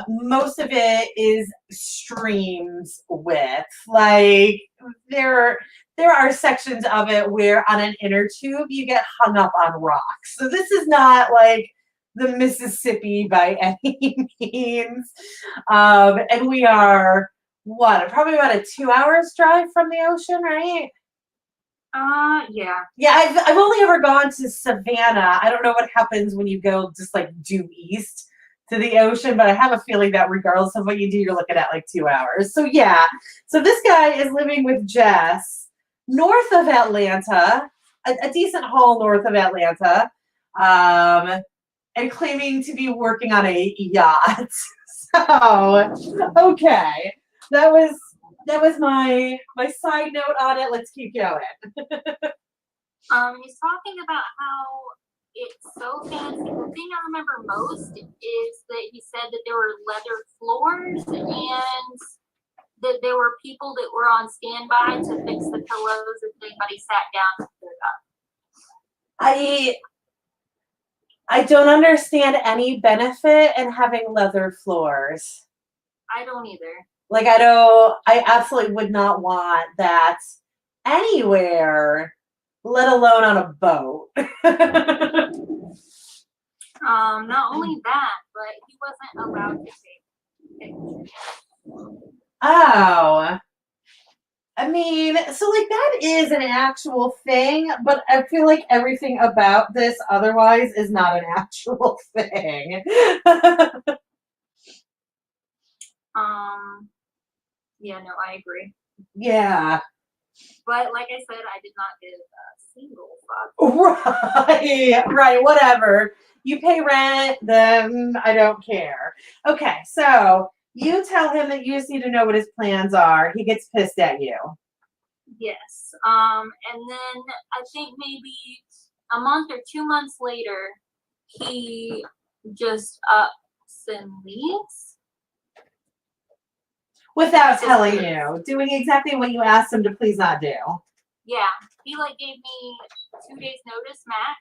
Most of it is streams with like there are sections of it where on an inner tube you get hung up on rocks. So this is not like the Mississippi by any means. And we are probably about a 2 hours drive from the ocean, right? Yeah. Yeah, I've only ever gone to Savannah. I don't know what happens when you go just like due east to the ocean, but I have a feeling that regardless of what you do, you're looking at like 2 hours. So yeah, so this guy is living with Jess north of Atlanta, a decent haul north of Atlanta, and claiming to be working on a yacht. So okay, that was my side note on it. Let's keep going. He's talking about how it's so fancy. The thing I remember most is that he said that there were leather floors and that there were people that were on standby to fix the pillows if anybody sat down and stood up. I don't understand any benefit in having leather floors. I don't either. Like I absolutely would not want that anywhere, let alone on a boat. Not only that, but he wasn't allowed to take pictures. Oh. I mean, so like that is an actual thing, but I feel like everything about this otherwise is not an actual thing. Yeah, no, I agree. Yeah. But like I said, I did not give a single fuck. Right, whatever. You pay rent, then I don't care. Okay, so you tell him that you just need to know what his plans are. He gets pissed at you. Yes. And then I think maybe a month or 2 months later, he just ups and leaves. Without telling you, doing exactly what you asked him to please not do. Yeah, he like gave me 2 days notice max.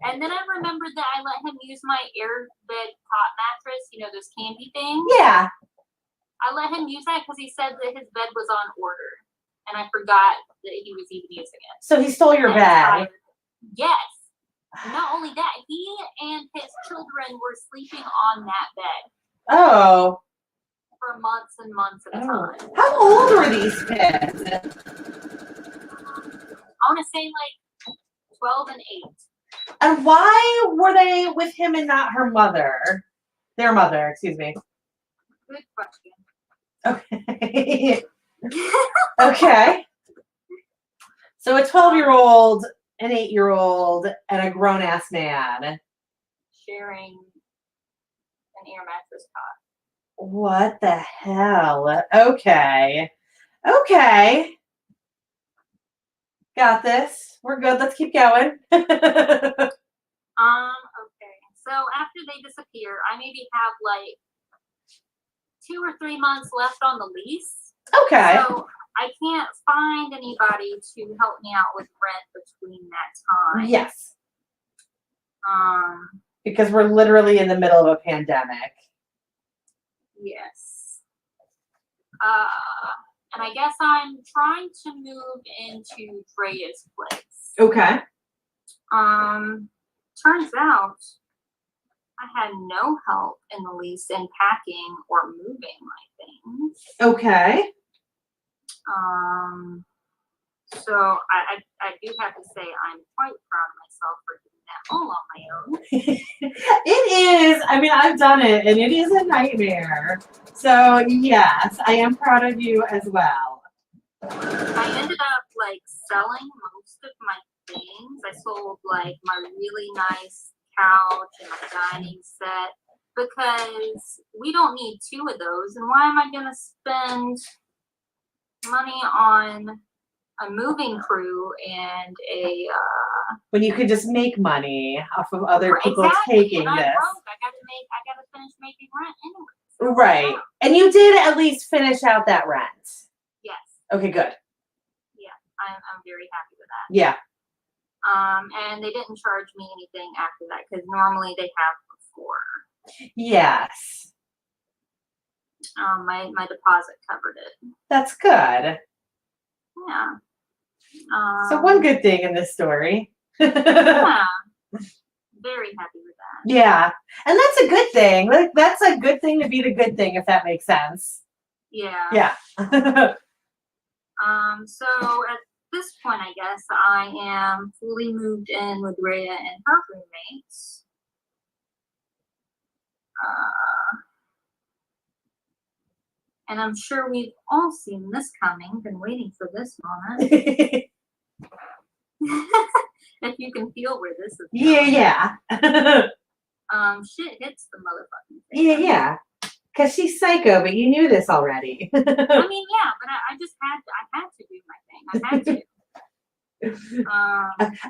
And then I remembered that I let him use my airbed cot mattress, you know, those candy things. Yeah. I let him use that because he said that his bed was on order. And I forgot that he was even using it. So he stole your bed. Yes. Not only that, he and his children were sleeping on that bed. Oh. For months and months at a time. How old were these kids? I want to say like 12 and 8. And why were they with him and not her mother? Their mother, excuse me. Good question. Okay. Okay. So a 12-year-old, an 8-year-old, and a grown-ass man. Sharing an air mattress cot. What the hell? Okay. Okay. Got this. We're good. Let's keep going. Okay. So after they disappear, I maybe have like 2 or 3 months left on the lease. Okay. So I can't find anybody to help me out with rent between that time. Yes. Um. Because we're literally in the middle of a pandemic. Yes. And I guess I'm trying to move into Drea's place. Okay. Turns out I had no help in the least in packing or moving my things. Okay. So I do have to say I'm quite proud of myself for doing that all on my own. It is. I mean, I've done it, and it is a nightmare. So yes, I am proud of you as well. I ended up like selling most of my things. I sold like my really nice couch and my dining set because we don't need 2 of those. And why am I gonna spend money on a moving crew and a When you can just make money off of other people exactly. taking And I'm this. broke. I gotta finish making rent anyway. Right. And you did at least finish out that rent. Yes. Okay, good. Yeah, I'm very happy with that. Yeah. And they didn't charge me anything after that because normally they have before. Yes. My deposit covered it. That's good. Yeah. So one good thing in this story. Yeah. Very happy with that. Yeah. And that's a good thing. Like, that's a good thing to be the good thing, if that makes sense. Yeah. Yeah. So at this point, I guess I am fully moved in with Rhea and her roommates. And I'm sure we've all seen this coming, been waiting for this moment. If you can feel where this is going. Yeah. Shit hits the motherfucking thing. Yeah. Because she's psycho, but you knew this already. I mean, yeah, but I just had to do my thing. I had to.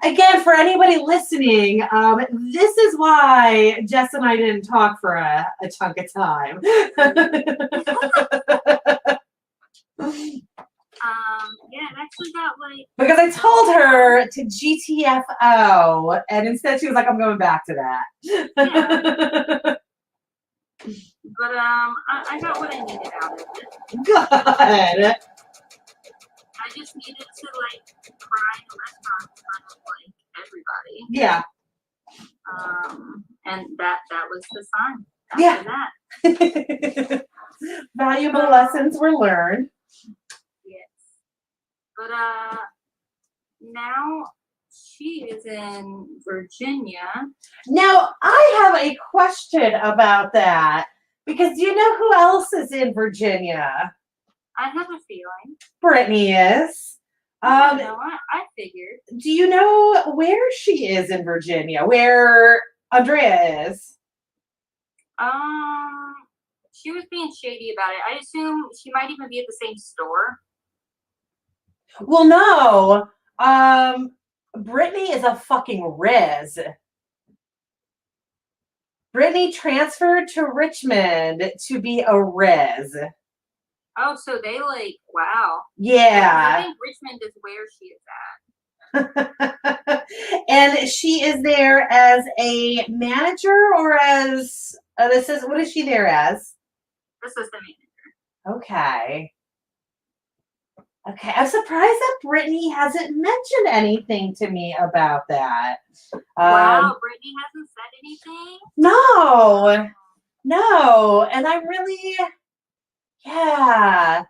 Again, for anybody listening, this is why Jess and I didn't talk for a chunk of time. Yeah, it actually got like Because I told her to GTFO, and instead she was like, "I'm going back to that." Yeah. But I got what I needed out of it. Good. I just needed to like cry in a restaurant in front of like everybody. Yeah. And that was the sign. After that. Valuable lessons were learned. Yes. But now she is in Virginia. Now I have a question about that. Because do you know who else is in Virginia? I have a feeling. Brittany is. I figured. Do you know where she is in Virginia? Where Andrea is? She was being shady about it. I assume she might even be at the same store. Well, no. Brittany is a fucking Riz. Brittany transferred to Richmond to be a Riz. Oh, so they like, wow. Yeah. I think Richmond is where she is at. And she is there as a manager or as what is she there as? Assistant manager. Okay. Okay. I'm surprised that Brittany hasn't mentioned anything to me about that. Wow, Brittany hasn't said anything? No. No. And I'm really, yeah.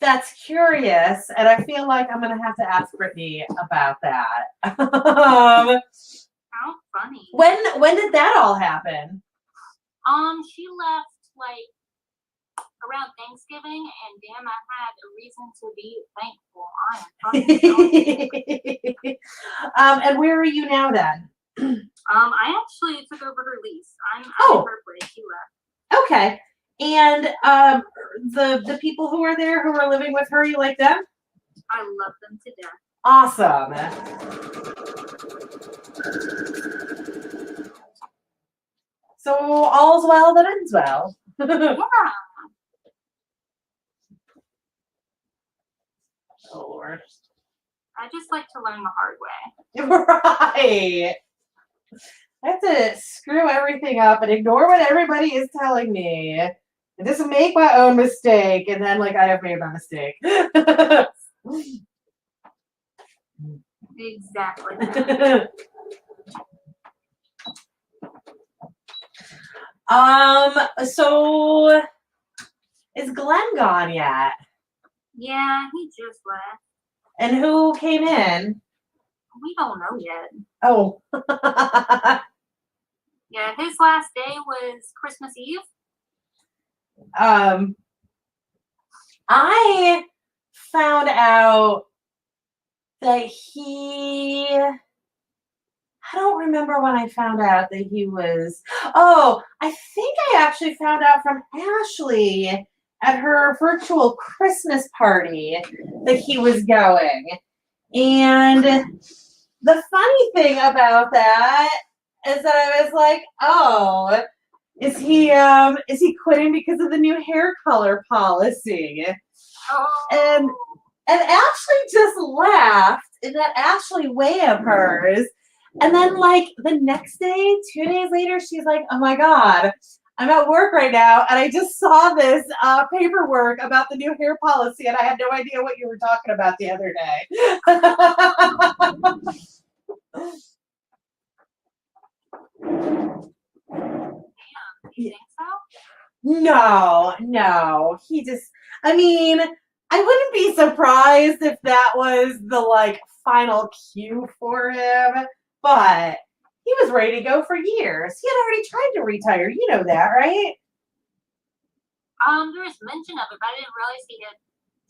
That's curious, and I feel like I'm gonna have to ask Brittany about that. How funny. When did that all happen? She left like around Thanksgiving, and damn, I had a reason to be thankful. And where are you now then? I actually took over her lease. I'm in her place. She left. Okay. And the people who are there who are living with her, you like them? I love them to death. Awesome. So all's well that ends well. Yeah. Oh Lord. I just like to learn the hard way. Right. I have to screw everything up and ignore what everybody is telling me. And just make my own mistake, and then like I have made my mistake. Exactly. So is Glenn gone yet? Yeah, he just left. And who came in? We don't know yet. Oh. Yeah, his last day was Christmas Eve. I found out that I don't remember when I found out that he was, oh, I think I actually found out from Ashley at her virtual Christmas party that he was going. And the funny thing about that is that I was like, oh, is he quitting because of the new hair color policy? Oh. And Ashley just laughed in that Ashley way of hers. And then like the next day, 2 days later, she's like, oh my God, I'm at work right now. And I just saw this paperwork about the new hair policy. And I had no idea what you were talking about the other day. You think so? No. I mean, I wouldn't be surprised if that was the like final cue for him, but he was ready to go for years. He had already tried to retire. You know that, right? There was mention of it, but I didn't realize he had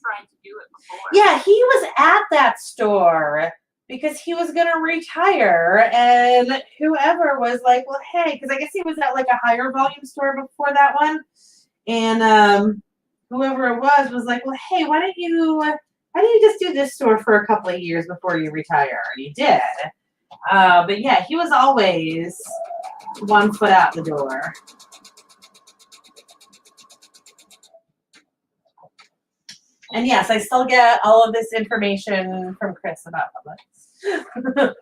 tried to do it before. Yeah, he was at that store because he was going to retire, and whoever was like, well, hey, because I guess he was at like a higher volume store before that one, and whoever it was like, well, hey, why don't you just do this store for a couple of years before you retire? And he did. But yeah, he was always 1 foot out the door. And yes, I still get all of this information from Chris about Publix.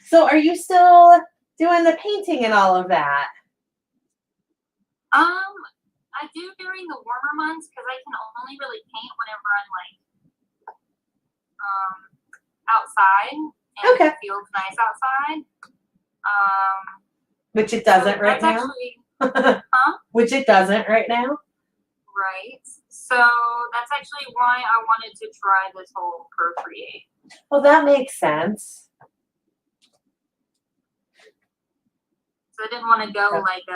So are you still doing the painting and all of that? I do during the warmer months because I can only really paint whenever I'm like outside and Okay. it feels nice outside. Which it doesn't right now. Actually, Which it doesn't right now. Right. So that's actually why I wanted to try this whole Procreate. Well, that makes sense. So I didn't want to go like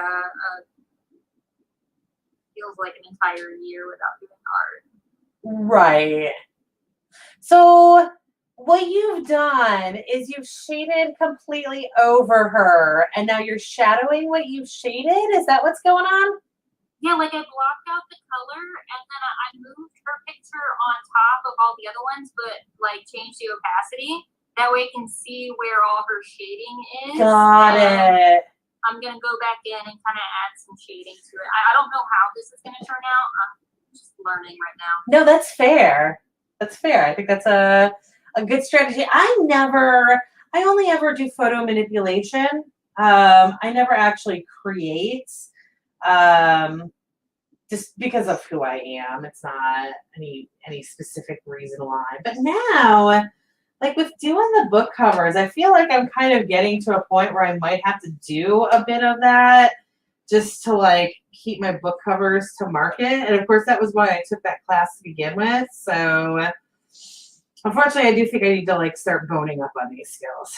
feels like an entire year without doing art. Right. So what you've done is you've shaded completely over her, and now you're shadowing what you've shaded? Is that what's going on? Yeah, like I blocked out the color, and then I moved her picture on top of all the other ones, but like changed the opacity. That way I can see where all her shading is. Got it. I'm going to go back in and kind of add some shading to it. I don't know how this is going to turn out. I'm just learning right now. No, that's fair. That's fair. I think that's a good strategy. I only ever do photo manipulation. I never actually create, just because of who I am. It's not any specific reason why. But now, like with doing the book covers, I feel like I'm kind of getting to a point where I might have to do a bit of that just to like keep my book covers to market. And of course, that was why I took that class to begin with. So unfortunately, I do think I need to like start boning up on these skills.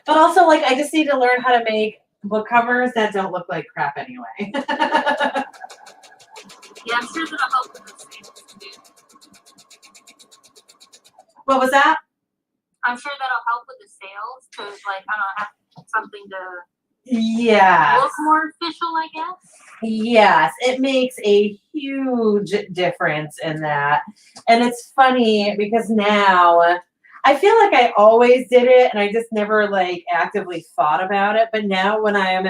But also, like, I just need to learn how to make book covers that don't look like crap anyway. Yeah, I'm sure that'll help with the sales too. What was that? I'm sure that'll help with the sales because, like, I don't know, have something to Yeah. look more official, I guess. Yes, it makes a huge difference in that. And it's funny because now I feel like I always did it and I just never like actively thought about it. But now when I'm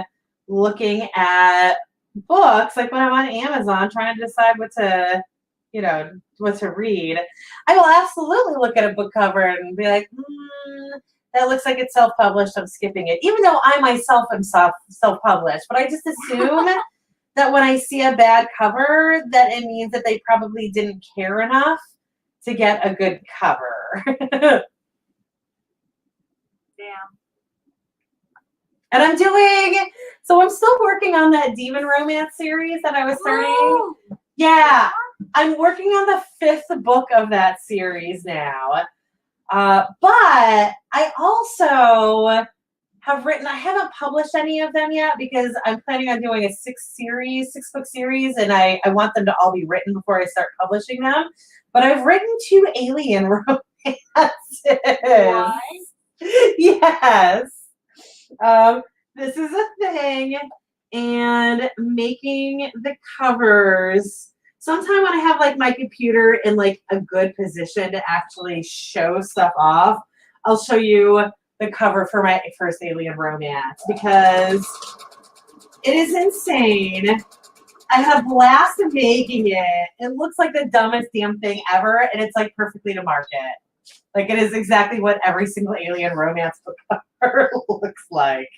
looking at books, like when I'm on Amazon trying to decide what to read, I will absolutely look at a book cover and be like, that looks like it's self-published. I'm skipping it, even though I myself am self-published. But I just assume that when I see a bad cover, that it means that they probably didn't care enough to get a good cover. Damn. And I'm still working on that Demon Romance series that I was starting. Woo! Yeah, I'm working on the 5th book of that series now. But I also I haven't published any of them yet because I'm planning on doing a 6-book series, and I want them to all be written before I start publishing them. But I've written 2 alien romances. What? Yes. This is a thing, and making the covers. Sometime when I have like my computer in like a good position to actually show stuff off, I'll show you the cover for my first alien romance because it is insane. I had a blast making it. It looks like the dumbest damn thing ever, and it's like perfectly to market. Like it is exactly what every single alien romance book cover looks like.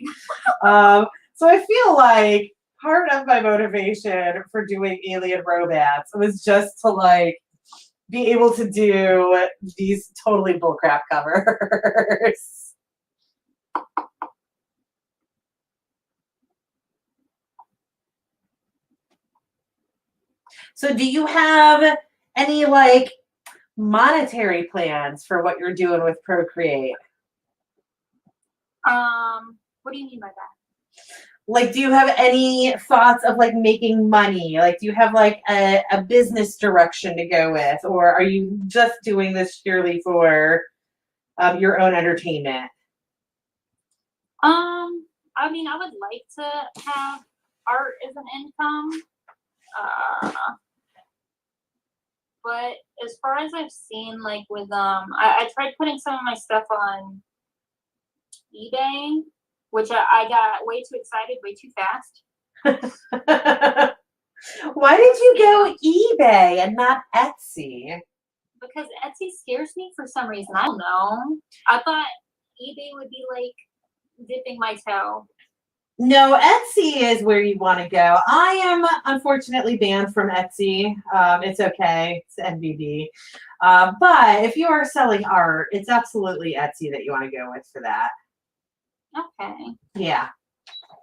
So I feel like part of my motivation for doing alien romance was just to like be able to do these totally bullcrap covers. So do you have any like monetary plans for what you're doing with Procreate? What do you mean by that? Like, do you have any thoughts of like making money? Like, do you have like a business direction to go with, or are you just doing this purely for your own entertainment? I mean, I would like to have art as an income. But as far as I've seen, like with I tried putting some of my stuff on eBay, which I got way too excited, way too fast. Why did you go eBay and not Etsy? Because Etsy scares me for some reason. I don't know. I thought eBay would be like dipping my toe. No, Etsy is where you want to go. I am unfortunately banned from Etsy. It's okay. It's NBD. But if you are selling art, it's absolutely Etsy that you want to go with for that. Okay. Yeah.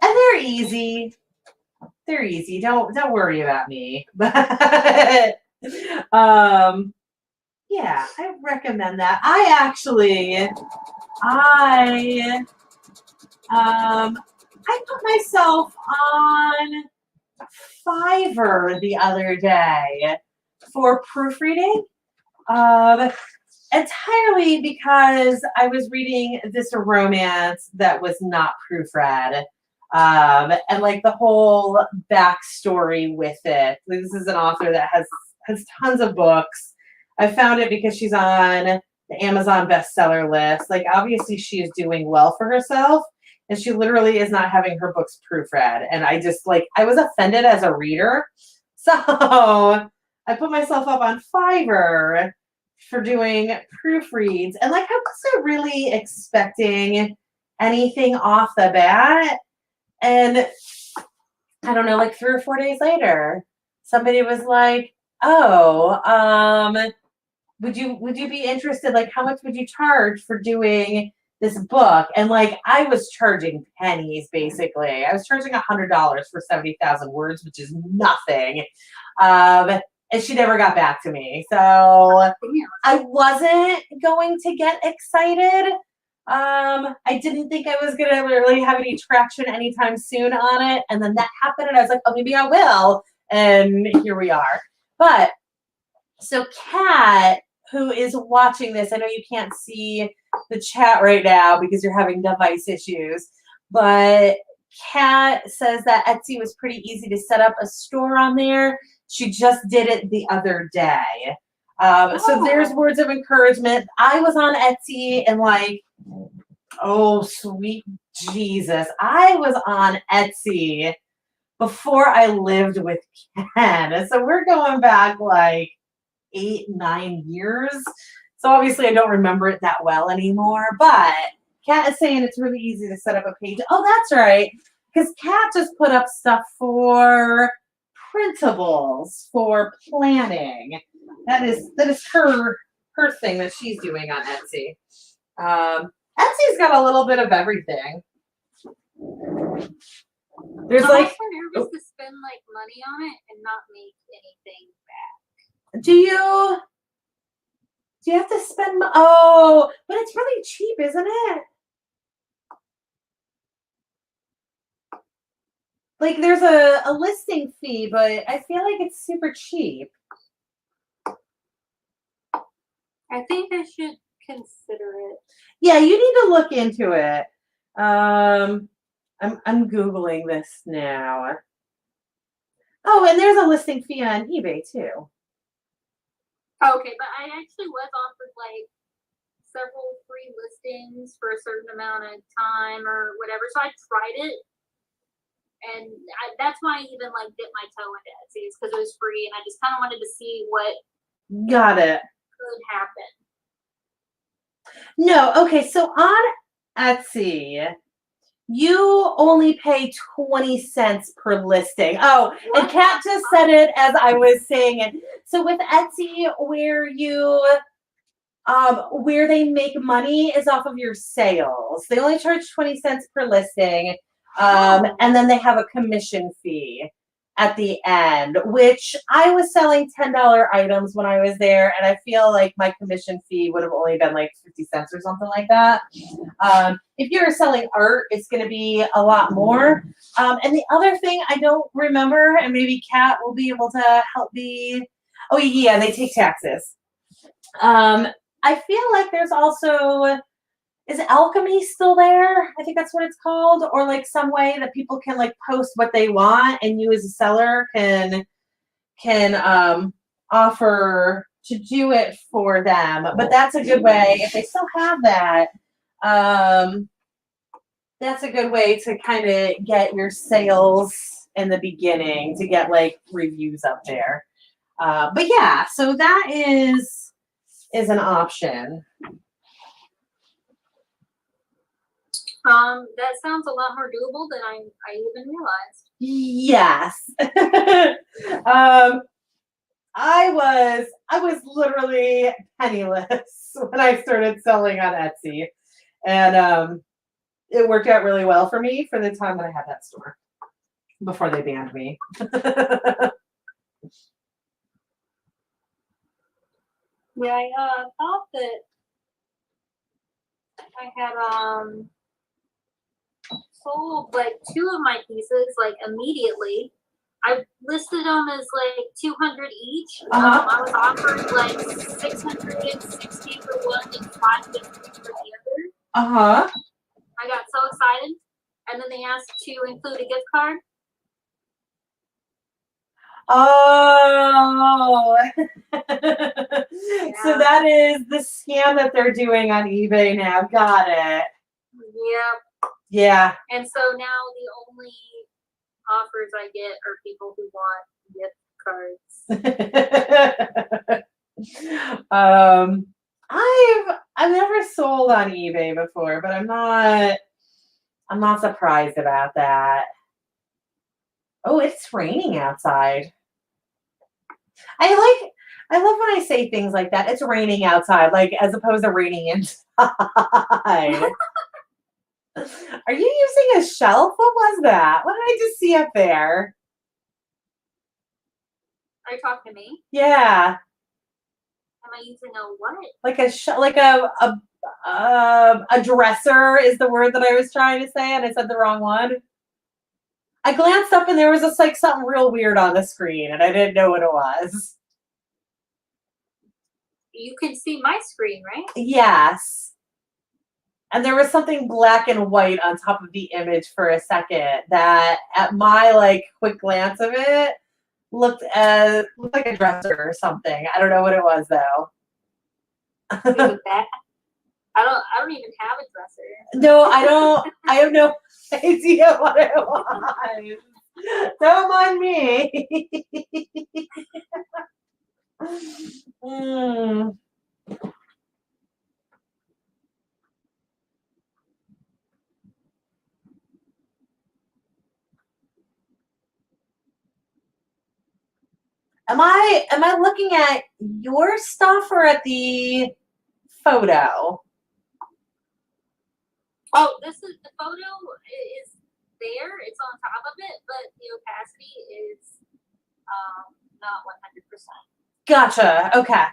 And they're easy. They're easy. Don't worry about me. But yeah, I recommend that. I put myself on Fiverr the other day for proofreading. Entirely because I was reading this romance that was not proofread. And like the whole backstory with it. This is an author that has tons of books. I found it because she's on the Amazon bestseller list. Like obviously she is doing well for herself. And she literally is not having her books proofread. And I just like, I was offended as a reader. So I put myself up on Fiverr for doing proofreads. And like, I wasn't really expecting anything off the bat. And I don't know, like 3 or 4 days later, somebody was like, oh, would you be interested? Like, how much would you charge for doing this book? And like I was charging pennies basically. I was charging $100 for 70,000 words, which is nothing. And she never got back to me. So I wasn't going to get excited. I didn't think I was gonna really have any traction anytime soon on it. And then that happened and I was like, oh, maybe I will. And here we are. But so Kat, who is watching this, I know you can't see the chat right now because you're having device issues, but Kat says that Etsy was pretty easy to set up a store on there. She just did it the other day. So there's words of encouragement. I was on Etsy and like, oh, sweet Jesus. I was on Etsy before I lived with Ken. So we're going back like 8-9 years. So obviously I don't remember it that well anymore, but Kat is saying it's really easy to set up a page. Oh, that's right. Because Kat just put up stuff for printables for planning. That is her thing that she's doing on Etsy. Etsy's got a little bit of everything. There's I'm like, also nervous to spend like money on it and not make anything back. do you have to spend? Oh, but it's really cheap, isn't it? Like there's a listing fee, but I feel like it's super cheap. I think I should consider it. Yeah, you need to look into it. I'm Googling this now. Oh, and there's a listing fee on eBay too. Okay, but I actually was offered like several free listings for a certain amount of time or whatever. So I tried it, and that's why I even like dipped my toe into Etsy, is because it was free, and I just kind of wanted to see what Got it. could happen. No, okay, so on Etsy, you only pay 20 cents per listing. Oh, and What? Kat just said it as I was saying it. So with Etsy, where they make money is off of your sales. They only charge 20 cents per listing. And then they have a commission fee at the end, which I was selling $10 items when I was there, and I feel like my commission fee would have only been like 50 cents or something like that. If you're selling art, it's going to be a lot more. And the other thing I don't remember, and maybe Kat will be able to help me. Oh yeah, they take taxes. I feel like there's also, is alchemy still there? I think that's what it's called, or like some way that people can like post what they want, and you as a seller can offer to do it for them. But that's a good way if they still have that. That's a good way to kind of get your sales in the beginning, to get like reviews up there. But yeah, so that is an option. That sounds a lot more doable than I even realized. Yes. I was literally penniless when I started selling on Etsy, and it worked out really well for me for the time that I had that store before they banned me. Yeah, I thought that I had sold like 2 of my pieces like immediately. I listed them as like 200 each. I was offered like 660 for one and 550 for the other. I got so excited, and then they asked to include a gift card. Oh, Yeah. So that is the scam that they're doing on eBay now. Got it. Yep. Yeah. And so now the only offers I get are people who want gift cards. I've never sold on eBay before, but I'm not surprised about that. Oh, it's raining outside. I love when I say things like that. It's raining outside, like as opposed to raining inside. Are you using a shelf? What was that? What did I just see up there? Are you talking to me? Yeah. Am I using a what? Like a dresser is the word that I was trying to say, and I said the wrong one. I glanced up and there was just like something real weird on the screen, and I didn't know what it was. You can see my screen, right? Yes. And there was something black and white on top of the image for a second that, at my like quick glance of it, looked like a dresser or something. I don't know what it was though. It was that. I don't even have a dresser. No, I don't. I have no idea what it was. Don't mind me. Mm. Am I looking at your stuff or at the photo? Oh, this is the photo is there. It's on top of it, but the opacity is not 100%. Gotcha. Okay.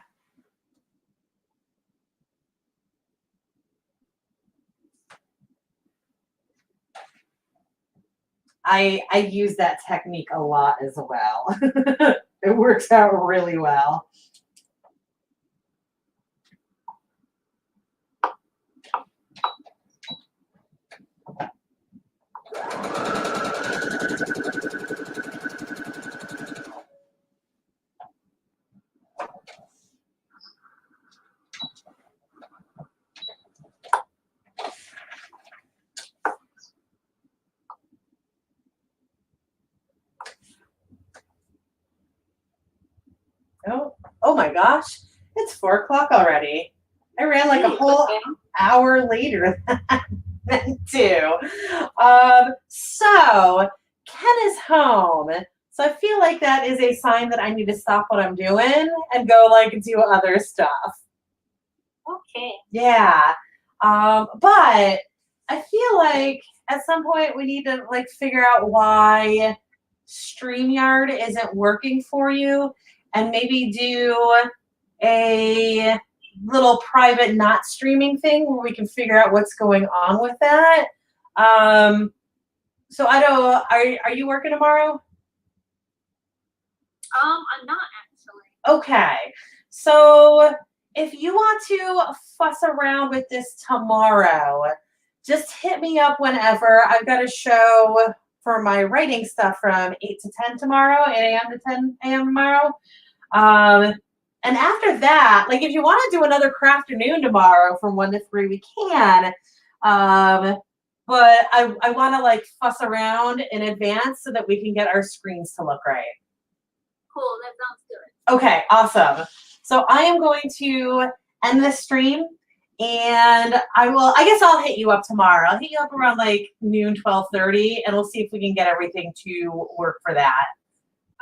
I use that technique a lot as well. It works out really well. Oh my gosh, it's 4 o'clock already. I ran like a whole hour later than two. So Ken is home. So I feel like that is a sign that I need to stop what I'm doing and go like do other stuff. Okay. Yeah. But I feel like at some point we need to like figure out why StreamYard isn't working for you and maybe do a little private not streaming thing where we can figure out what's going on with that. So I don't, are you working tomorrow? I'm not actually. Okay. So if you want to fuss around with this tomorrow, just hit me up whenever. I've got a show for my writing stuff from 8 to 10 tomorrow, 8 a.m. to 10 a.m. tomorrow. And after that, like if you want to do another Crafternoon tomorrow from 1 to 3, we can. But I want to like fuss around in advance so that we can get our screens to look right. Cool, that sounds good. Okay, awesome. So I am going to end this stream and I guess I'll hit you up tomorrow. I'll hit you up around like noon, 12:30, and we'll see if we can get everything to work for that.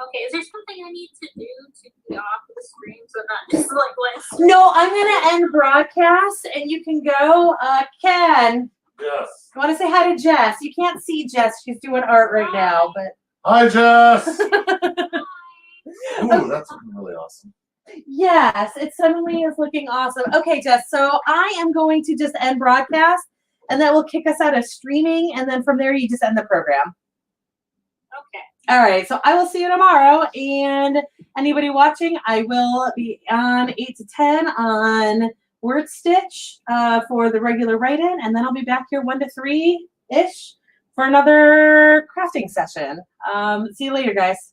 Okay, is there something I need to do to be off of the screen so not just like let's No, I'm gonna end broadcast and you can go. Ken. Yes. I want to say hi to Jess. You can't see Jess. She's doing art right now, but Hi, Jess. Ooh, that's looking really awesome. yes, it suddenly is looking awesome. Okay, Jess, so I am going to just end broadcast and that will kick us out of streaming. And then from there, you just end the program. Okay. All right, so I will see you tomorrow. And anybody watching, I will be on 8 to 10 on Word Stitch for the regular write-in. And then I'll be back here 1 to 3-ish for another crafting session. See you later, guys.